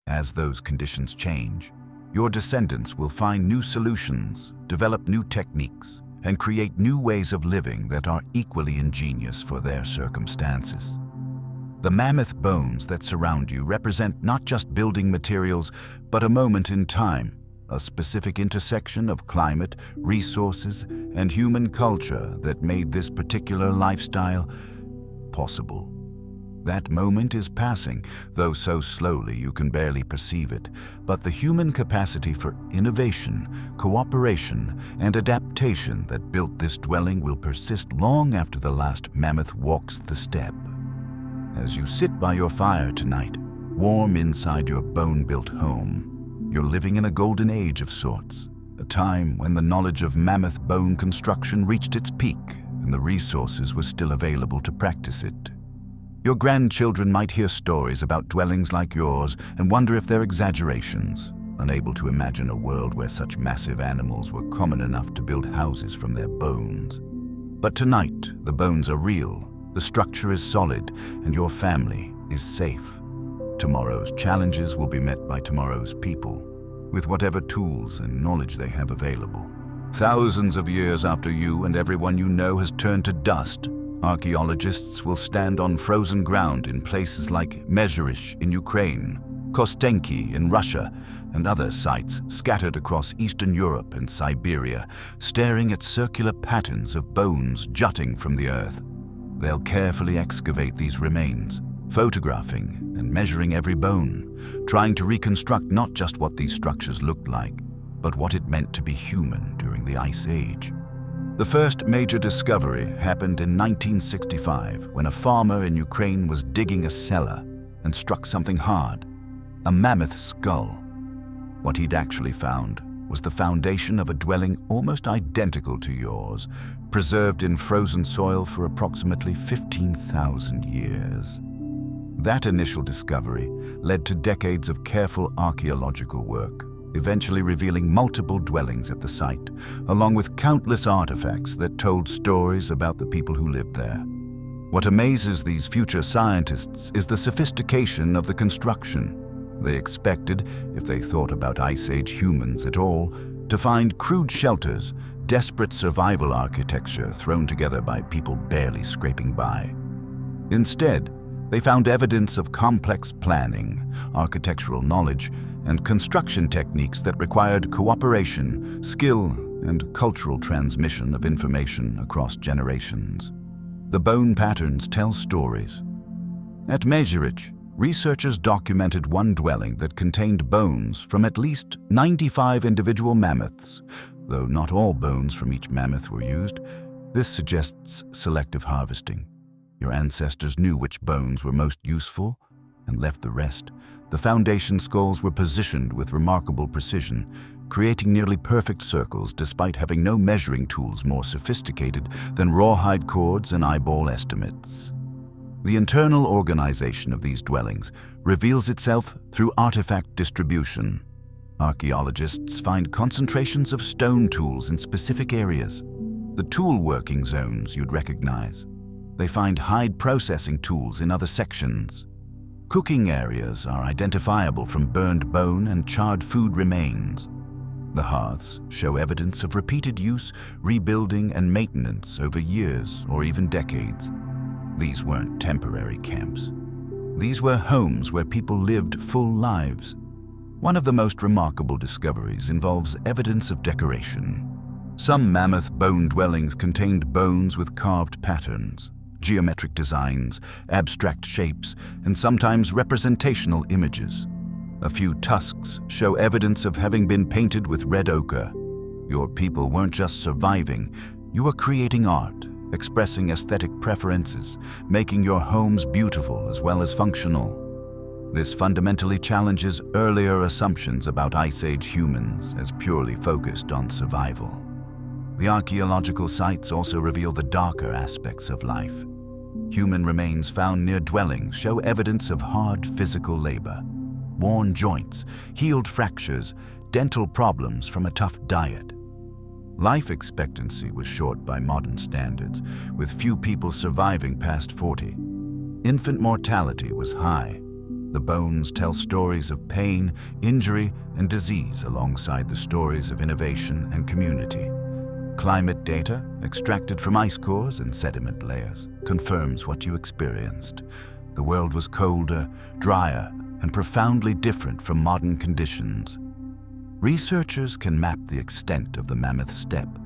As those conditions change, your descendants will find new solutions, develop new techniques, and create new ways of living that are equally ingenious for their circumstances. The mammoth bones that surround you represent not just building materials, but a moment in time, a specific intersection of climate, resources, and human culture that made this particular lifestyle possible. That moment is passing, though so slowly you can barely perceive it, but the human capacity for innovation, cooperation, and adaptation that built this dwelling will persist long after the last mammoth walks the steppe. As you sit by your fire tonight, warm inside your bone-built home, you're living in a golden age of sorts, a time when the knowledge of mammoth bone construction reached its peak and the resources were still available to practice it. Your grandchildren might hear stories about dwellings like yours and wonder if they're exaggerations, unable to imagine a world where such massive animals were common enough to build houses from their bones. But tonight, the bones are real, the structure is solid, and your family is safe. Tomorrow's challenges will be met by tomorrow's people, with whatever tools and knowledge they have available. Thousands of years after you and everyone you know has turned to dust, archaeologists will stand on frozen ground in places like Mezherish in Ukraine, Kostenki in Russia, and other sites scattered across Eastern Europe and Siberia, staring at circular patterns of bones jutting from the earth. They'll carefully excavate these remains, photographing and measuring every bone, trying to reconstruct not just what these structures looked like, but what it meant to be human during the Ice Age. The first major discovery happened in 1965 when a farmer in Ukraine was digging a cellar and struck something hard, a mammoth skull. What he'd actually found was the foundation of a dwelling almost identical to yours, preserved in frozen soil for approximately 15,000 years. That initial discovery led to decades of careful archaeological work, eventually revealing multiple dwellings at the site, along with countless artifacts that told stories about the people who lived there. What amazes these future scientists is the sophistication of the construction. They expected, if they thought about Ice Age humans at all, to find crude shelters, desperate survival architecture thrown together by people barely scraping by. Instead, they found evidence of complex planning, architectural knowledge, and construction techniques that required cooperation, skill, and cultural transmission of information across generations. The bone patterns tell stories. At Mezhirich, researchers documented one dwelling that contained bones from at least 95 individual mammoths. Though not all bones from each mammoth were used, this suggests selective harvesting. Your ancestors knew which bones were most useful and left the rest. The foundation skulls were positioned with remarkable precision, creating nearly perfect circles despite having no measuring tools more sophisticated than rawhide cords and eyeball estimates. The internal organization of these dwellings reveals itself through artifact distribution. Archaeologists find concentrations of stone tools in specific areas, the tool working zones you'd recognize. They find hide processing tools in other sections. Cooking areas are identifiable from burned bone and charred food remains. The hearths show evidence of repeated use, rebuilding, and maintenance over years or even decades. These weren't temporary camps. These were homes where people lived full lives. One of the most remarkable discoveries involves evidence of decoration. Some mammoth bone dwellings contained bones with carved patterns, geometric designs, abstract shapes, and sometimes representational images. A few tusks show evidence of having been painted with red ochre. Your people weren't just surviving, you were creating art, expressing aesthetic preferences, making your homes beautiful as well as functional. This fundamentally challenges earlier assumptions about Ice Age humans as purely focused on survival. The archaeological sites also reveal the darker aspects of life. Human remains found near dwellings show evidence of hard physical labor. Worn joints, healed fractures, dental problems from a tough diet. Life expectancy was short by modern standards, with few people surviving past 40. Infant mortality was high. The bones tell stories of pain, injury, and disease alongside the stories of innovation and community. Climate data, extracted from ice cores and sediment layers, confirms what you experienced. The world was colder, drier, and profoundly different from modern conditions. Researchers can map the extent of the Mammoth Steppe,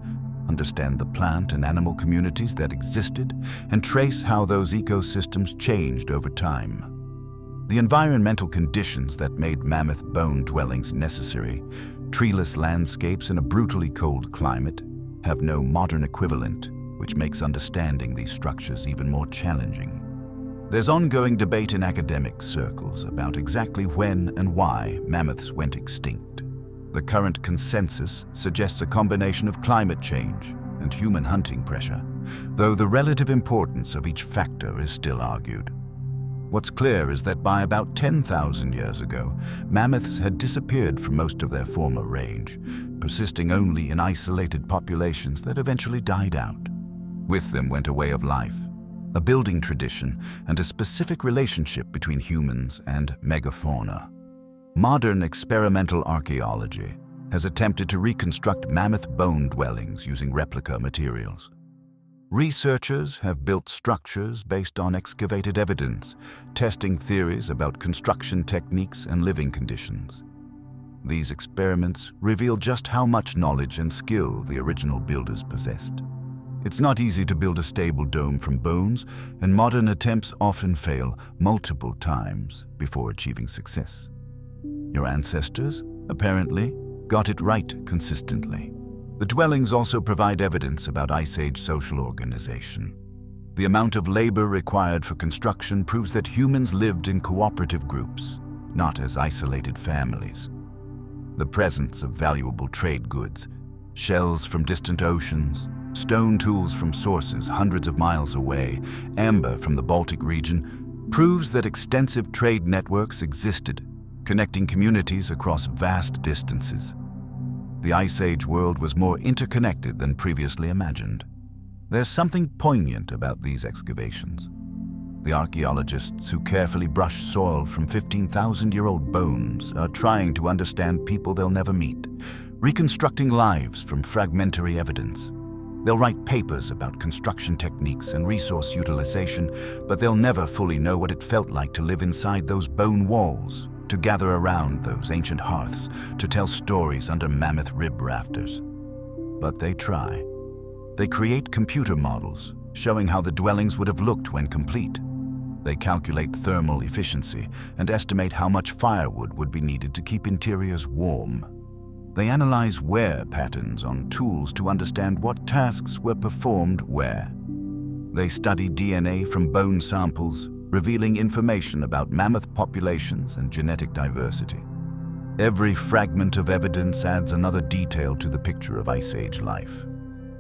understand the plant and animal communities that existed, and trace how those ecosystems changed over time. The environmental conditions that made mammoth bone dwellings necessary, treeless landscapes in a brutally cold climate, have no modern equivalent, which makes understanding these structures even more challenging. There's ongoing debate in academic circles about exactly when and why mammoths went extinct. The current consensus suggests a combination of climate change and human hunting pressure, though the relative importance of each factor is still argued. What's clear is that by about 10,000 years ago, mammoths had disappeared from most of their former range, persisting only in isolated populations that eventually died out. With them went a way of life, a building tradition, and a specific relationship between humans and megafauna. Modern experimental archaeology has attempted to reconstruct mammoth bone dwellings using replica materials. Researchers have built structures based on excavated evidence, testing theories about construction techniques and living conditions. These experiments reveal just how much knowledge and skill the original builders possessed. It's not easy to build a stable dome from bones, and modern attempts often fail multiple times before achieving success. Your ancestors, apparently, got it right consistently. The dwellings also provide evidence about Ice Age social organization. The amount of labor required for construction proves that humans lived in cooperative groups, not as isolated families. The presence of valuable trade goods, shells from distant oceans, stone tools from sources hundreds of miles away, amber from the Baltic region, proves that extensive trade networks existed, connecting communities across vast distances. The Ice Age world was more interconnected than previously imagined. There's something poignant about these excavations. The archaeologists who carefully brush soil from 15,000-year-old bones are trying to understand people they'll never meet, reconstructing lives from fragmentary evidence. They'll write papers about construction techniques and resource utilization, but they'll never fully know what it felt like to live inside those bone walls, to gather around those ancient hearths, to tell stories under mammoth rib rafters. But they try. They create computer models, showing how the dwellings would have looked when complete. They calculate thermal efficiency and estimate how much firewood would be needed to keep interiors warm. They analyze wear patterns on tools to understand what tasks were performed where. They study DNA from bone samples, revealing information about mammoth populations and genetic diversity. Every fragment of evidence adds another detail to the picture of Ice Age life.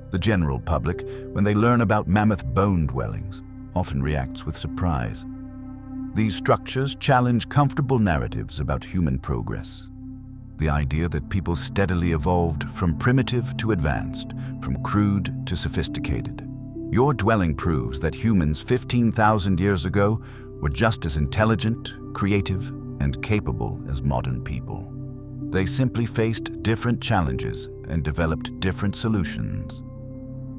The general public, when they learn about mammoth bone dwellings, often reacts with surprise. These structures challenge comfortable narratives about human progress. The idea that people steadily evolved from primitive to advanced, from crude to sophisticated. Your dwelling proves that humans 15,000 years ago were just as intelligent, creative, and capable as modern people. They simply faced different challenges and developed different solutions.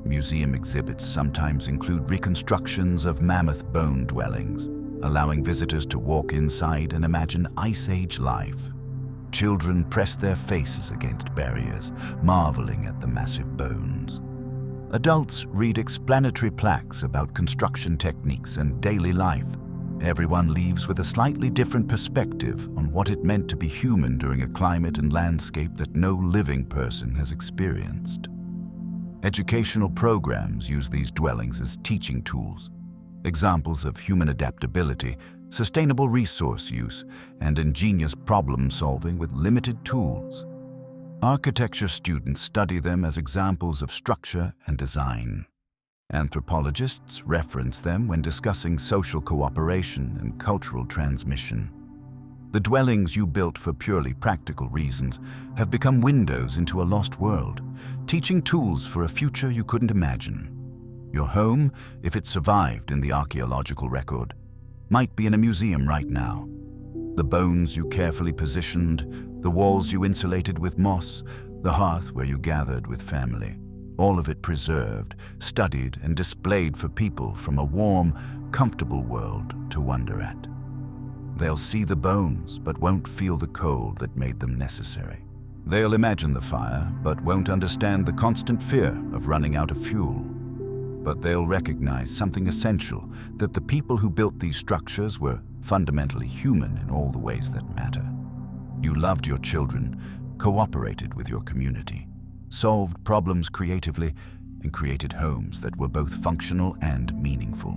Museum exhibits sometimes include reconstructions of mammoth bone dwellings, allowing visitors to walk inside and imagine Ice Age life. Children press their faces against barriers, marveling at the massive bones. Adults read explanatory plaques about construction techniques and daily life. Everyone leaves with a slightly different perspective on what it meant to be human during a climate and landscape that no living person has experienced. Educational programs use these dwellings as teaching tools, examples of human adaptability, sustainable resource use, and ingenious problem-solving with limited tools. Architecture students study them as examples of structure and design. Anthropologists reference them when discussing social cooperation and cultural transmission. The dwellings you built for purely practical reasons have become windows into a lost world, teaching tools for a future you couldn't imagine. Your home, if it survived in the archaeological record, might be in a museum right now. The bones you carefully positioned, the walls you insulated with moss, the hearth where you gathered with family, all of it preserved, studied, and displayed for people from a warm, comfortable world to wonder at. They'll see the bones, but won't feel the cold that made them necessary. They'll imagine the fire, but won't understand the constant fear of running out of fuel. But they'll recognize something essential, that the people who built these structures were fundamentally human in all the ways that matter. You loved your children, cooperated with your community, solved problems creatively, and created homes that were both functional and meaningful.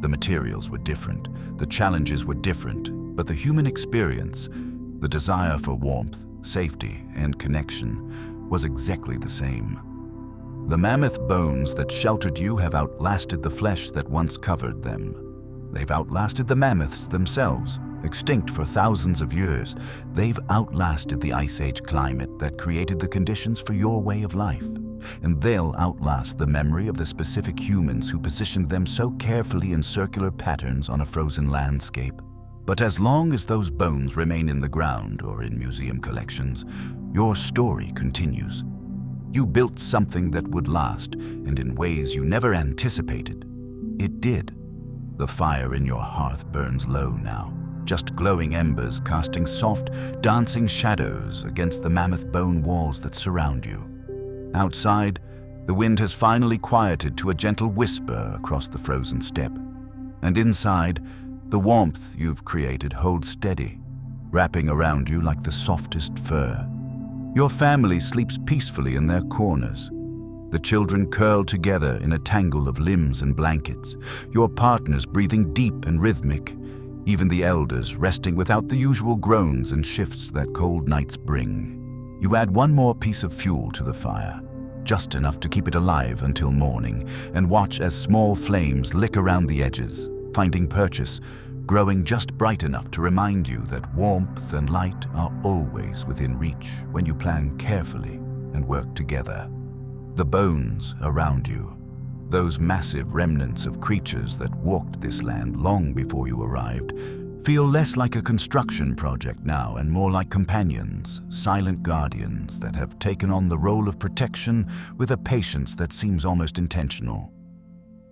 The materials were different, the challenges were different, but the human experience, the desire for warmth, safety, and connection, was exactly the same. The mammoth bones that sheltered you have outlasted the flesh that once covered them. They've outlasted the mammoths themselves, extinct for thousands of years. They've outlasted the Ice Age climate that created the conditions for your way of life. And they'll outlast the memory of the specific humans who positioned them so carefully in circular patterns on a frozen landscape. But as long as those bones remain in the ground or in museum collections, your story continues. You built something that would last, and in ways you never anticipated. It did. The fire in your hearth burns low now, just glowing embers casting soft, dancing shadows against the mammoth bone walls that surround you. Outside, the wind has finally quieted to a gentle whisper across the frozen steppe. And inside, the warmth you've created holds steady, wrapping around you like the softest fur. Your family sleeps peacefully in their corners. The children curl together in a tangle of limbs and blankets, your partners breathing deep and rhythmic, even the elders resting without the usual groans and shifts that cold nights bring. You add one more piece of fuel to the fire, just enough to keep it alive until morning, and watch as small flames lick around the edges, finding purchase, growing just bright enough to remind you that warmth and light are always within reach when you plan carefully and work together. The bones around you, Those massive remnants of creatures that walked this land long before you arrived feel less like a construction project now and more like companions, silent guardians that have taken on the role of protection with a patience that seems almost intentional.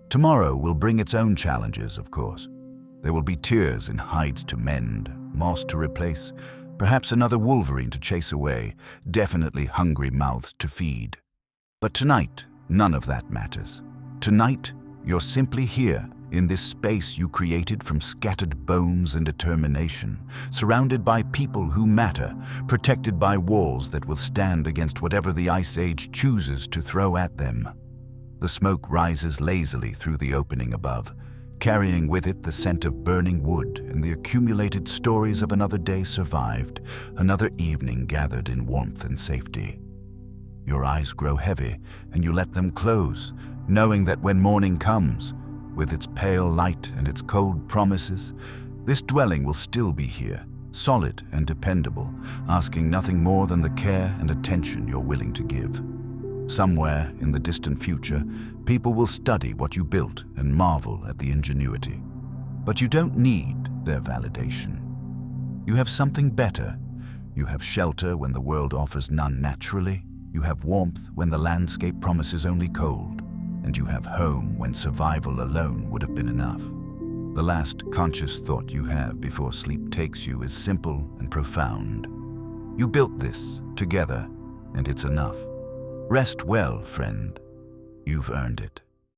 Tomorrow will bring its own challenges, of course. There will be tears and hides to mend, moss to replace, perhaps another wolverine to chase away, definitely hungry mouths to feed. But tonight, none of that matters. Tonight, you're simply here, in this space you created from scattered bones and determination, surrounded by people who matter, protected by walls that will stand against whatever the Ice Age chooses to throw at them. The smoke rises lazily through the opening above, carrying with it the scent of burning wood and the accumulated stories of another day survived, another evening gathered in warmth and safety. Your eyes grow heavy, and you let them close, knowing that when morning comes, with its pale light and its cold promises, this dwelling will still be here, solid and dependable, asking nothing more than the care and attention you're willing to give. Somewhere in the distant future, people will study what you built and marvel at the ingenuity. But you don't need their validation. You have something better. You have shelter when the world offers none naturally. You have warmth when the landscape promises only cold. And you have home when survival alone would have been enough. The last conscious thought you have before sleep takes you is simple and profound. You built this together, and it's enough. Rest well, friend. You've earned it.